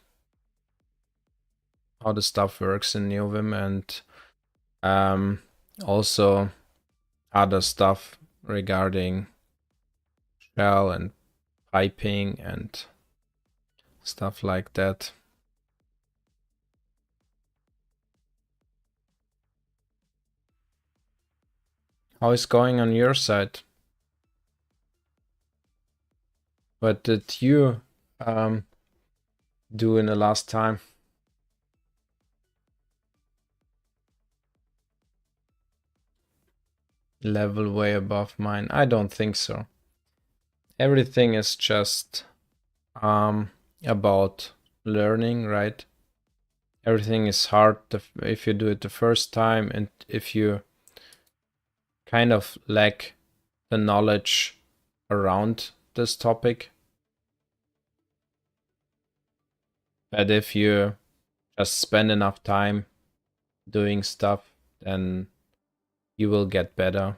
how the stuff works in neovim, and also other stuff regarding shell and piping and stuff like that. How is going on your side? What did you do in the last time? Level way above mine? I don't think so. Everything is just about learning, right? Everything is hard if you do it the first time, and if you kind of lack the knowledge around this topic. But if you just spend enough time doing stuff, then you will get better.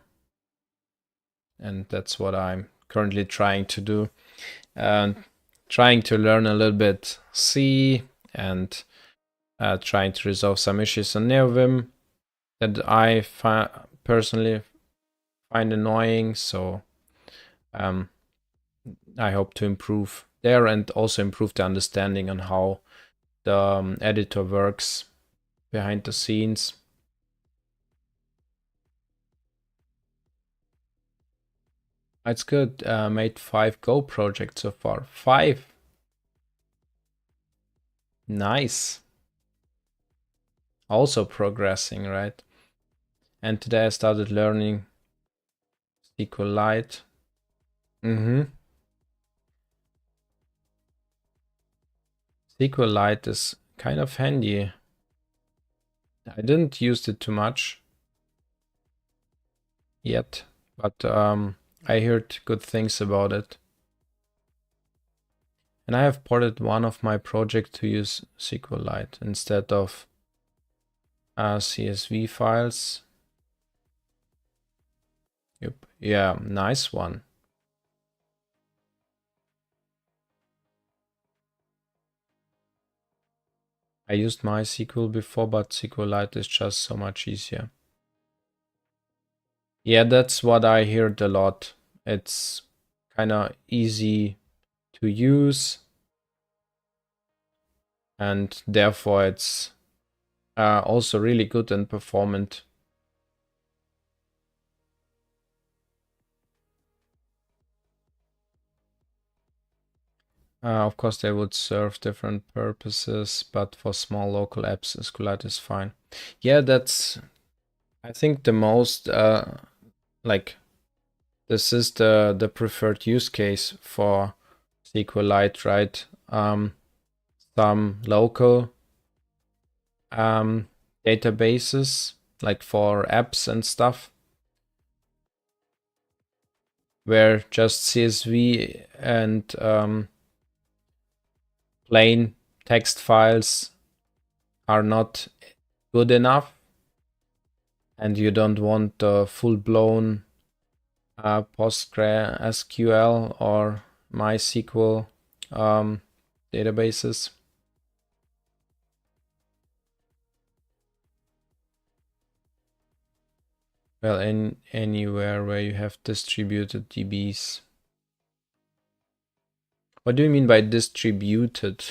And that's what I'm currently trying to do. And trying to learn a little bit C, and trying to resolve some issues on neovim that I personally find annoying. So I hope to improve there, and also improve the understanding on how the editor works behind the scenes. It's good. Made 5 Go projects so far. 5. Nice. Also progressing, right? And today I started learning SQLite. SQLite is kind of handy. I didn't use it too much yet, but I heard good things about it. And I have ported one of my projects to use SQLite instead of CSV files. Yep. Yeah, nice one. I used MySQL before, but SQLite is just so much easier. Yeah, that's what I heard a lot. It's kind of easy to use, and therefore it's also really good and performant. Of course, they would serve different purposes, but for small local apps, SQLite is fine. Yeah, that's, I think, the most like, this is the preferred use case for SQLite, right? Some local databases, like for apps and stuff, where just CSV and plain text files are not good enough, and you don't want the full-blown PostgreSQL or MySQL databases. Well, anywhere where you have distributed DBs. What do you mean by distributed?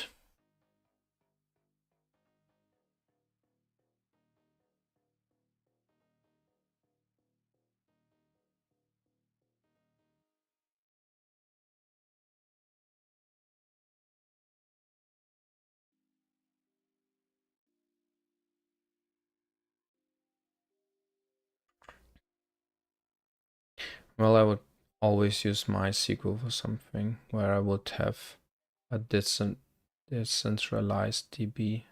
Well, I would always use MySQL for something where I would have a decentralized DB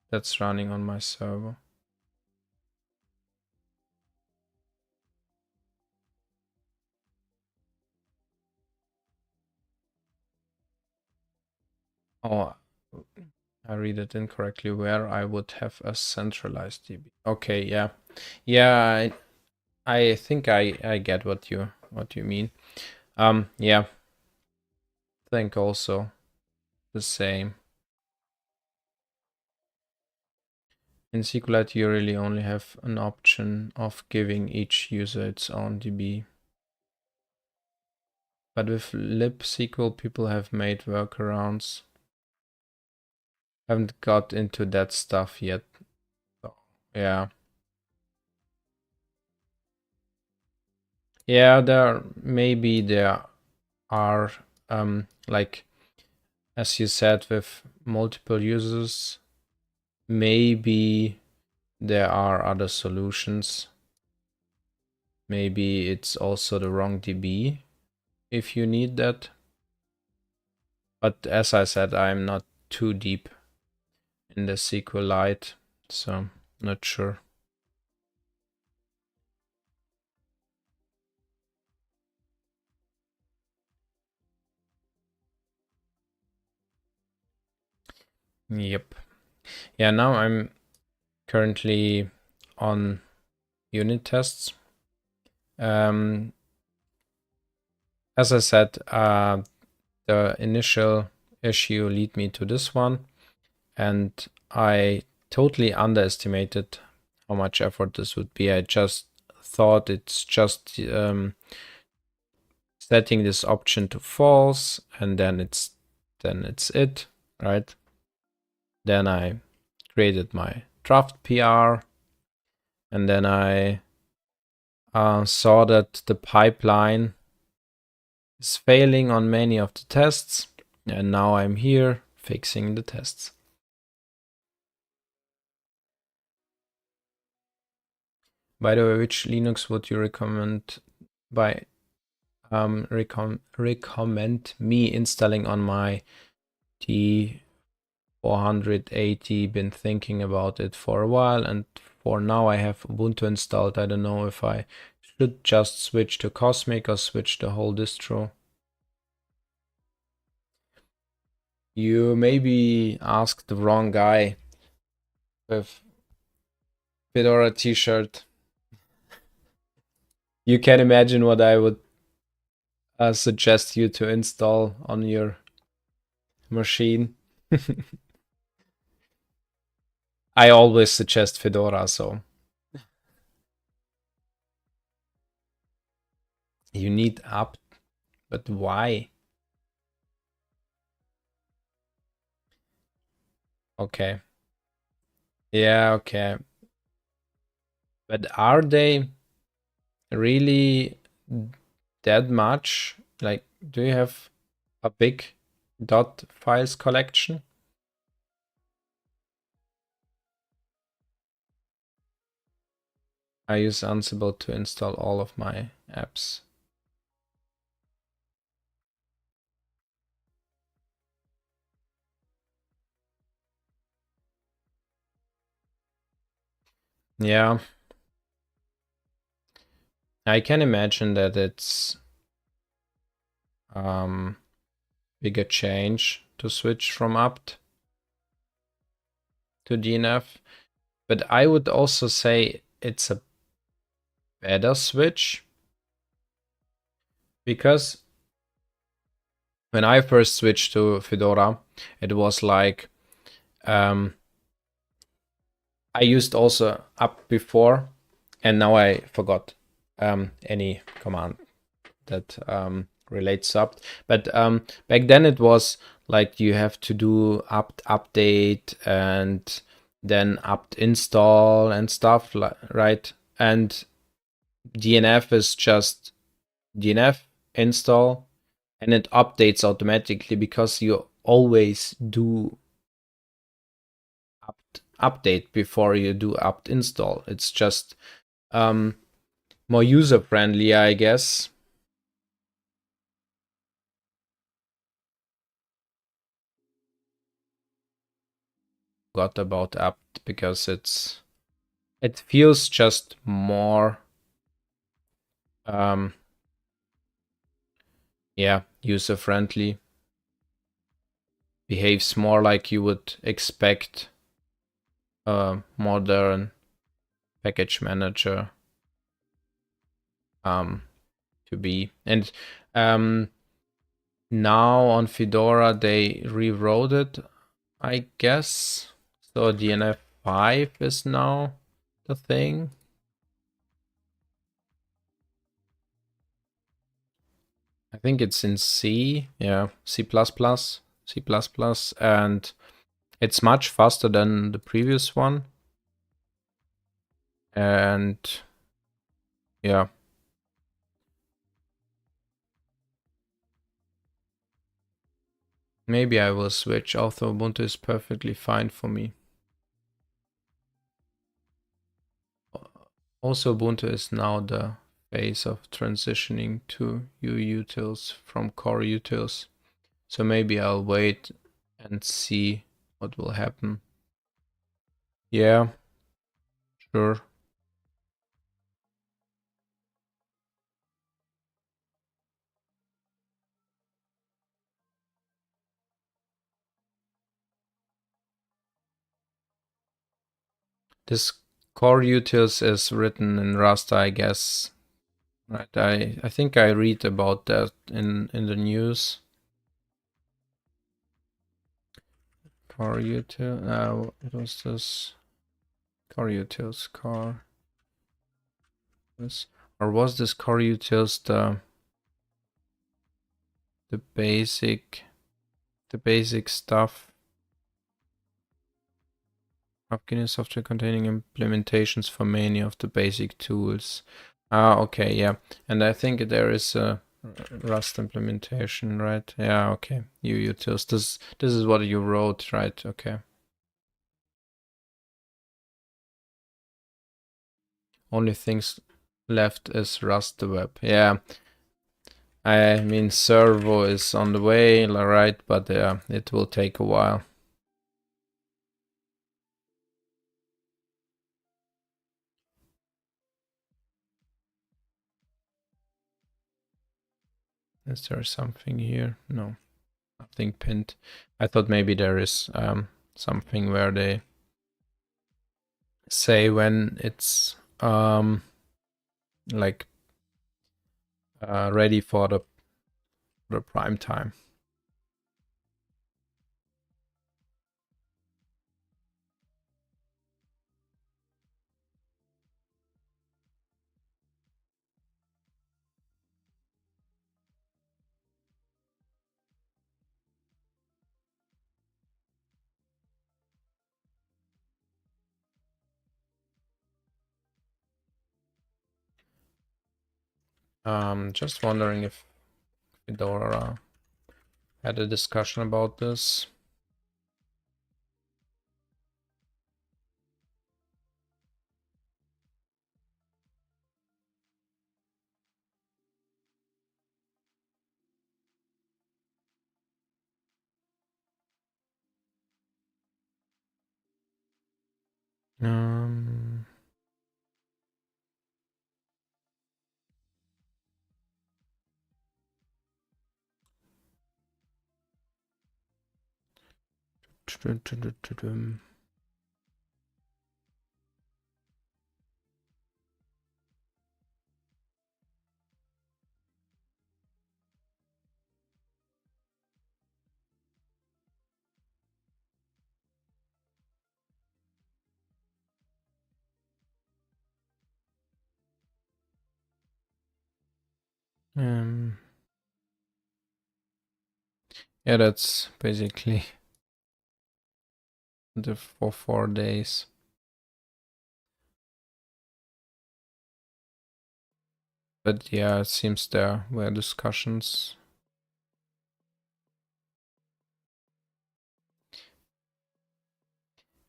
that's running on my server. Oh, I read it incorrectly. Where I would have a centralized DB. Okay, yeah, yeah. I think I get what you mean. Yeah. I think also the same. In SQLite, you really only have an option of giving each user its own DB. But with libsql, people have made workarounds. Haven't got into that stuff yet. So, yeah. Yeah, there are like as you said, with multiple users, maybe there are other solutions. Maybe it's also the wrong DB if you need that. But as I said, I'm not too deep in the SQLite, so not sure. Yep. Yeah, now I'm currently on unit tests. As I said, the initial issue lead me to this one, and I totally underestimated how much effort this would be. I just thought it's just setting this option to false, and then it's it, right? Then I created my draft PR, and then I saw that the pipeline is failing on many of the tests, and now I'm here fixing the tests. By the way, which Linux would you recommend recommend me installing on my T480? Been thinking about it for a while, and for now I have Ubuntu installed. I don't know if I should just switch to Cosmic or switch the whole distro. You maybe asked the wrong guy with Fedora t-shirt. You can imagine what I would suggest you to install on your machine. I always suggest Fedora, so you need apt, but why? Okay. Yeah, okay. But are they really that much? Like, do you have a big dot files collection? I use Ansible to install all of my apps. Yeah. I can imagine that it's bigger change to switch from apt to DNF, but I would also say it's a better switch because when I first switched to Fedora, it was like I used also up before, and now I forgot any command that relates up. But back then it was like you have to do apt update and then apt install and stuff, right? And DNF is just DNF install, and it updates automatically because you always do update before you do apt install. It's just more user friendly, I guess. Got about apt because it feels just more yeah, user friendly. Behaves more like you would expect a modern package manager to be. And now on Fedora they rewrote it, I guess. So DNF 5 is now the thing. I think it's in C, yeah, C++, C++, and it's much faster than the previous one. And yeah. Maybe I will switch, although Ubuntu is perfectly fine for me. Also, Ubuntu is now the phase of transitioning to uutils from core utils. So maybe I'll wait and see what will happen. Yeah, sure. This core utils is written in Rust, I guess. Right, I think I read about that in the news. Core util, what was this? Core utils, core. Or was this core utils the basic stuff? Upgrading software containing implementations for many of the basic tools. Ah, okay, yeah. And I think there is a Rust implementation, right? Yeah, okay. Utils. This is what you wrote, right? Okay. Only things left is Rust the web. Yeah. I mean, Servo is on the way, right? But it will take a while. Is there something here? No, nothing pinned. I thought maybe there is something where they say when it's like ready for the prime time. Just wondering if Fedora had a discussion about this. Um, Yeah, that's basically for 4 days. But yeah, it seems there were discussions.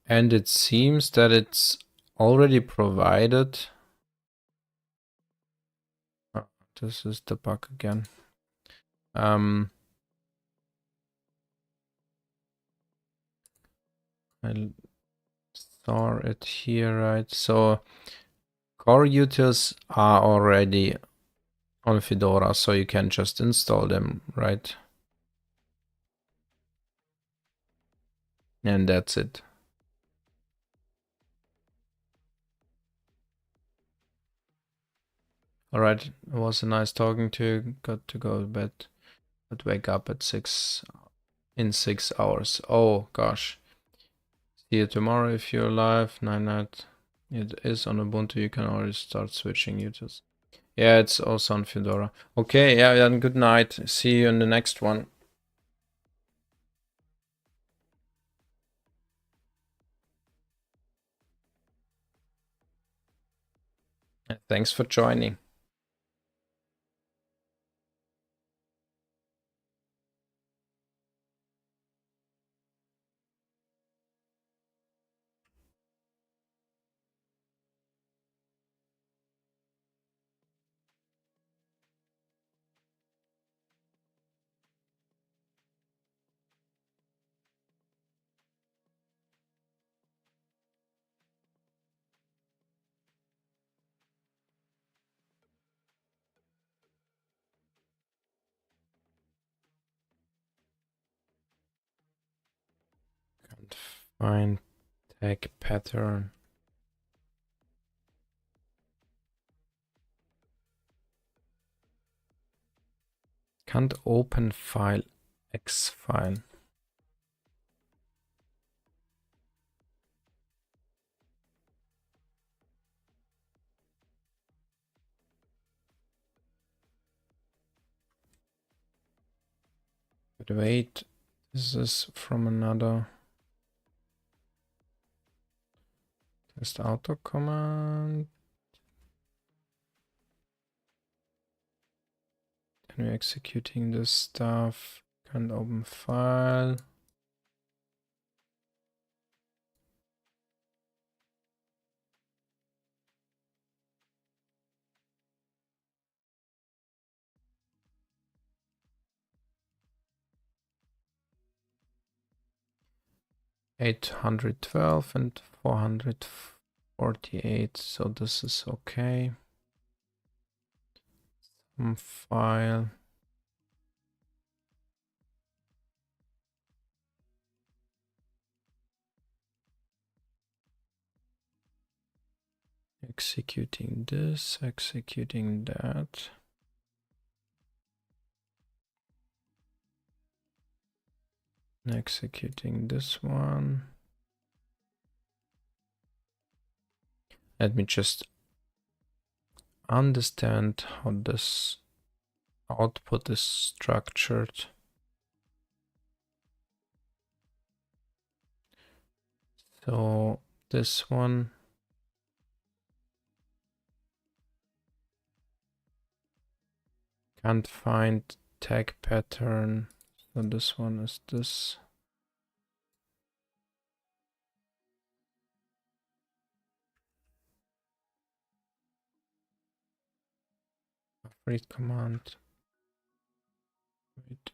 And it seems that it's already provided. Oh, this is the bug again. I saw it here, right? So core utils are already on Fedora, so you can just install them, right? And that's it. All right, it was nice talking to you. Got to go to bed, but wake up at 6 in 6 hours. Oh gosh. See you tomorrow if you're live. Night night. It is on Ubuntu. You can already start switching utils. Yeah, it's also on Fedora. Okay, yeah, then good night. See you in the next one. Thanks for joining. Can't find tag pattern. Can't open file X file. But wait, this is from another test auto command. And we're executing this stuff. Can't open file. $812 and $448. So this is okay. File. Executing this, executing that. Executing this one. Let me just understand how this output is structured. So this one can't find tag pattern. So this one is this. Read command. Wait,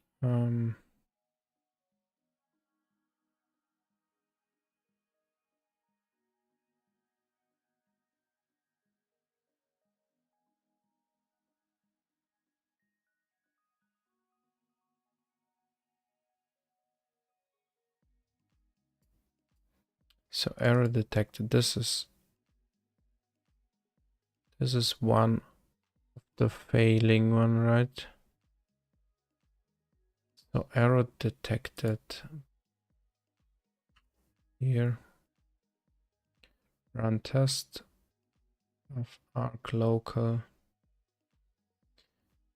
so error detected. This is one of the failing one, right? So error detected here. Run test of arc local.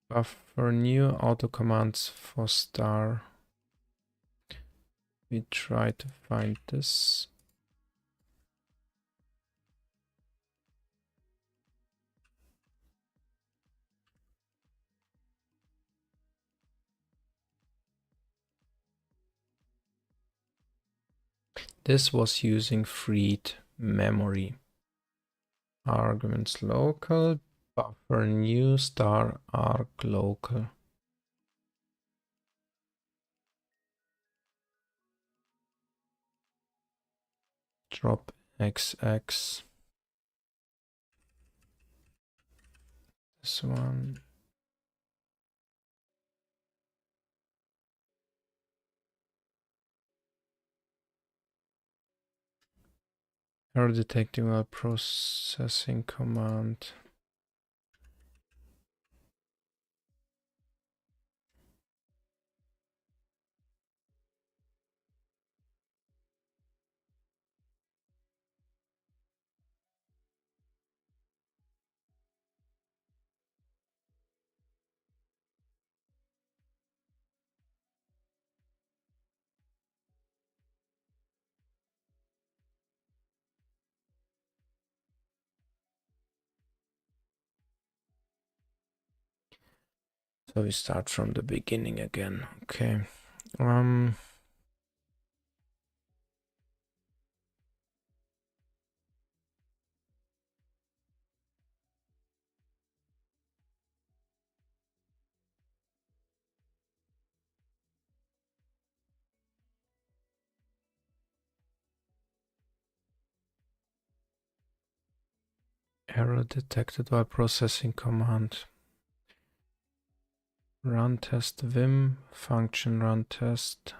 Buffer new auto commands for star. We try to find this. This was using freed memory. Arguments local, buffer new star arg local. Drop XX. This one. Error detecting while processing command. So we start from the beginning again. Okay. Error detected while processing command. Run test vim function run test.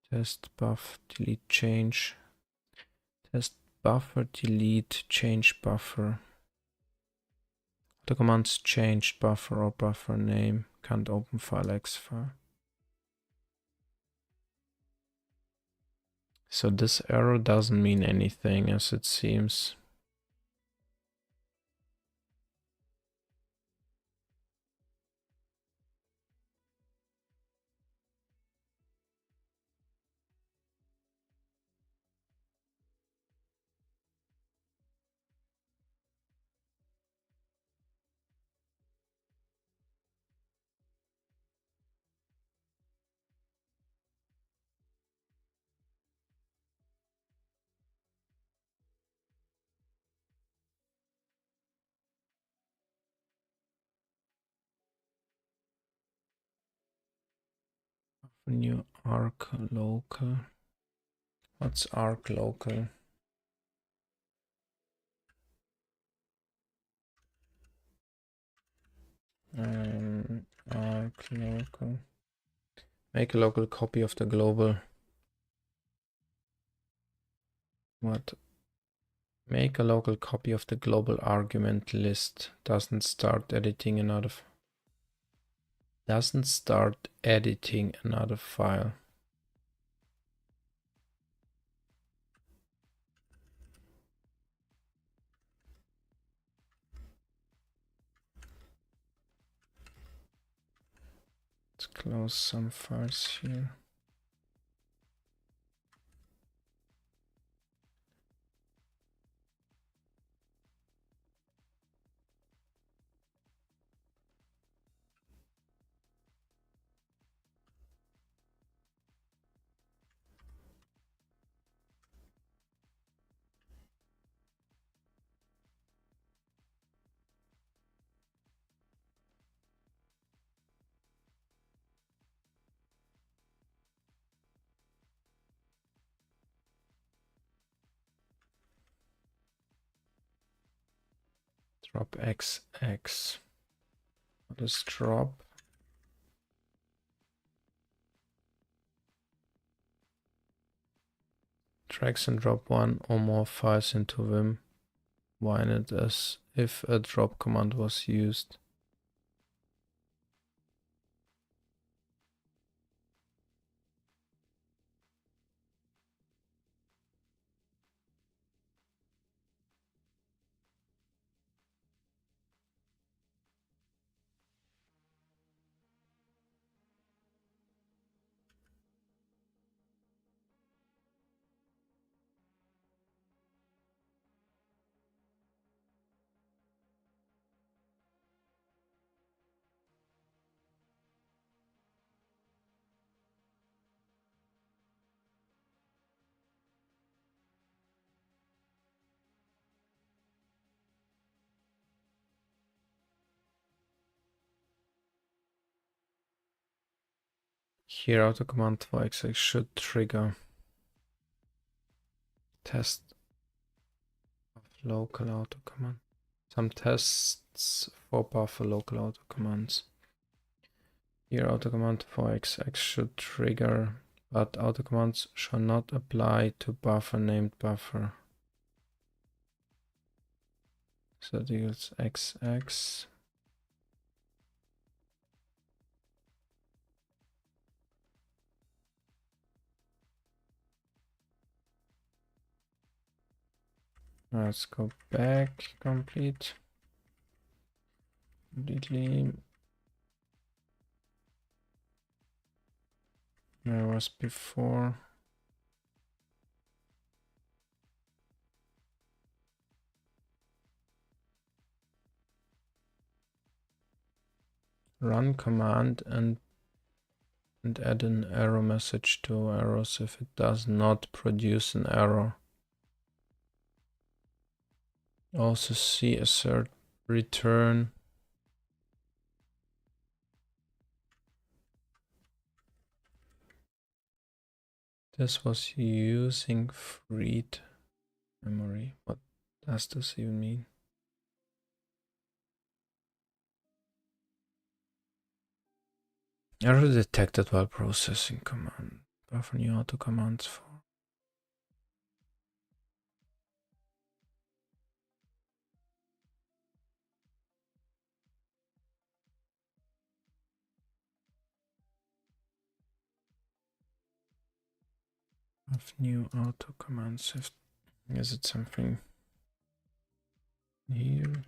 Test buff delete change. Test buffer delete change buffer. The commands change buffer or buffer name. Can't open file X file. So this error doesn't mean anything as it seems. New arc local. What's arc local? Arc local. Make a local copy of the global. What? Make a local copy of the global argument list. Doesn't start editing another file. Let's close some files here. Drop XX. What is drop? Drags and drop one or more files into Vim. Whine it as if a drop command was used. Here auto command for XX should trigger test of local auto command. Some tests for buffer local auto commands. Here auto command for XX should trigger, but auto commands shall not apply to buffer named buffer. So it equals XX. Let's go back, completely. There was before. Run command and add an error message to errors if it does not produce an error. Also see assert return. This was using freed memory. What does this even mean? Error detected while processing command. Buffer new auto commands for. Of new auto commands. Is it something here?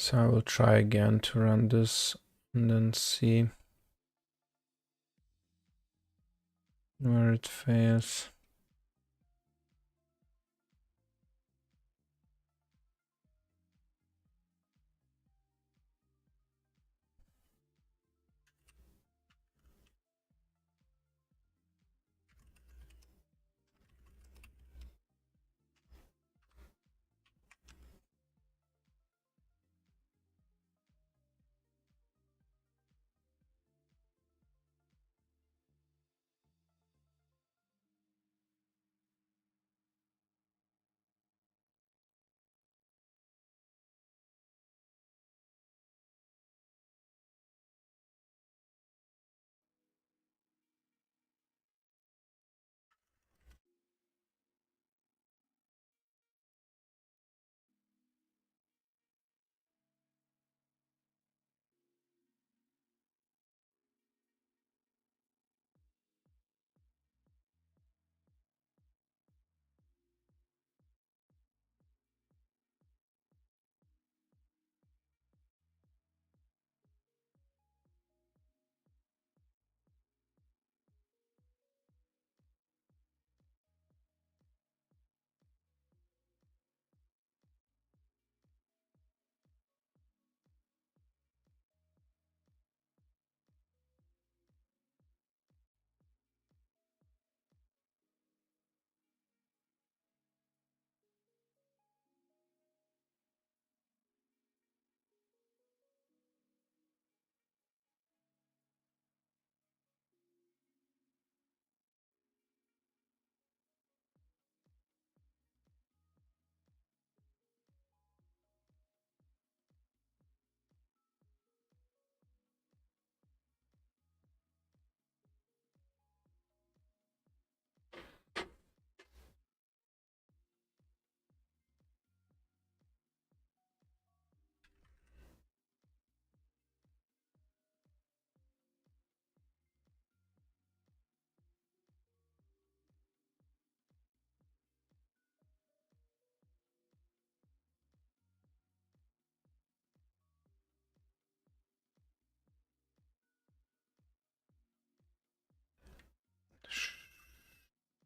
So I will try again to run this and then see where it fails.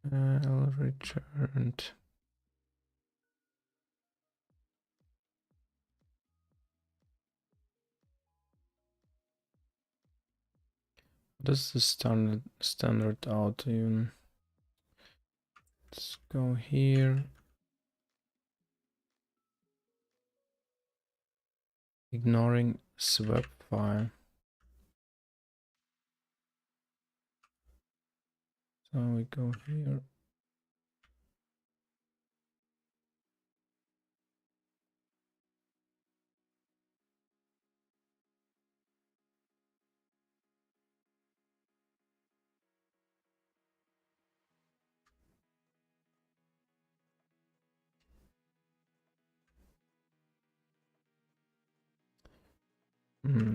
returned. What is the standard out even? Let's go here. Ignoring swap file. So we go here.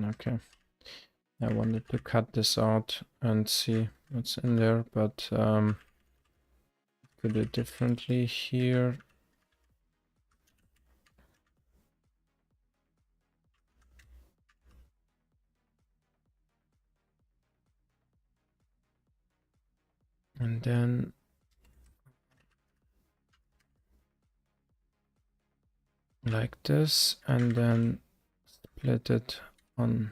Okay. I wanted to cut this out and see what's in there, but could do it differently here. And then like this, and then split it on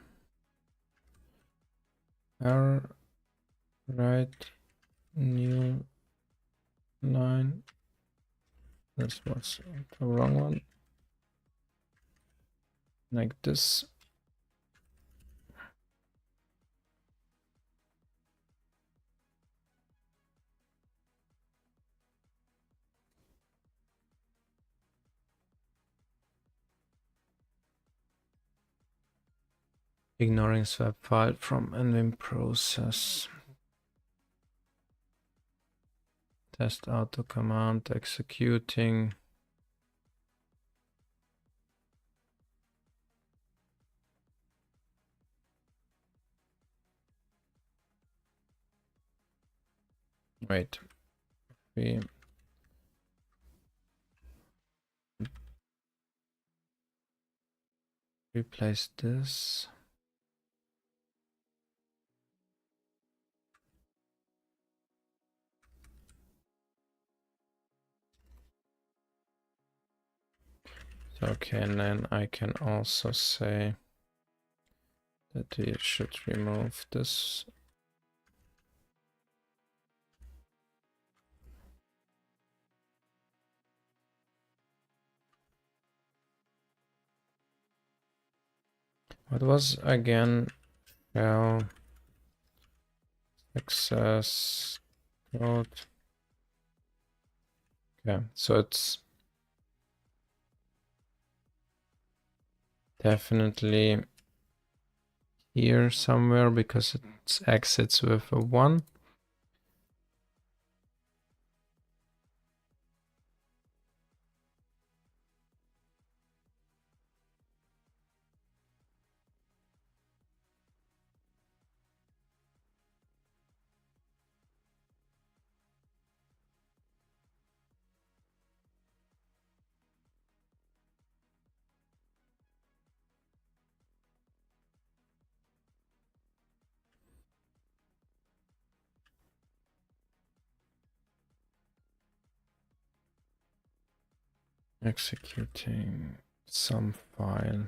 error, right, new line. This was the wrong one. Like this. Ignoring swap file from neovim process. Test auto command executing. Wait, we replace this. Okay, and then I can also say that we should remove this. What was again shell access code? Okay, so it's definitely here somewhere because it exits with a 1. Executing some file.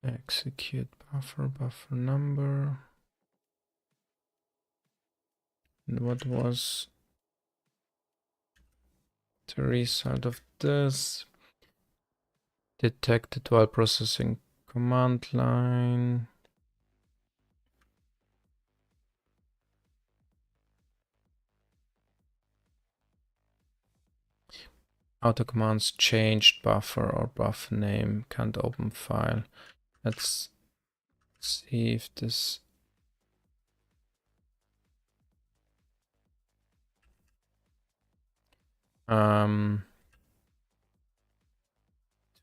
Execute buffer number. And what was the result of this? Detected while processing command line. Auto commands changed buffer or buffer name, can't open file. Let's see if this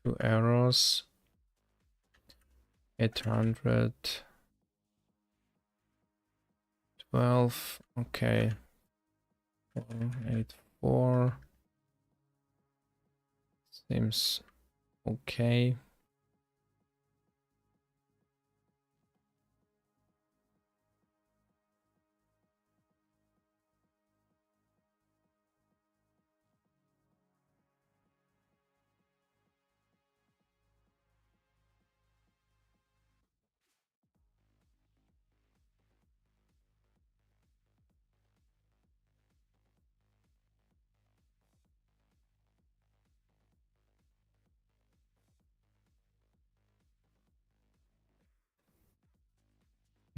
two errors, 800 12. Okay. 484. Seems okay.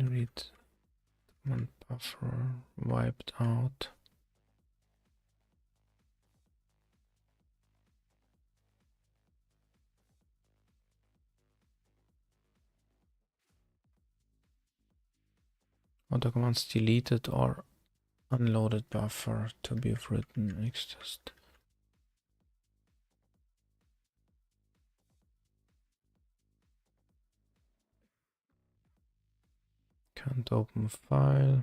Read one buffer wiped out. Auto commands deleted or unloaded buffer to be written next test. Can't open file.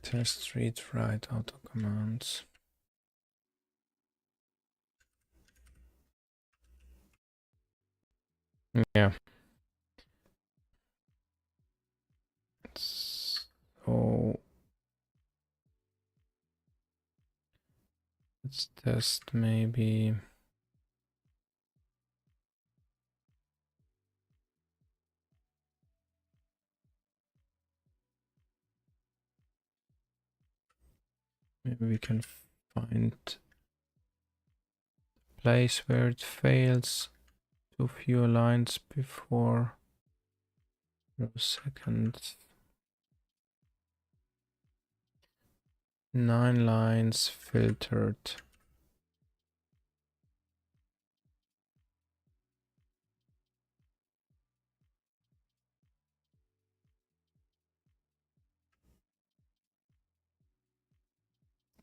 Test read write auto commands. Yeah. So let's test maybe. Maybe we can find place where it fails. Too few lines before the second. 9 lines filtered.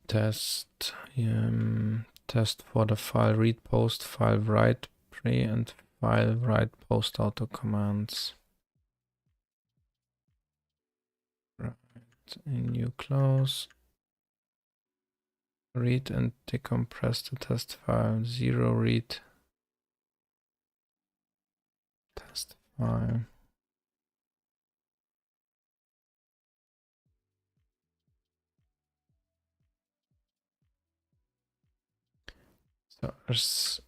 Test test for the file read post, file write pre and file write post auto commands. Right, in new close. Read and decompress the test file. 0 read test file. So there's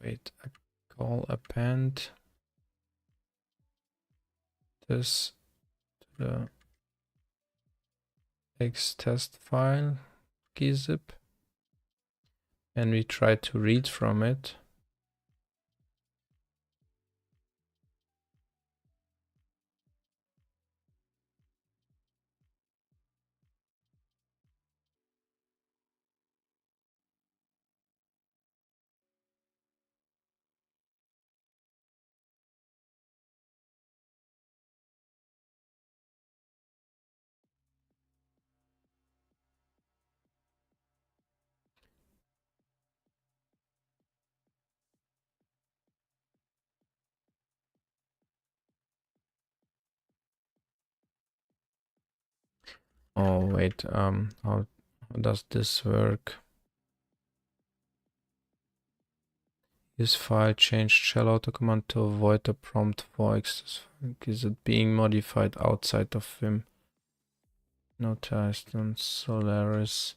wait, I call append this to the X test file gzip and we try to read from it. Oh wait, how does this work? Use file change shell auto command to avoid the prompt for is it being modified outside of Vim? No test on Solaris.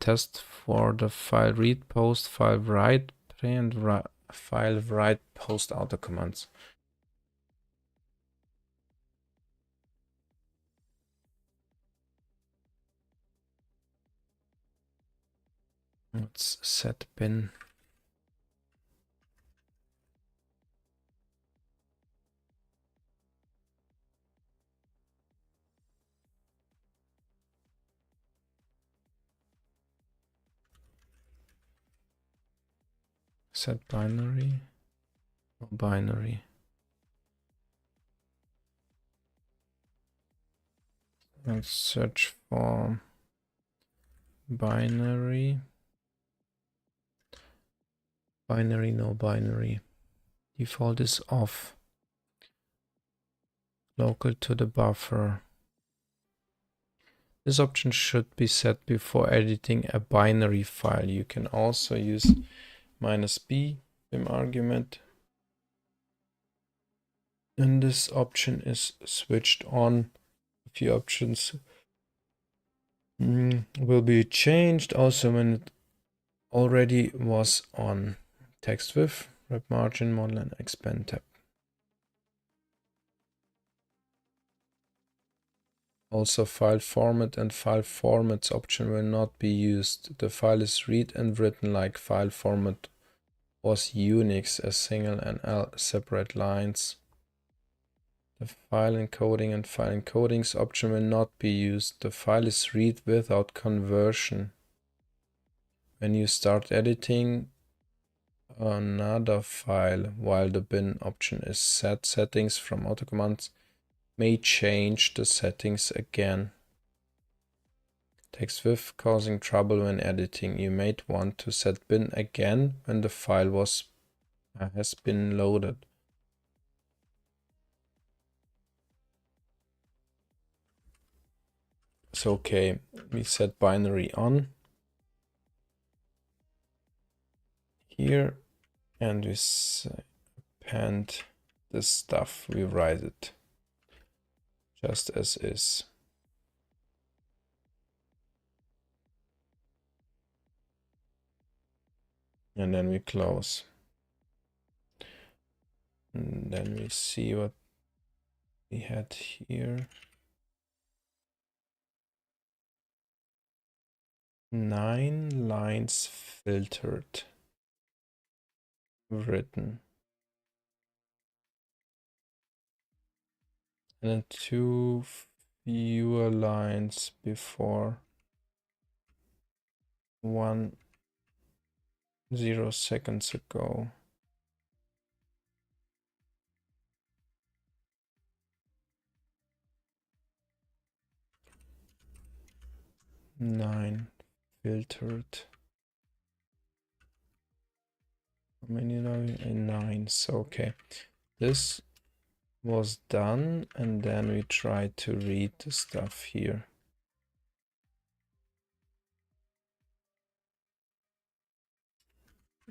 Test for the file read post, file write pre and file write post auto commands. Let's set bin. Set binary or binary. Let's search for binary. Binary, no binary. Default is off. Local to the buffer. This option should be set before editing a binary file. You can also use -b vim argument. And this option is switched on. A few options will be changed also when it already was on. Text width, wrap margin, model, and expand tab. Also file format and file formats option will not be used. The file is read and written like file format was Unix, a single and L separate lines. The file encoding and file encodings option will not be used. The file is read without conversion. When you start editing another file while the bin option is set, settings from auto commands may change the settings again. Text width causing trouble when editing. You might want to set bin again when the file has been loaded. So okay, we set binary on here and we append this stuff, we write it just as is. And then we close. And then we see what we had here. 9 lines filtered, written. And then 2 fewer lines before 10 seconds ago. Nine filtered. How many are we? 9. So okay, this was done, and then we try to read the stuff here.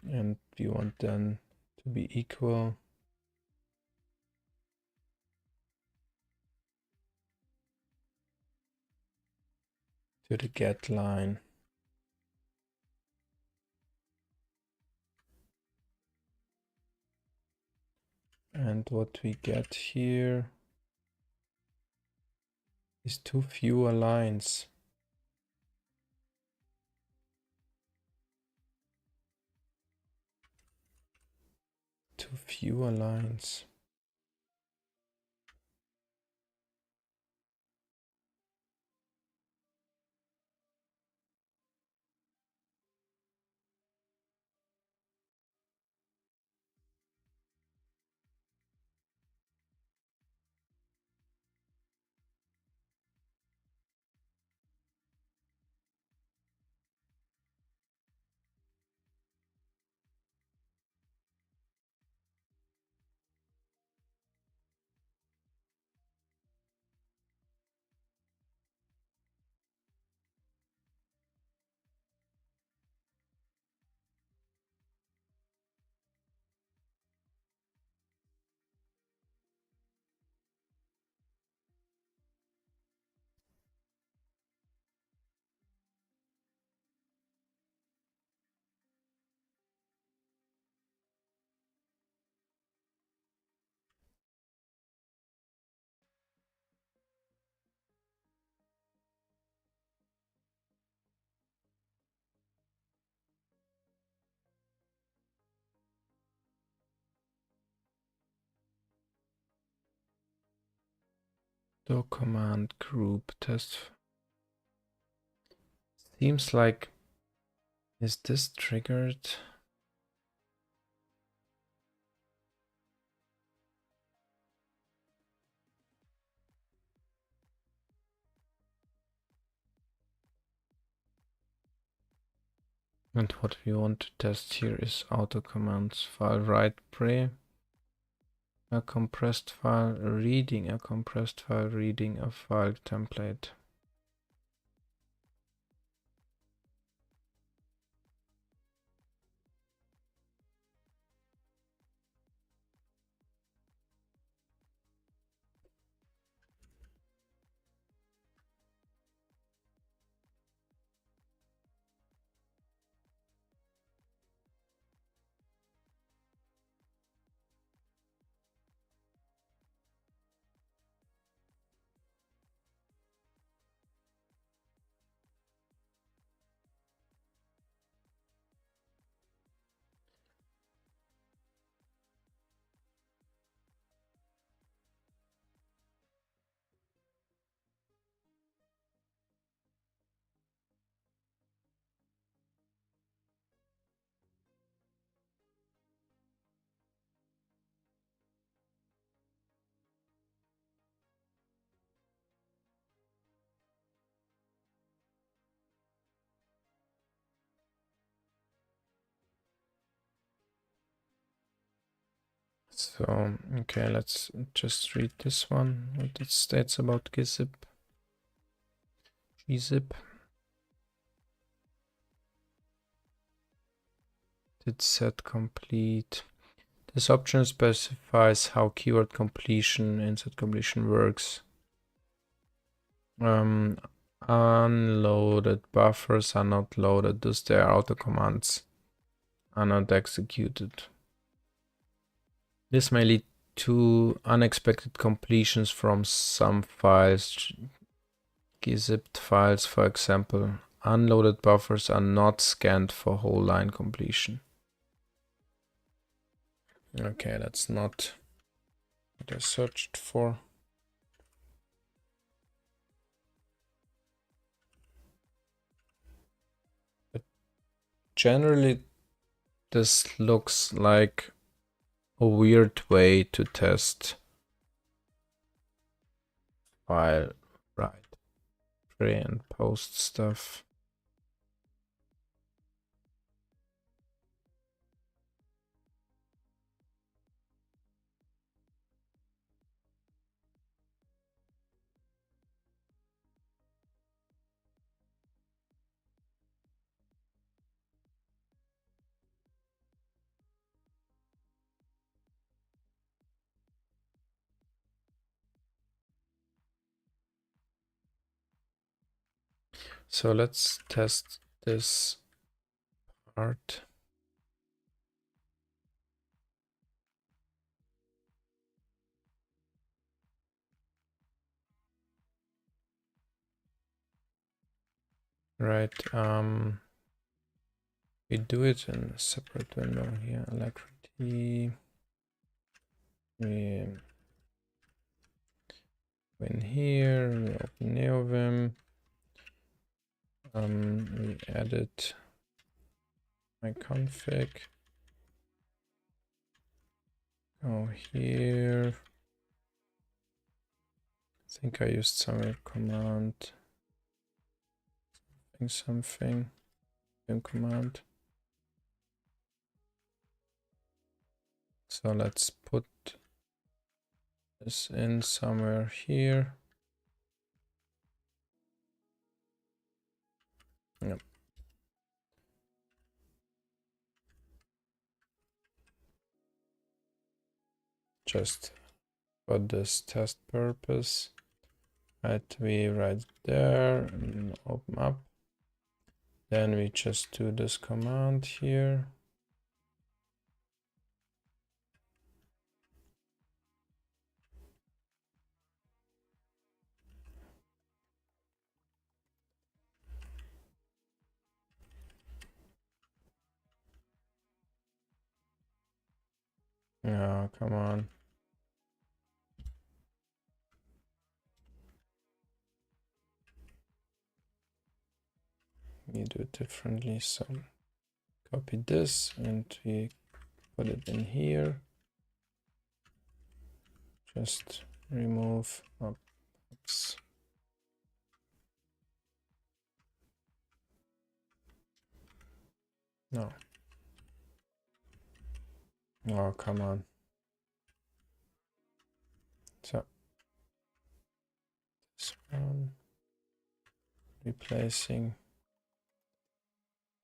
And we want them to be equal to the get line. And what we get here is 2 fewer lines. Two fewer lines. Do command group test. Seems like, is this triggered? And what we want to test here is auto commands, file write pre, a compressed file, reading a compressed file, reading a file template. So, okay, let's just read this one, what it states about gzip. Did set complete. This option specifies how keyword completion, insert completion works. Unloaded buffers are not loaded, thus their auto commands are not executed. This may lead to unexpected completions from some files, gzipped files, for example. Unloaded buffers are not scanned for whole line completion. Okay, that's not what I searched for. But generally, this looks like a weird way to test file write pre and post stuff. So let's test this part. Right, we do it in a separate window here, Alacrity. We go in here, we open neovim. We edit my config. Go here. I think I used some command. Something command. So let's put this in somewhere here. Yep. Just for this test purpose. Right, we write there and open up. Then we just do this command here. Yeah, come on. we do it differently. So copy this and we put it in here. Just remove. Oops. No. Oh, come on. So this one, replacing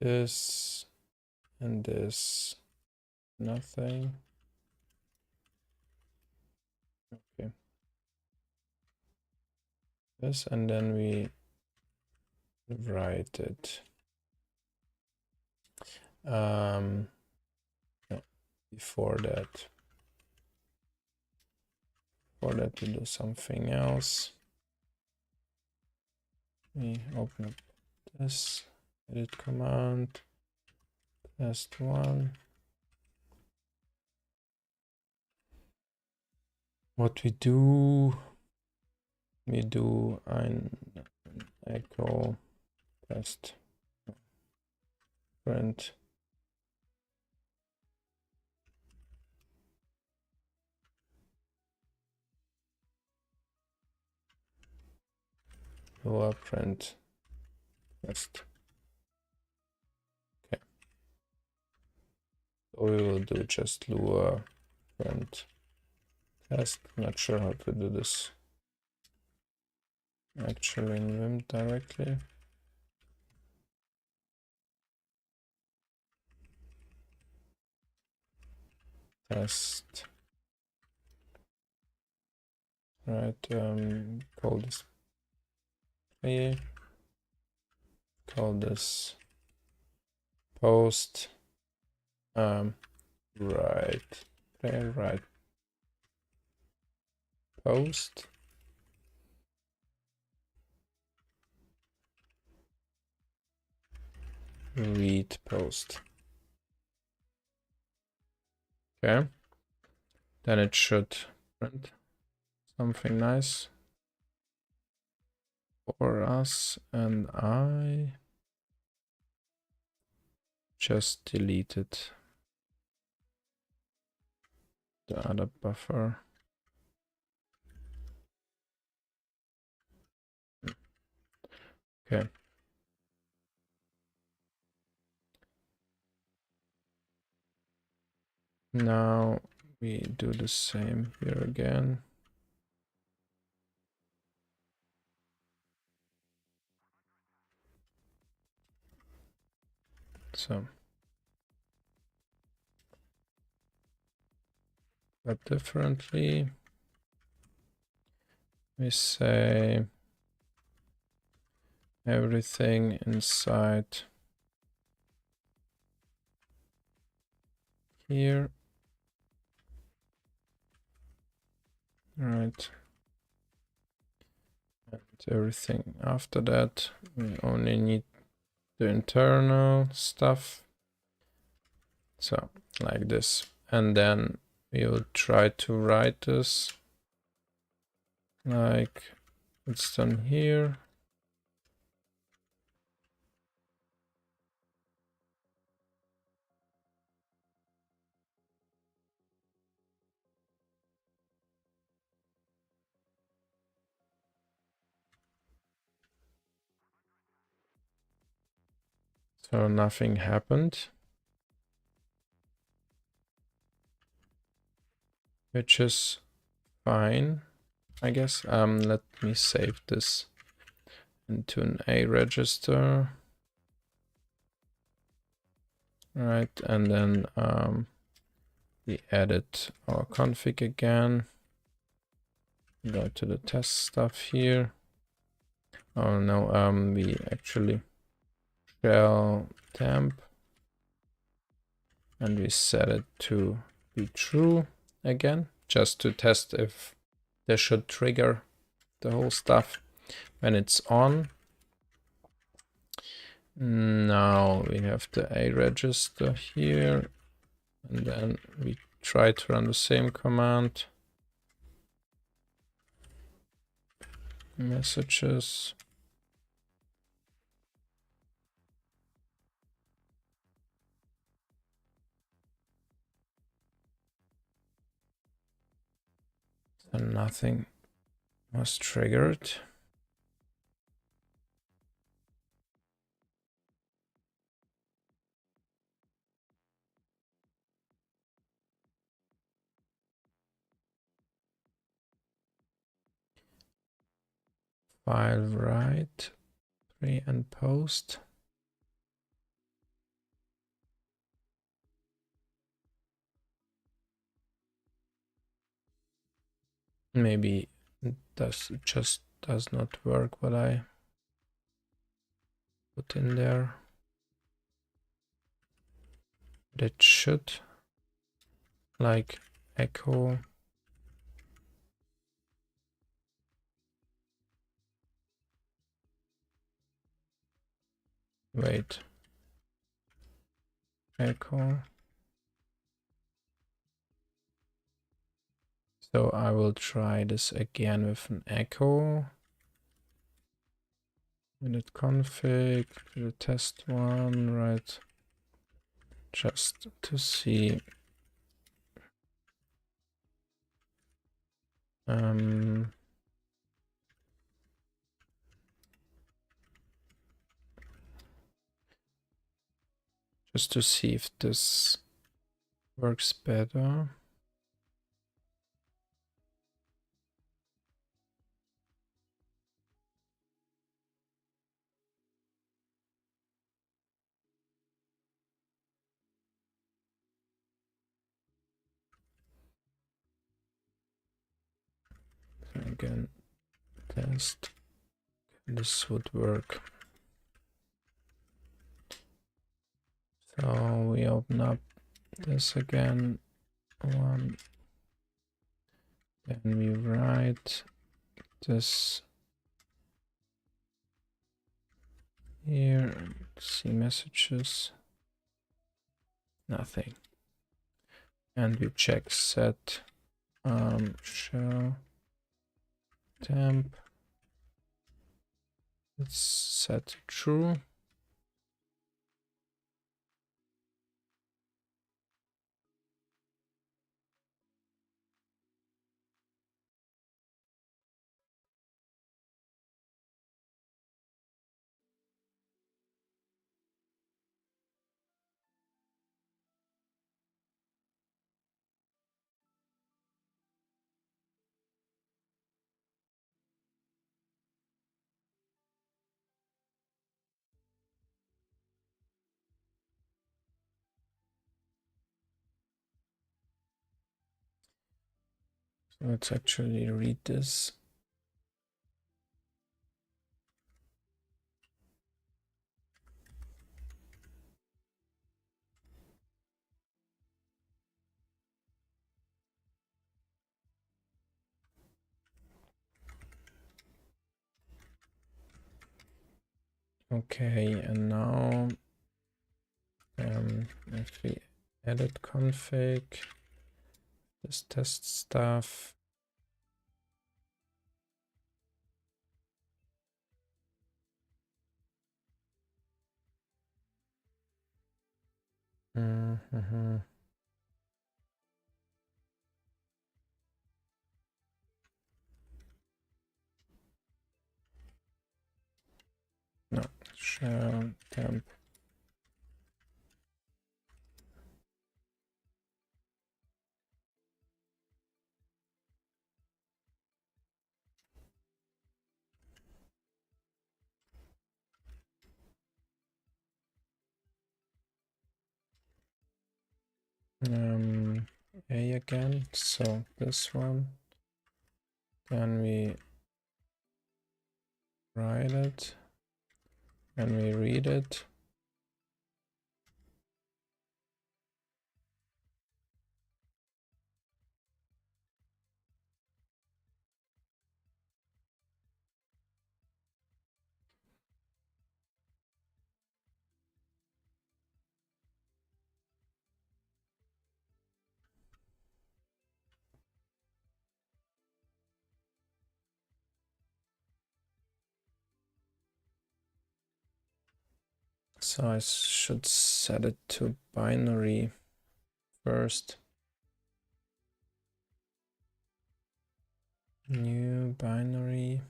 this and this, nothing. Okay. This, and then we write it. No, before that we do something else. We open up this, edit command, test one. What we do ein echo test print Lua print test. Okay, so we will do just Lua print test. Not sure how to do this actually in Vim directly. Test. Right, call this play, call this post, right, play, right, post, read post. Okay, then it should print something nice for us, and I just deleted the other buffer. Okay. Now we do the same here again. So, but differently, we say everything inside here. Right. And everything after that, we only need the internal stuff. So like this. And then we will try to write this like it's done here. So nothing happened, which is fine, I guess. Let me save this into an A register. Right, and then we edit our config again. Go to the test stuff here. Oh no, we actually shelltemp, and we set it to be true again, just to test if this should trigger the whole stuff when it's on. Now we have the A register here, and then we try to run the same command. Messages. nothing was triggered. File write, pre and post. Maybe it just does not work what I put in there. But it should, like echo. Wait. Echo. So I will try this again with an echo. Init config, the test one, right? Just to see. Just to see if this works better. Again, test. This would work. So we open up this again. One. Then we write this here. See messages. Nothing. And we check set shell temp. It's set true. So let's actually read this. Okay, and now if we edit config, this test stuff. No, shell temp. A again, so this one. Then we write it and we read it. So I should set it to binary first. New binary.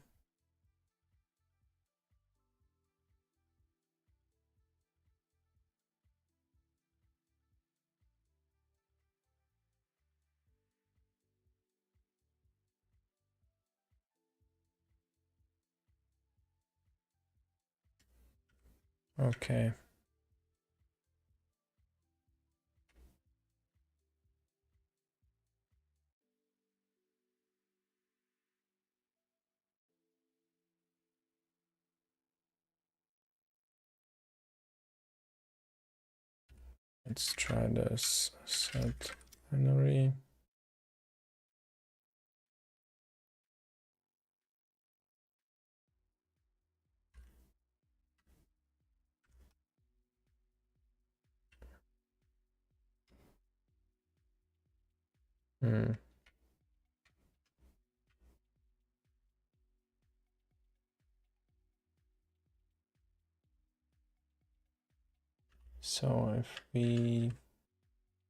Okay. Let's try this set binary. So if we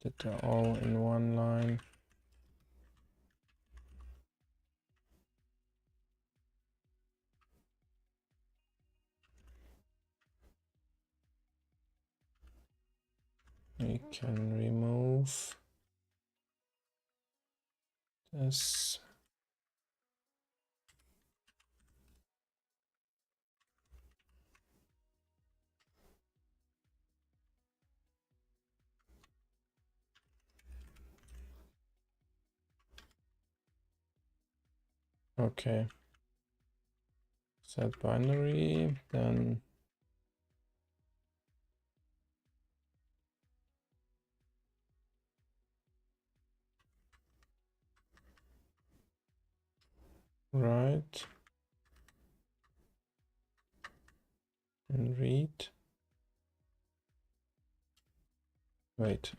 did it all in one line, we can remove this. Okay. Set binary, then write and read. Wait,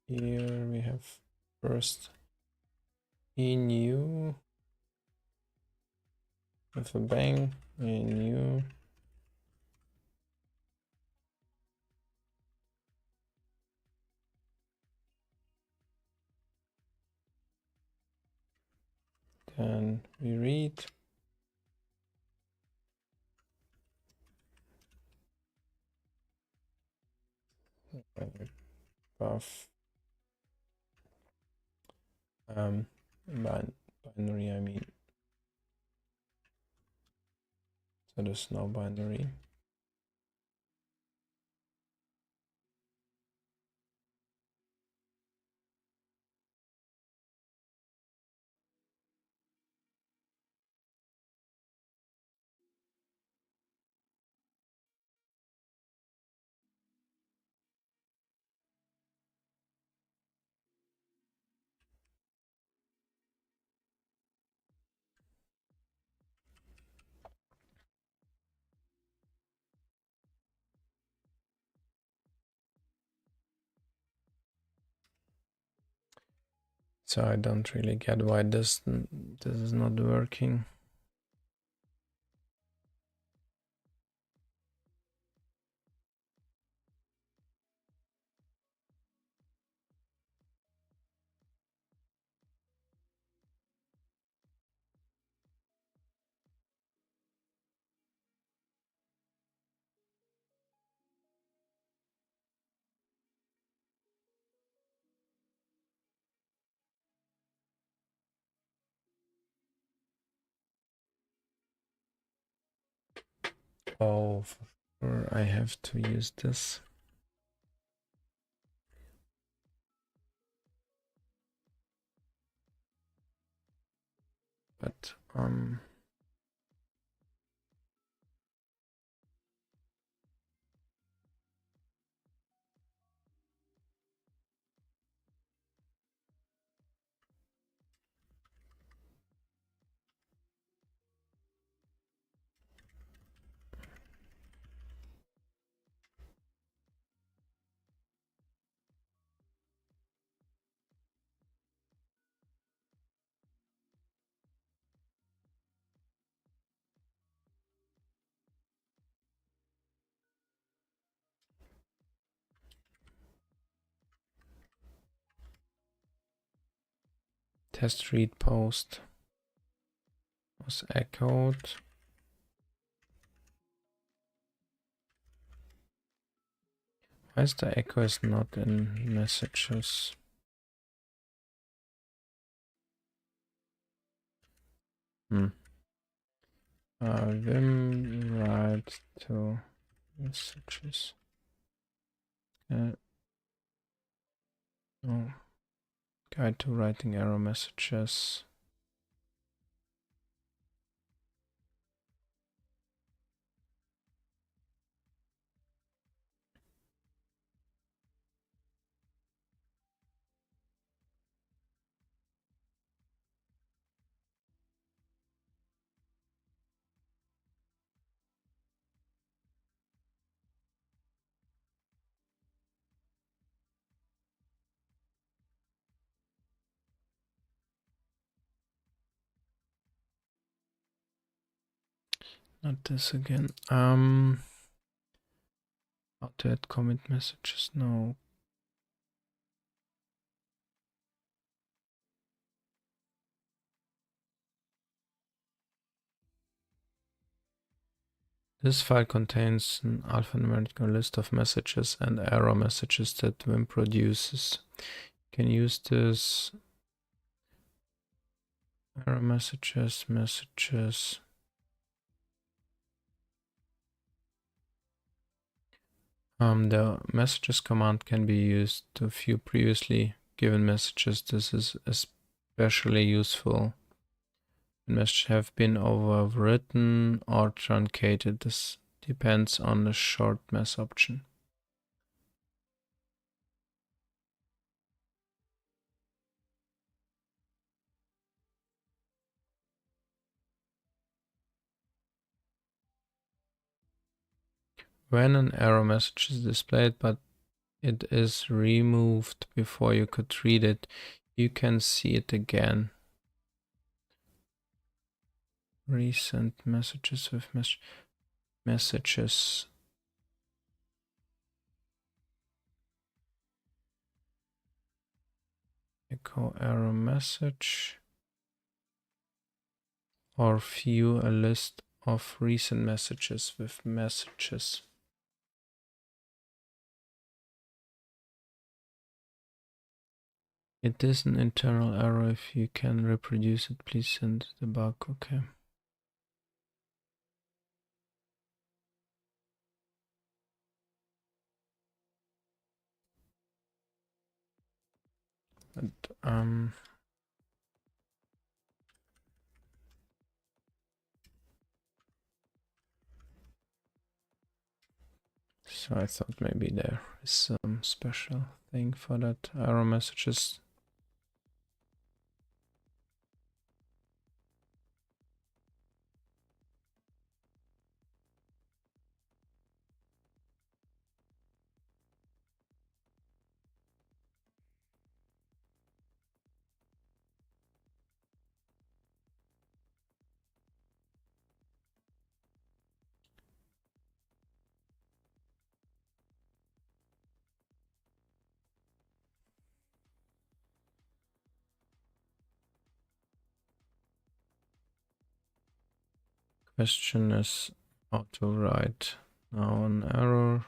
here we have first new with a bang, new. Then we read. Buff. Binary, I mean. So there's no binary. So I don't really get why this is not working. Oh, for sure I have to use this. But Test read post was echoed. Why is the echo is not in messages? Vim write to messages. Oh. Guide to writing error messages. Not this again. How to add commit messages? No. This file contains an alphanumeric list of messages and error messages that Vim produces. You can use this error messages. The messages command can be used to view previously given messages. This is especially useful when messages have been overwritten or truncated. This depends on the short mess option. When an error message is displayed but it is removed before you could read it, you can see it again. Recent messages with messages. Echo error message. Or view a list of recent messages with messages. It is an internal error. If you can reproduce it, please send the bug. Okay. But so I thought maybe there is some special thing for that error messages. Question is how to write now an error.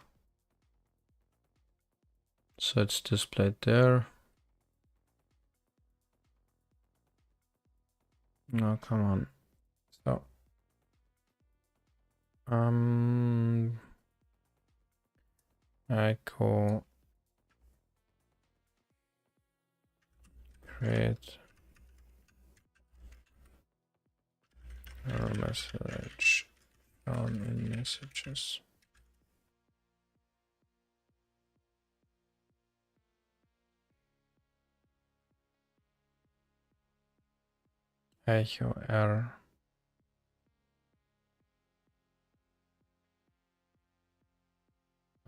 So it's displayed there. No, come on. So echo create error message found in messages. Echo error.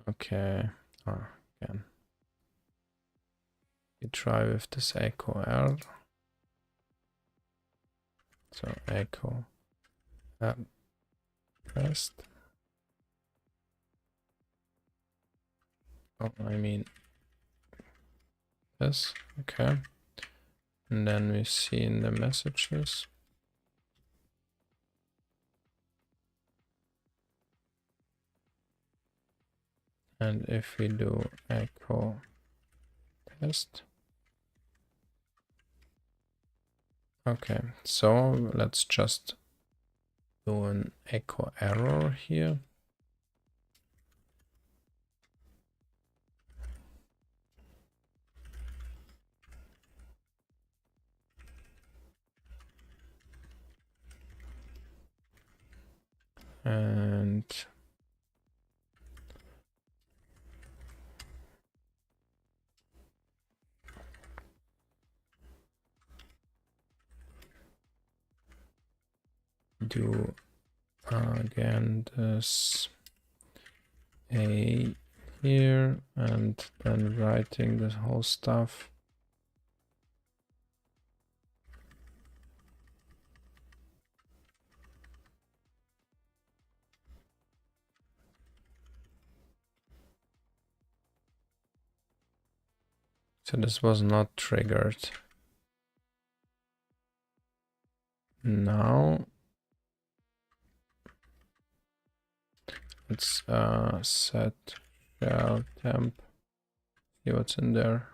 Okay. Oh, again. We try with this echo error. So echo pressed. Oh, I mean this. Okay. And then we see in the messages. And if we do echo test. Okay, so let's just do an echo error here. And do again this A here and then writing this whole stuff. So this was not triggered. Now let's set shelltemp. See what's in there.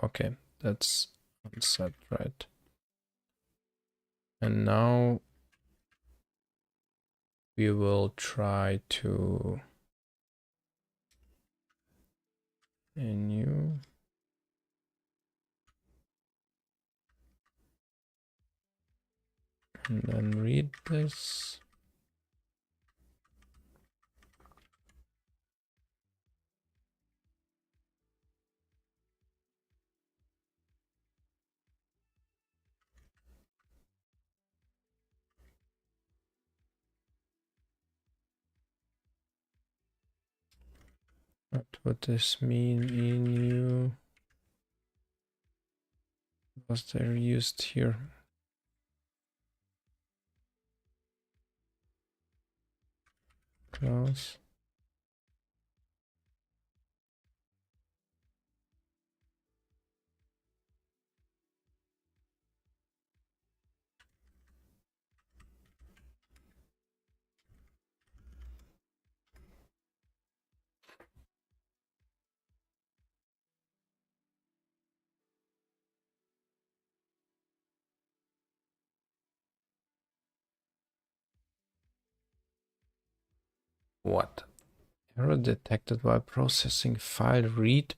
Okay, that's set, right? And now we will try to new. And then read this. What would this mean in new? Was there used here? Close. What? Error detected while processing file read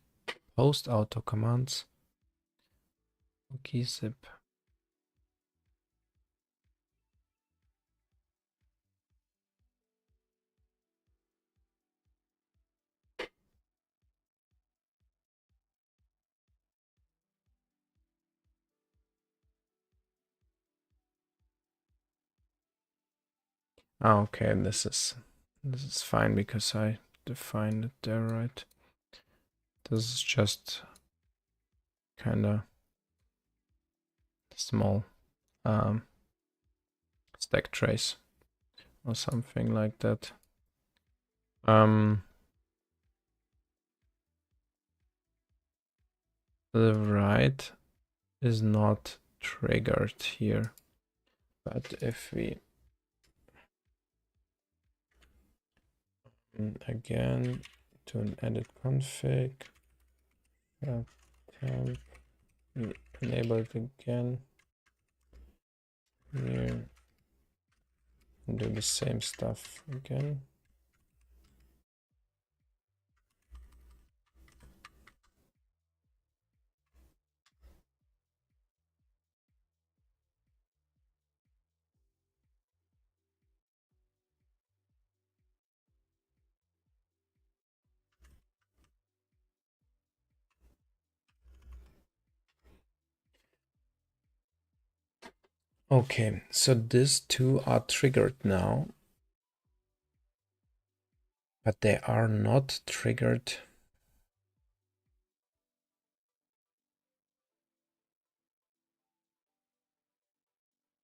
post auto commands. Okay, zip. Okay, this is fine because I defined it there, right? This is just kind of small stack trace or something like that. The write is not triggered here, but if we again to an edit config, temp, enable it again here, and do the same stuff again. Okay, so these two are triggered now, but they are not triggered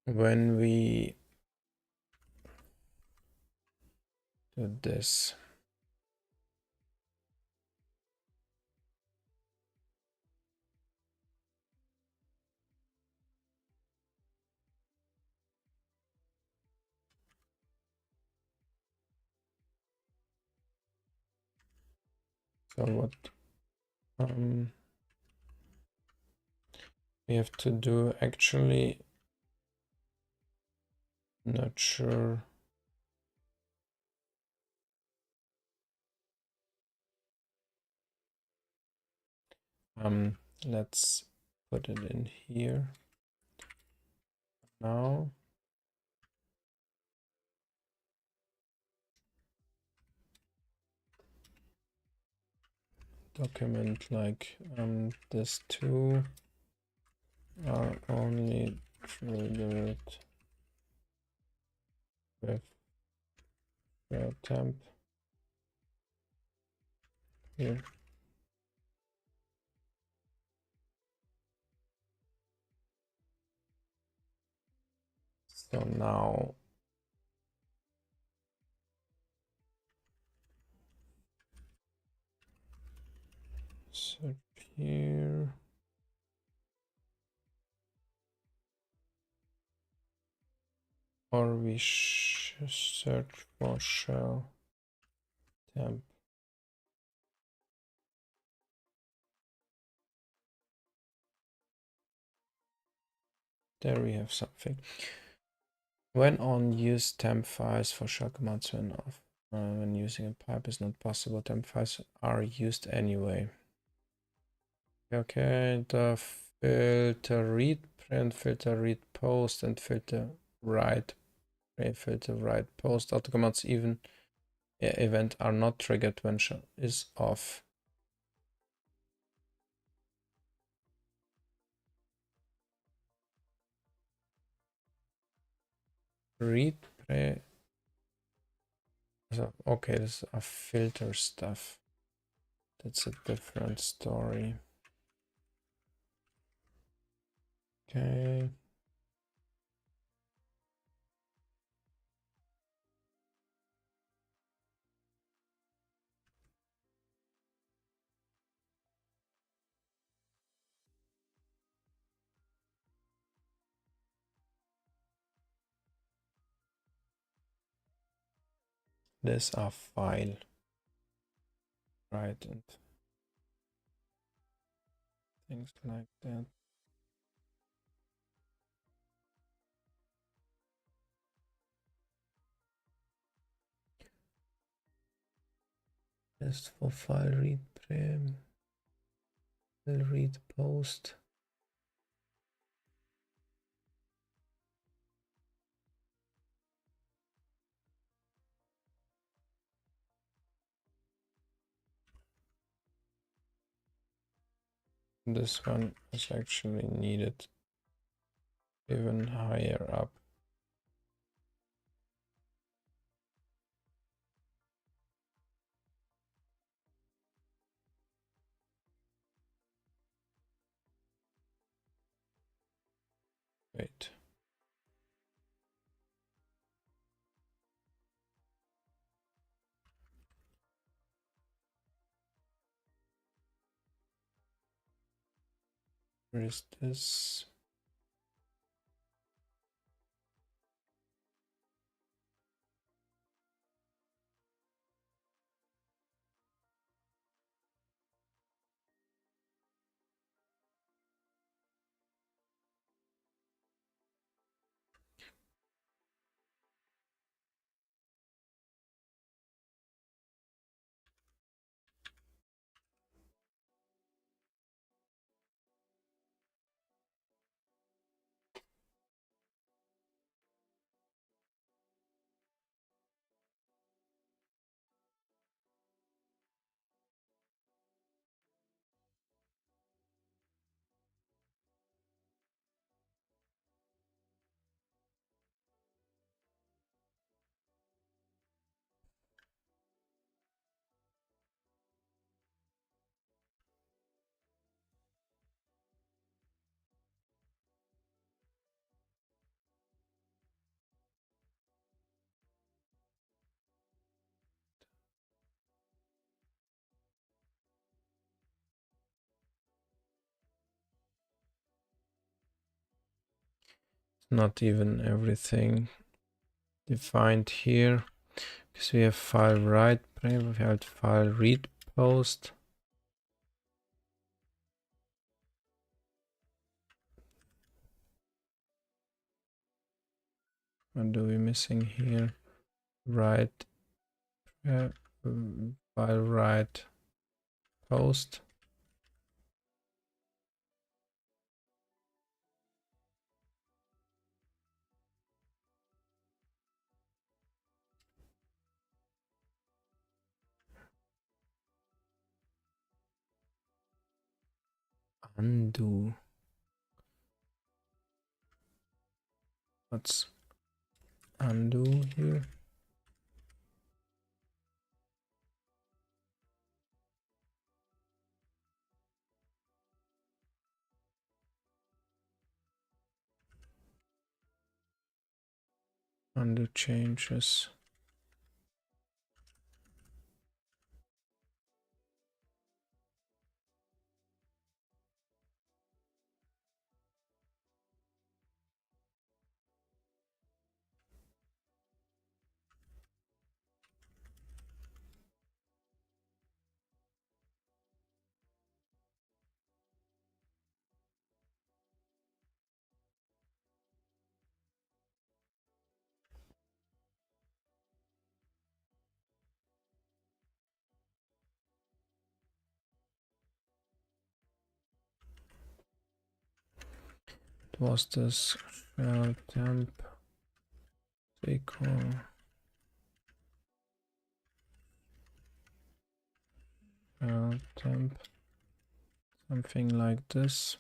when we do this. So what we have to do, actually, not sure. Let's put it in here now. Document like this two are only triggered with shelltemp here. So now search here. Or we search for shell temp. There we have something. When on, use temp files for shell commands when off. When using a pipe is not possible, temp files are used anyway. Okay, the filter read print, filter read post, and filter write print, filter write post. Auto commands event are not triggered when shell is off. Read print. So, okay, this is a filter stuff. That's a different story. Okay. This a file, right? And things like that. Just for file read prem, file read post. This one is actually needed even higher up. Wait. Where is this? Not even everything defined here, because we have file write prem, we have file read post. What do we missing here? Right, file right post. Undo. What's undo here? Undo changes. What was this? Shelltemp equal shelltemp, something like this.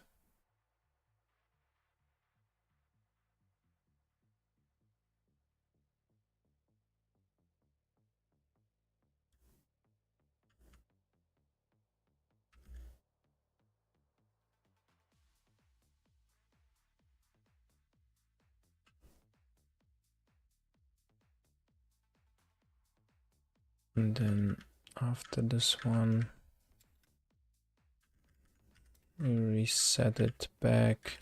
And then after this one, we reset it back.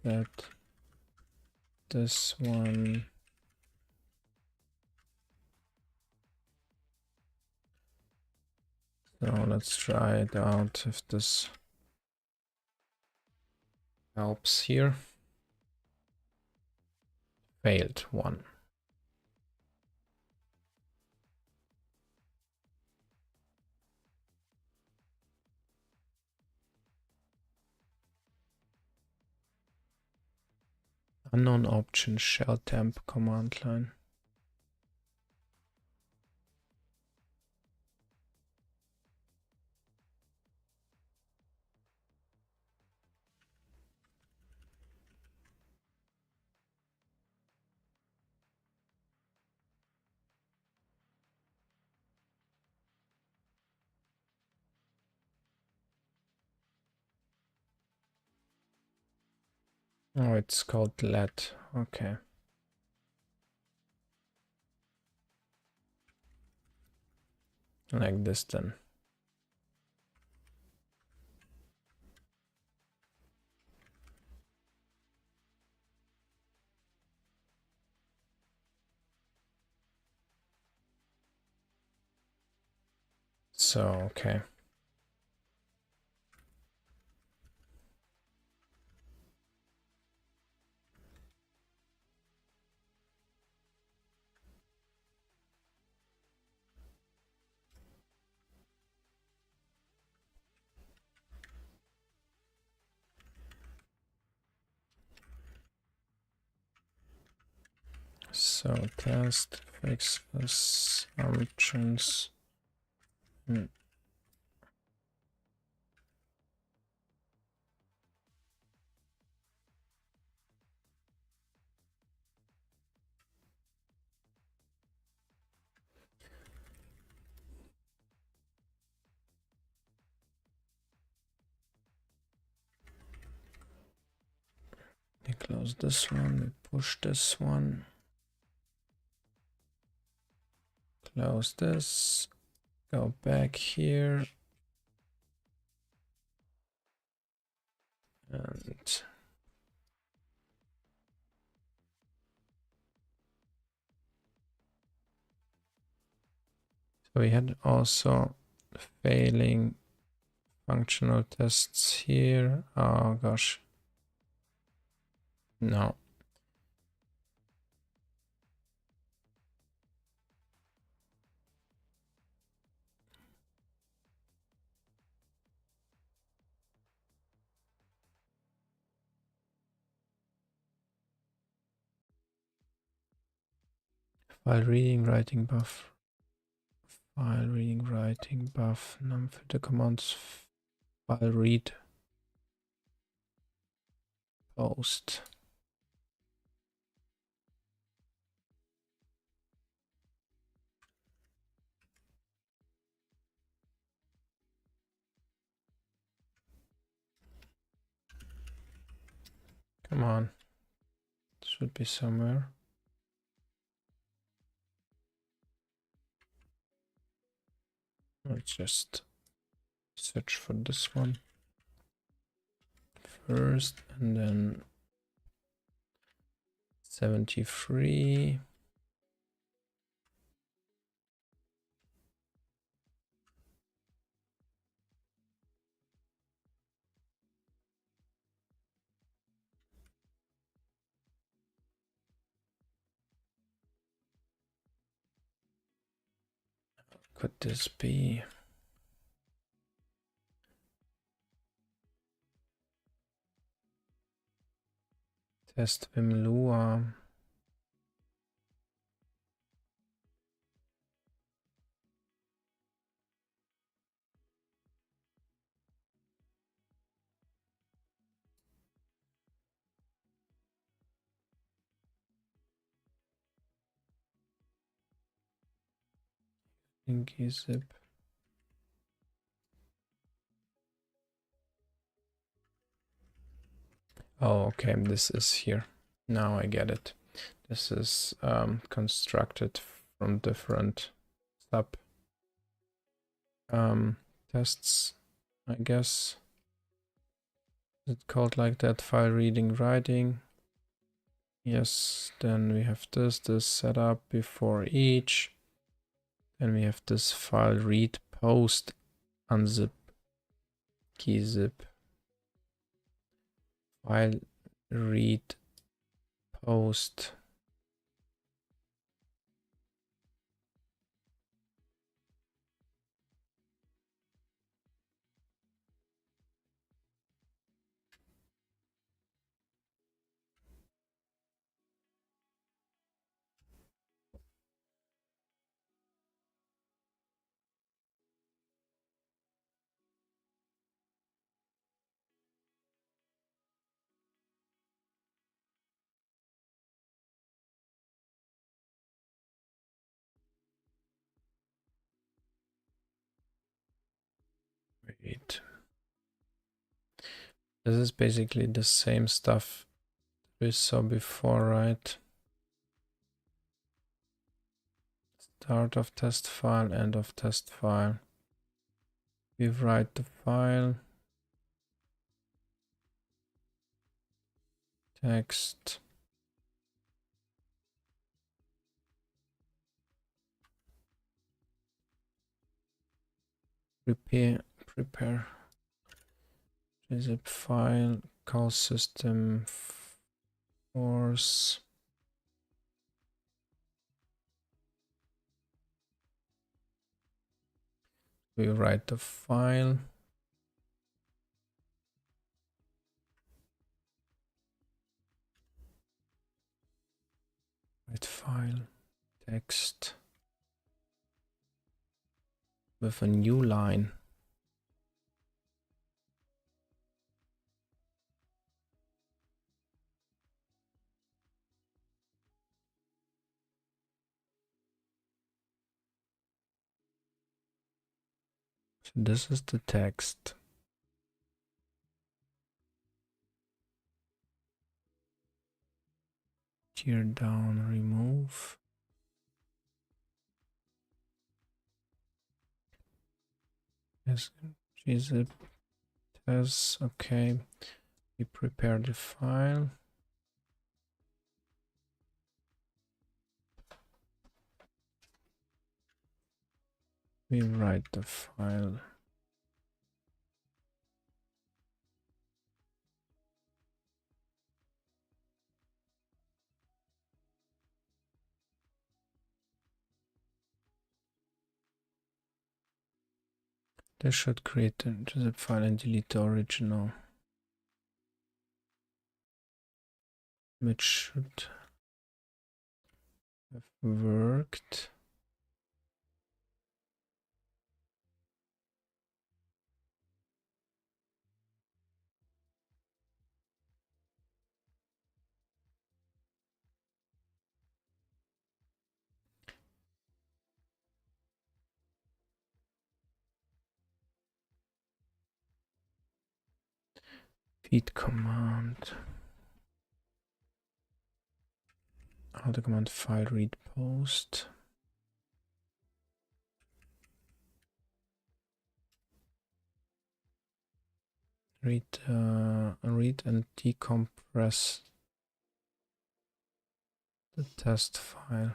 That this one. So let's try it out if this helps here. Failed one. Unknown option shelltemp command line. Oh, it's called let. Okay. Like this then. So, okay. So test fix assumptions. We close this one, we push this one. Close this, go back here. And so we had also failing functional tests here. Oh gosh. No. File reading, writing buff. File reading, writing buff. Num-filter commands. File read. Post. Come on. It should be somewhere. Let's just search for this one first, and then 73. Could this be? Test Vim Lua. Inky zip. Oh, okay, this is here. Now I get it. This is constructed from different sub tests, I guess. Is it called like that? File reading, writing. Yes, then we have this set up before each. Then we have this file read, post, unzip, key zip. File read, post. Wait. This is basically the same stuff we saw before, right? Start of test file, end of test file. We write the file. Text. Prepare. Zip file, call system force. We write the file. Write file, text with a new line. So this is the text. Tear down, remove. Yes, gzip test. Okay, we prepare the file. We write the file. This should create the zip file and delete the original, which should have worked. Feed command. Auto command file read post. Read and decompress the test file.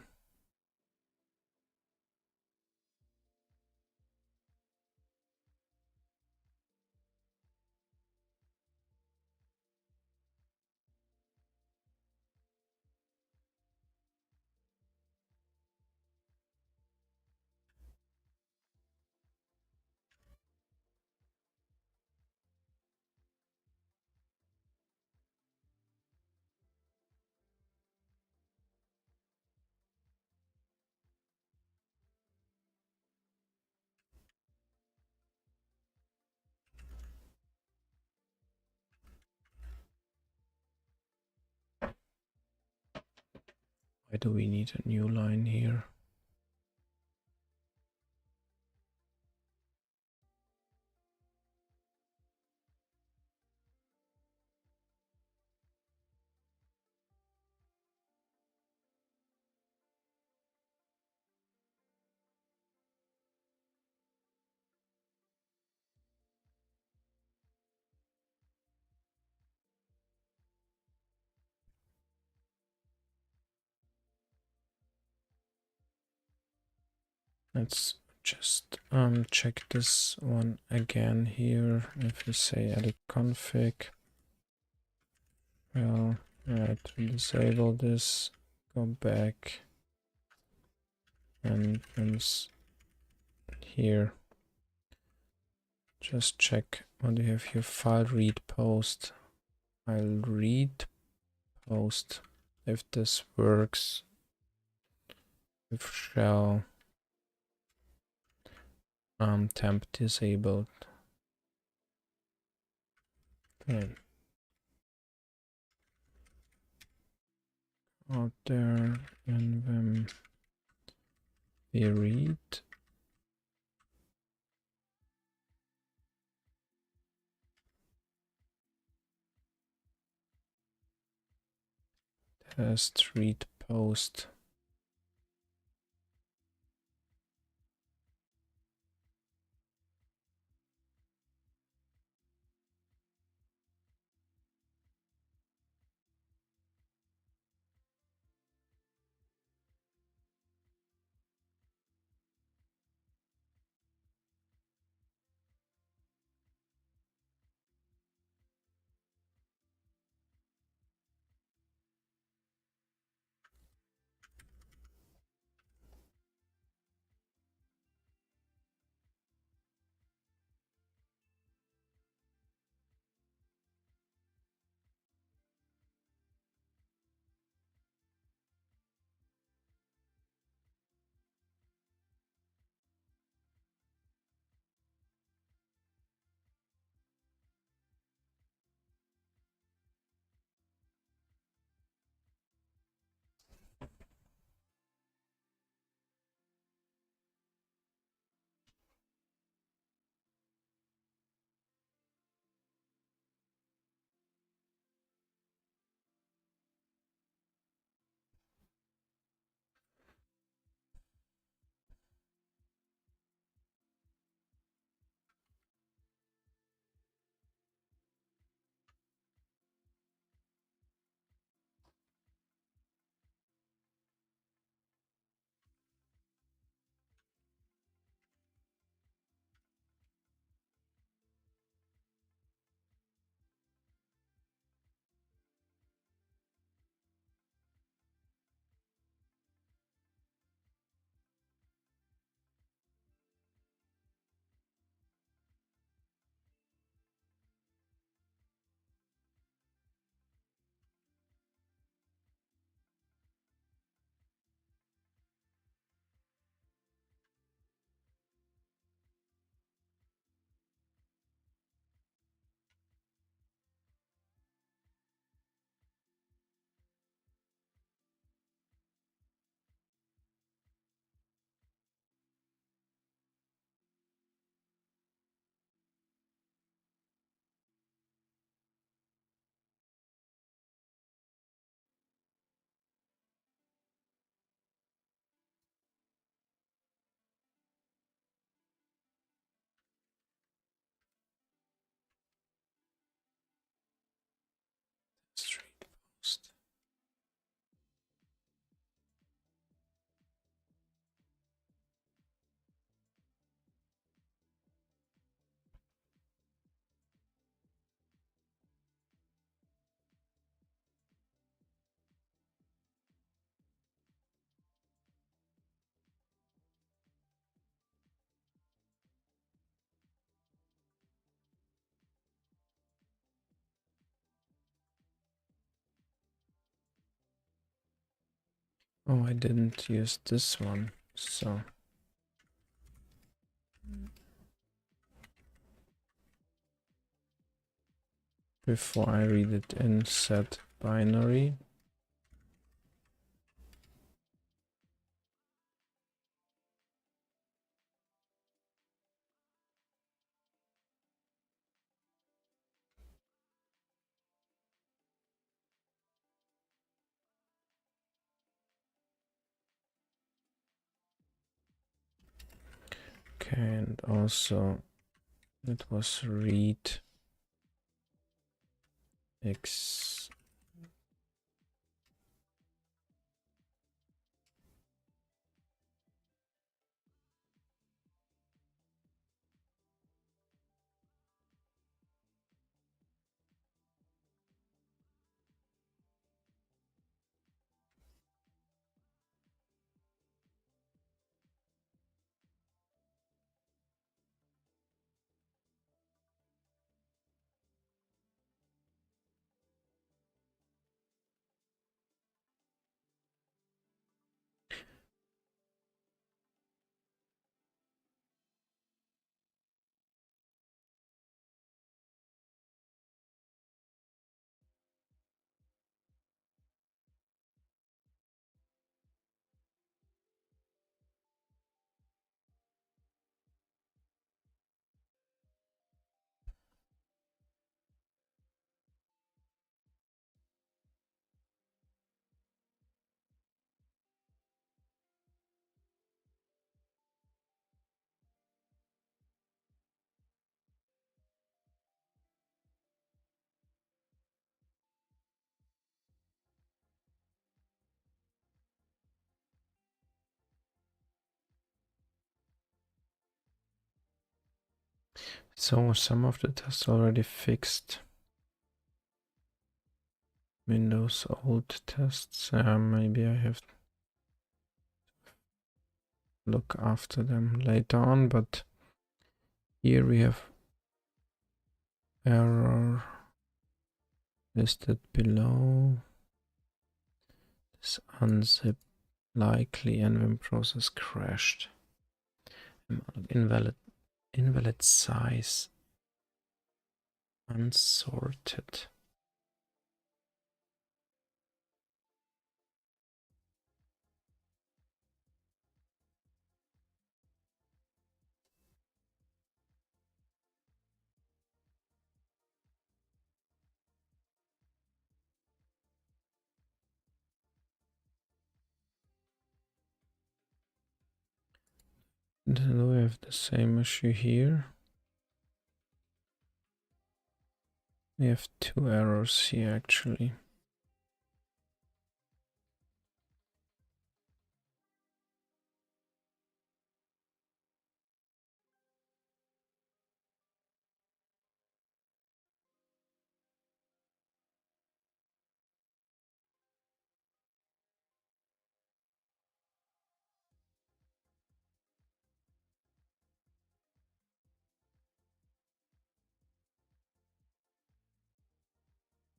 Why do we need a new line here? Let's just check this one again here. If we say edit config, well, to disable this, go back and here. Just check what do you have here. File read post. I'll read post. If this works, with shell temp disabled. Okay. Out there and then we read. Test read post. Oh, I didn't use this one, so before I read it in set binary. Okay, and also it was read x. So some of the tests already fixed. Windows old tests. Maybe I have to look after them later on, but here we have error listed below. This unzip likely neovim process crashed. Invalid size. Unsorted. Then we have the same issue here. We have two errors here actually.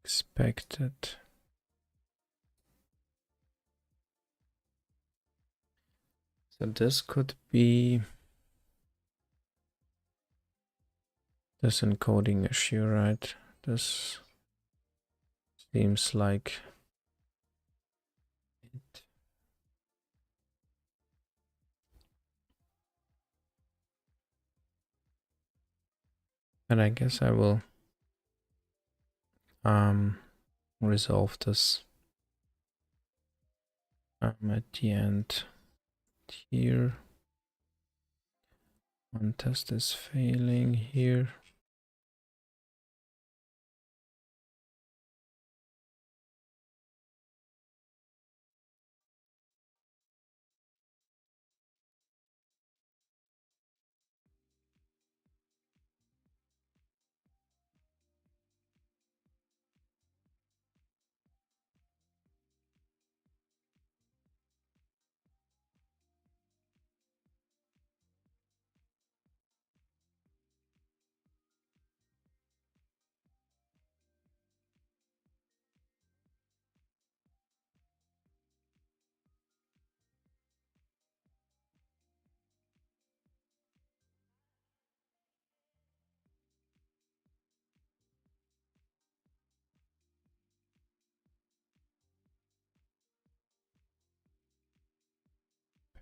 Expected. So this could be this encoding issue, right? This seems like it. And I guess I will resolve this at the end here. One test is failing here.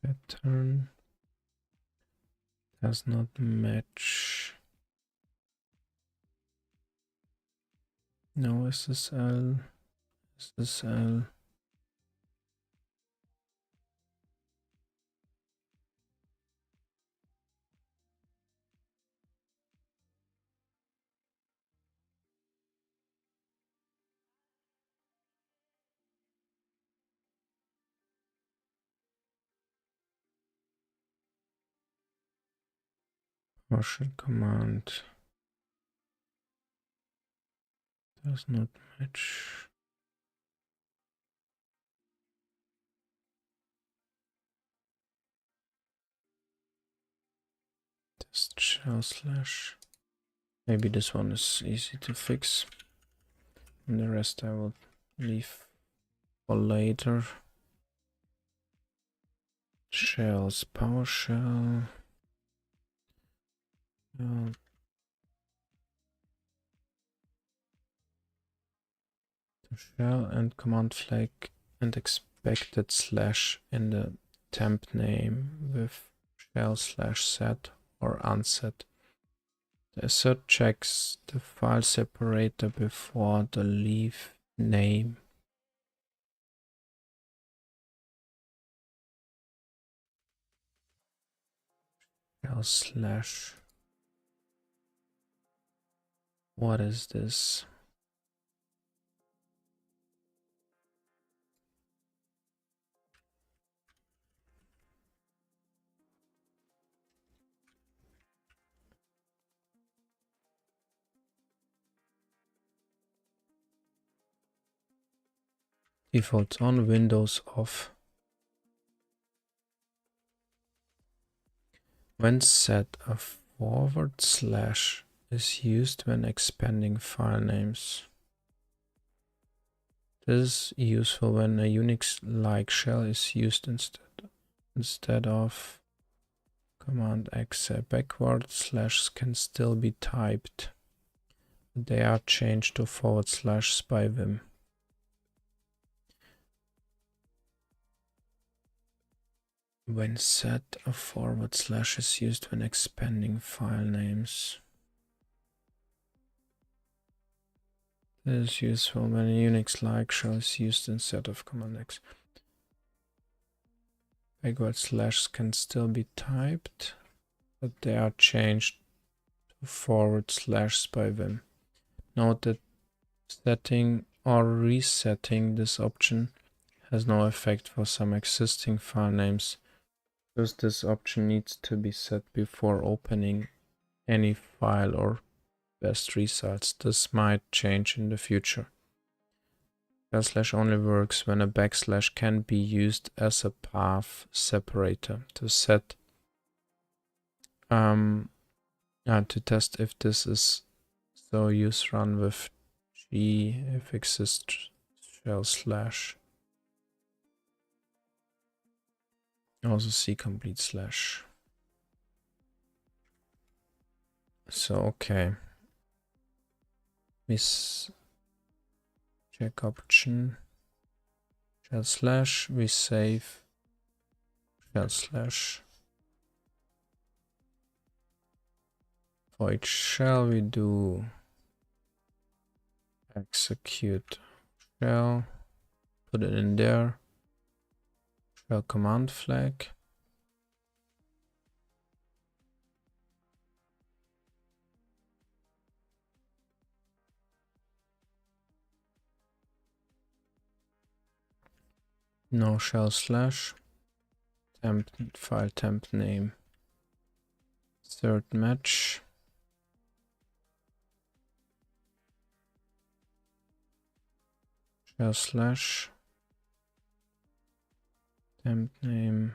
pattern does not match. No SSL, SSL. Partial command does not match. Test shell slash. Maybe this one is easy to fix. And the rest I will leave for later. Shells, PowerShell. Shell and command flag and expected slash in the temp name with shell slash set or unset. The assert checks the file separator before the leaf name. Shell slash. What is this? Defaults on, Windows off. When set, a forward slash is used when expanding file names. This is useful when a Unix-like shell is used instead of Command X. Backward slashes can still be typed. They are changed to forward slash by vim. When set, a forward slash is used when expanding file names. This is useful when a Unix-like shell is used instead of Command X. Backward slashes can still be typed, but they are changed to forward slash by vim. Note that setting or resetting this option has no effect for some existing file names, because this option needs to be set before opening any file or best results. This might change in the future. Slash only works when a backslash can be used as a path separator to set to test if this is so. Use run with G if exists shell slash. Also C complete slash. So okay. This check option shell slash, we save shell slash. For each shell we do execute shell, put it in there, shell command flag. No shell slash, temp file temp name, third match, shell slash, temp name,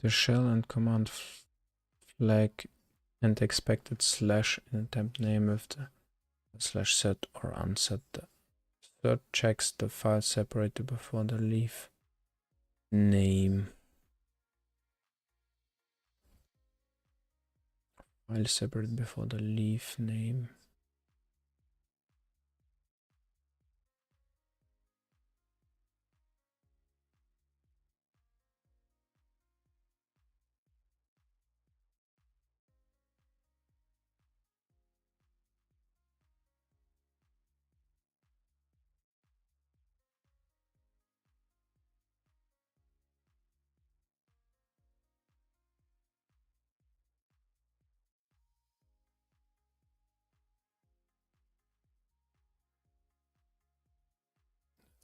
the shell and command flag and expected slash in the temp name with the slash set or unset. The third checks the file separator before the leaf. name. File separate before the leaf name.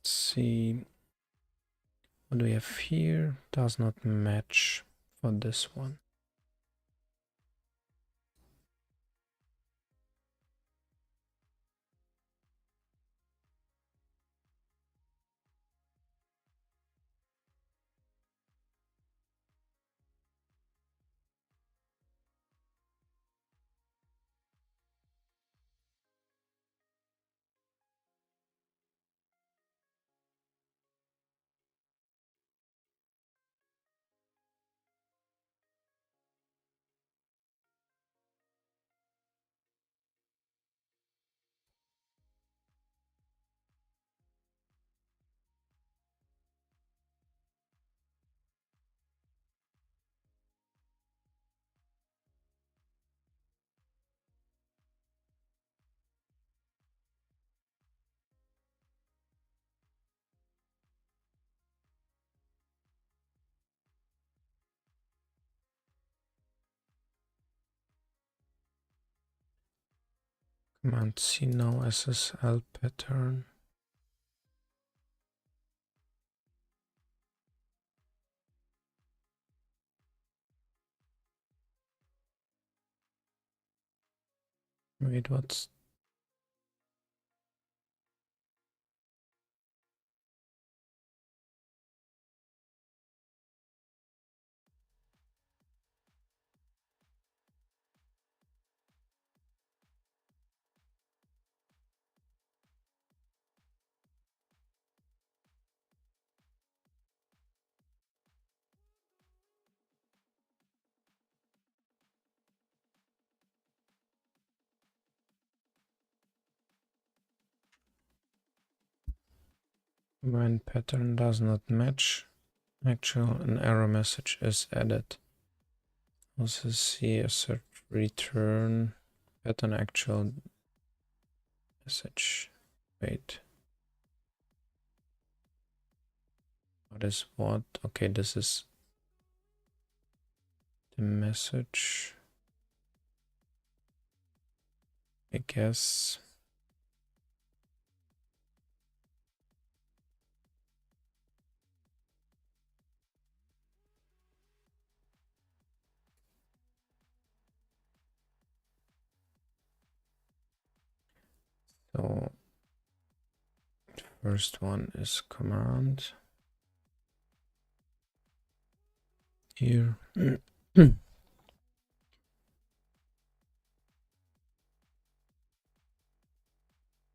Let's see. What do we have here? Does not match for this one. Command C now SSL pattern. Wait, what's when pattern does not match? Actual an error message is added. Also see assert return pattern actual message. Wait. What is what? Okay, this is the message. I guess. So first one is command here.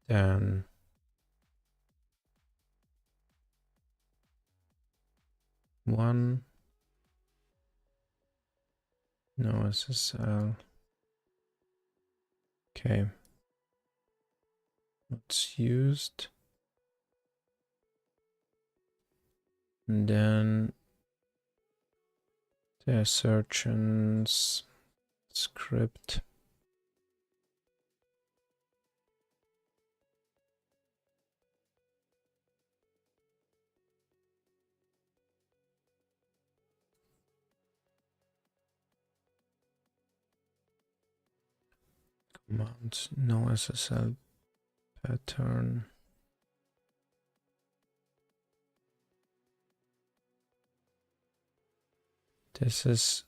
Then one, no SSL. Okay, what's used? And then the assertions script. Command no SSL pattern. This is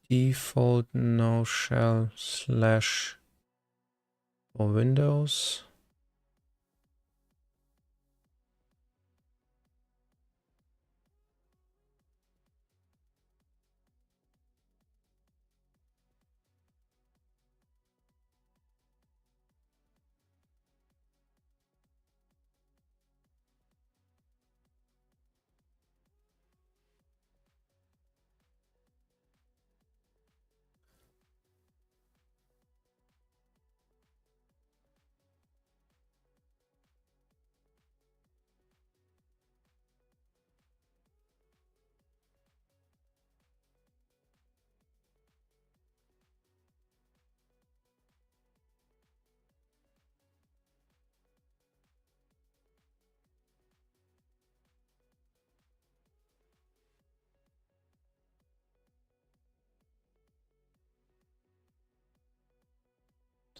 default no shell slash for Windows.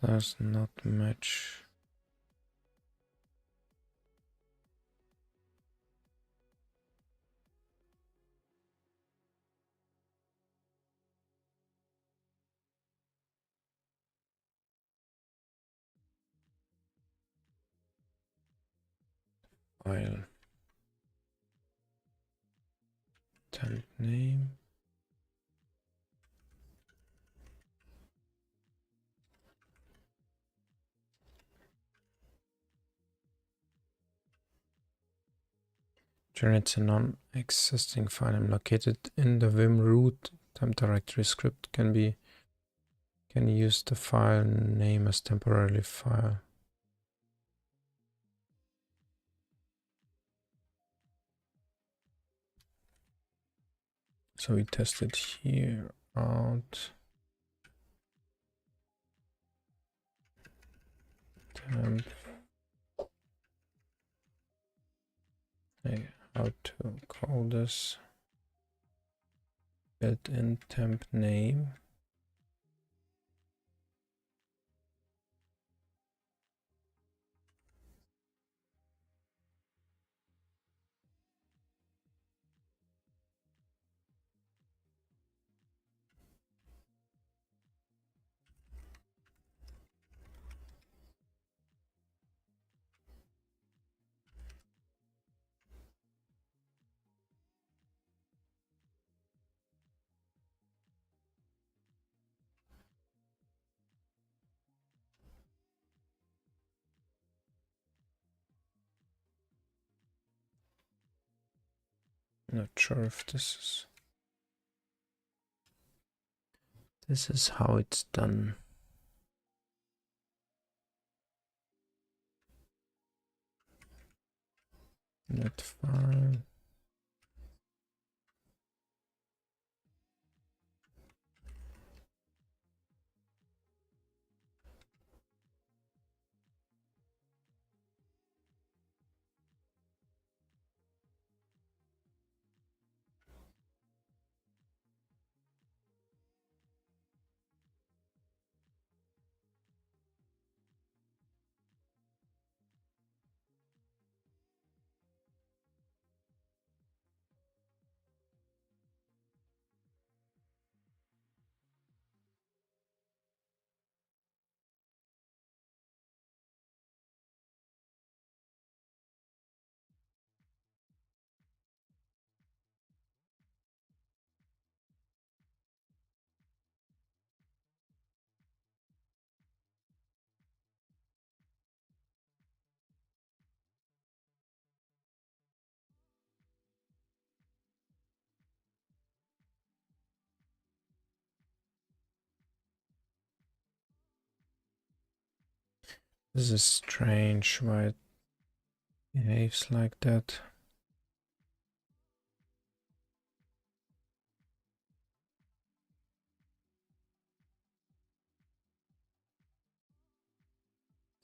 does not match. File temp name. Generates a non-existing file name located in the vim root temp directory. Script can use the file name as temporary file. So we test it here out. Temp. Hey, how to call this? Built-in temp name. Not sure if this is how it's done. Net file. This is strange why it behaves like that.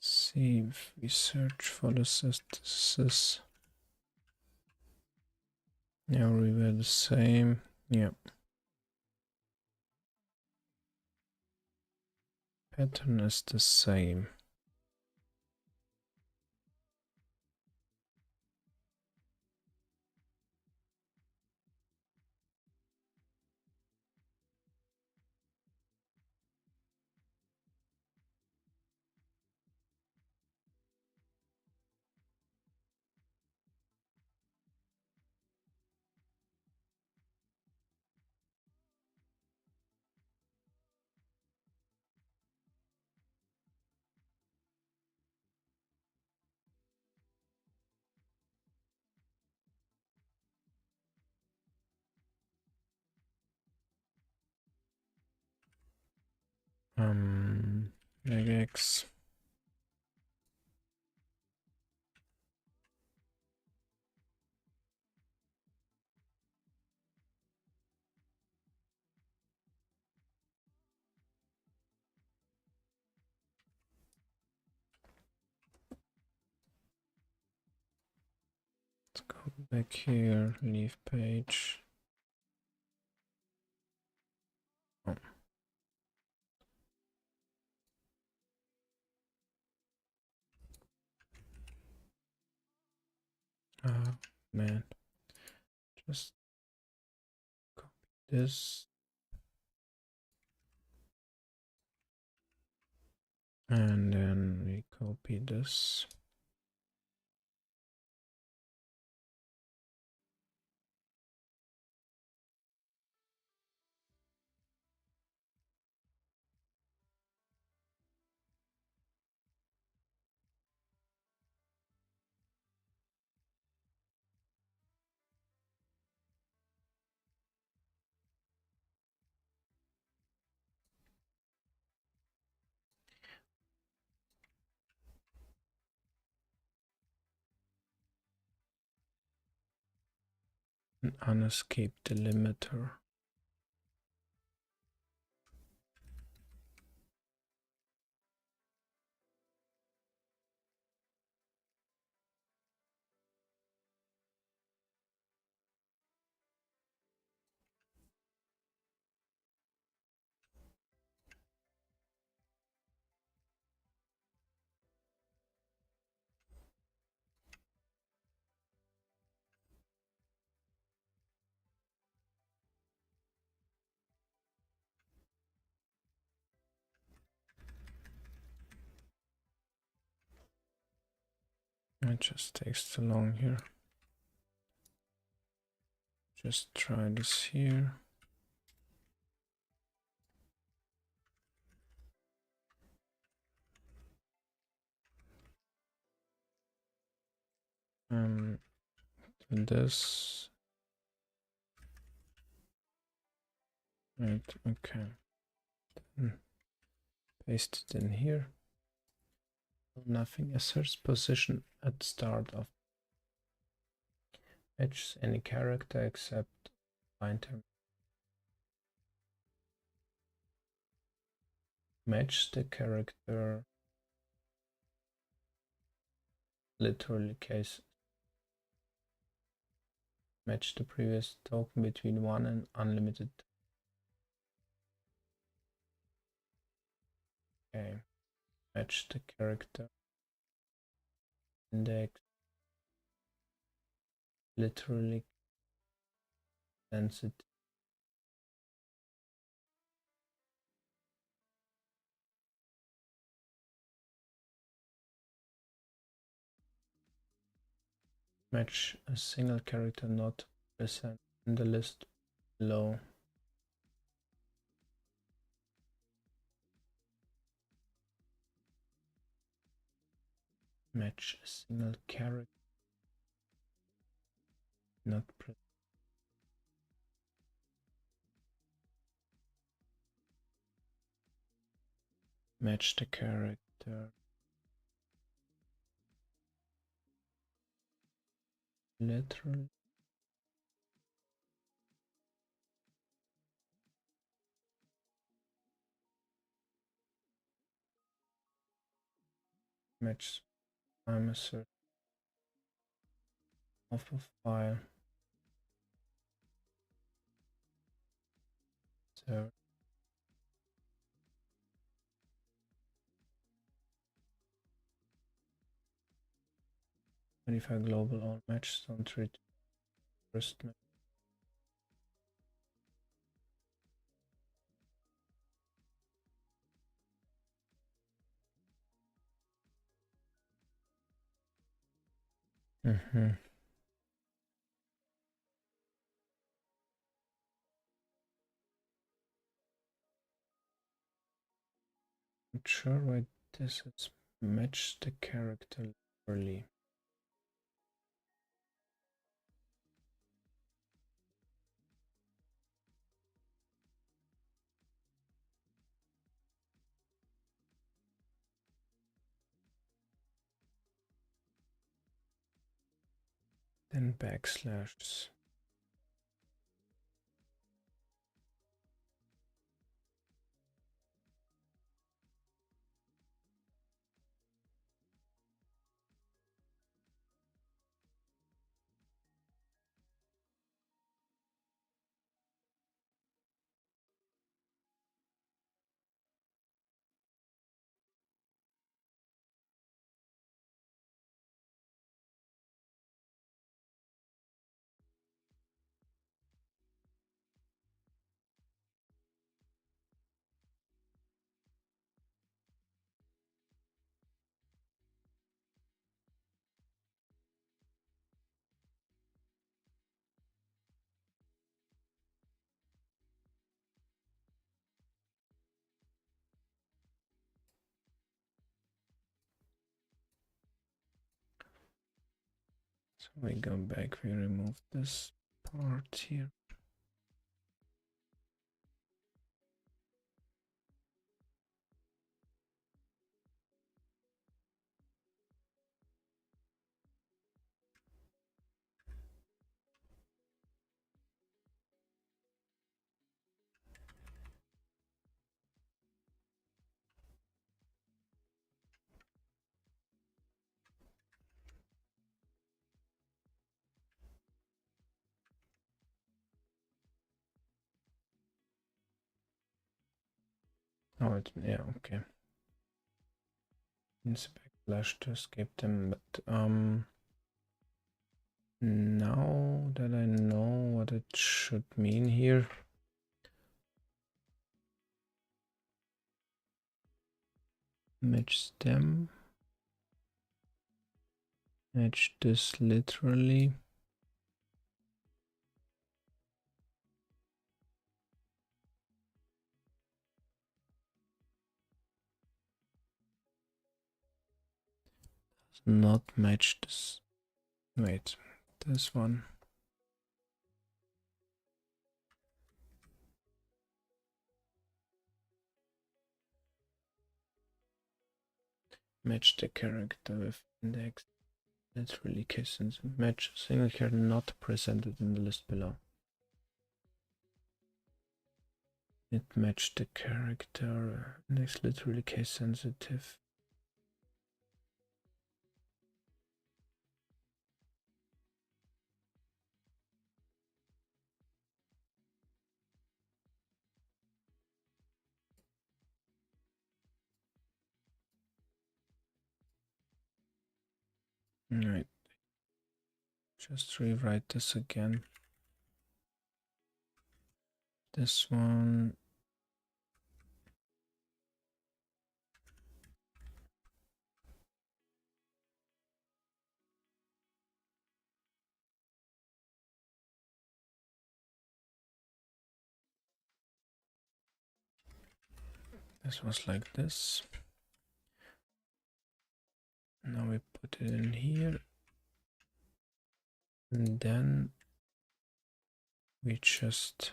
See if we search for the synthesis. Yeah, we were the same. Yep. Pattern is the same. Regex. Let's go back here, leave page. Oh. man. Just copy this. And then we copy this. An unescape delimiter. It just takes too long here. Just try this here. Do this. Right, okay. Paste it in here. Nothing asserts position at start of matches any character except line term. Match the character literally case. Match the previous token between 1 and unlimited. Okay. Match the character index literally density. Match a single character not present in the list below. Match a single character not present. Match the character literally. Match time assert of a file. So verify global all matches don't treat first match. Not sure why this is. Match the character literally. Then backslashes. So we go back, we remove this part here. Oh, yeah, okay. Inspect flash to escape them, but now that I know what it should mean here, match stem, match this literally. Does not match this. Wait, this one. Match the character with index. Literally case and match a single character not presented in the list below. It matched the character. Index literally case sensitive. Alright. Just rewrite this again. This one. This was like this. Now we put it in here. And then we just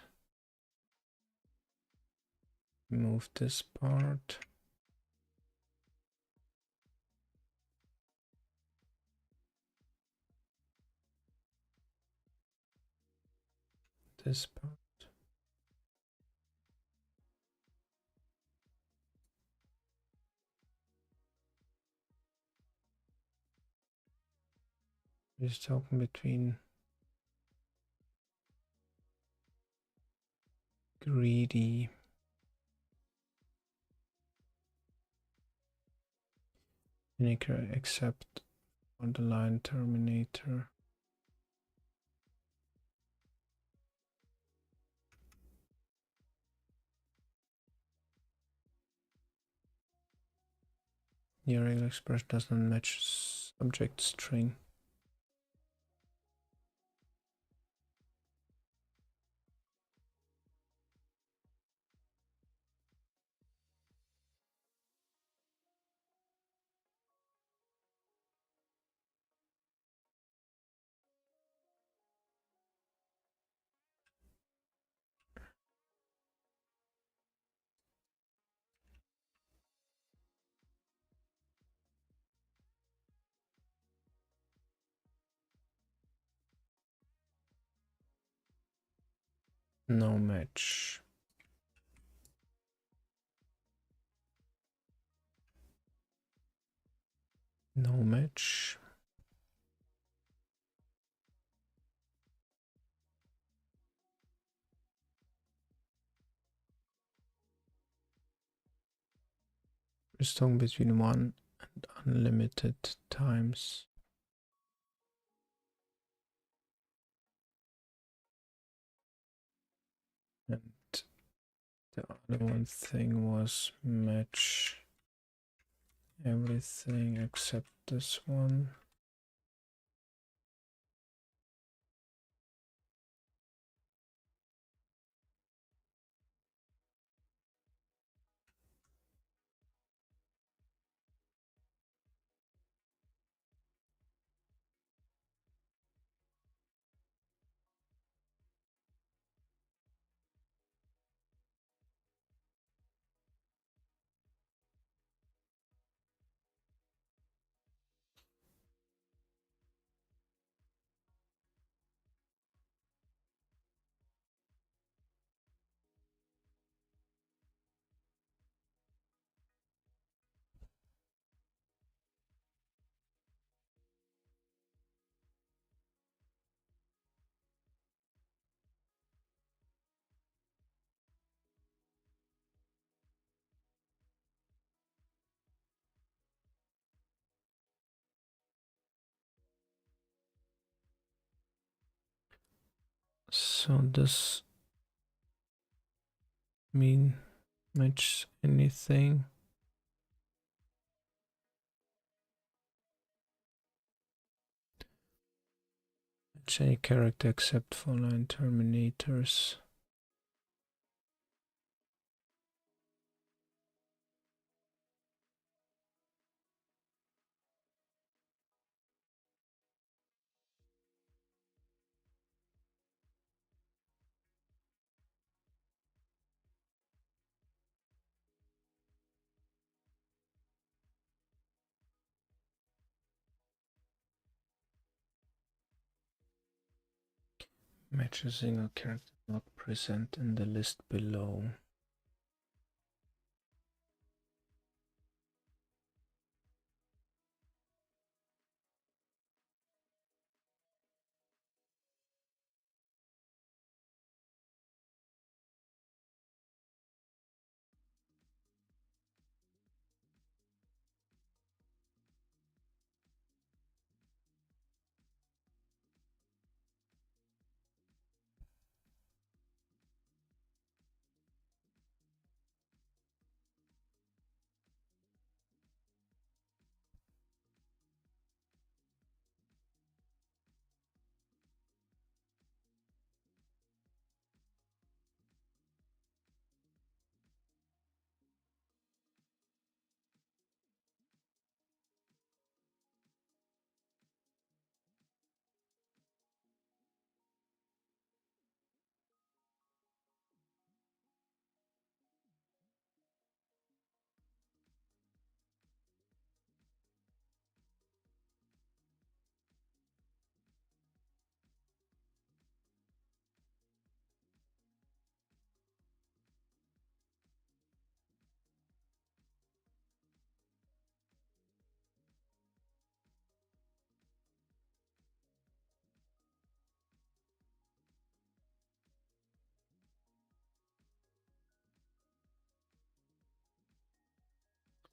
move this part. This part. Just talking between greedy vinegar except for the line terminator. Your regular expression does not match subject string. No match. No match. Song between 1 and unlimited times. And the other one thing was match everything except this one. So does mean match anything? Match any character except for line terminators. Match a single character not present in the list below.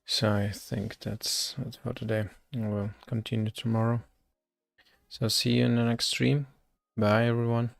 So I think that's it for today. We'll continue tomorrow. So see you in the next stream. Bye everyone.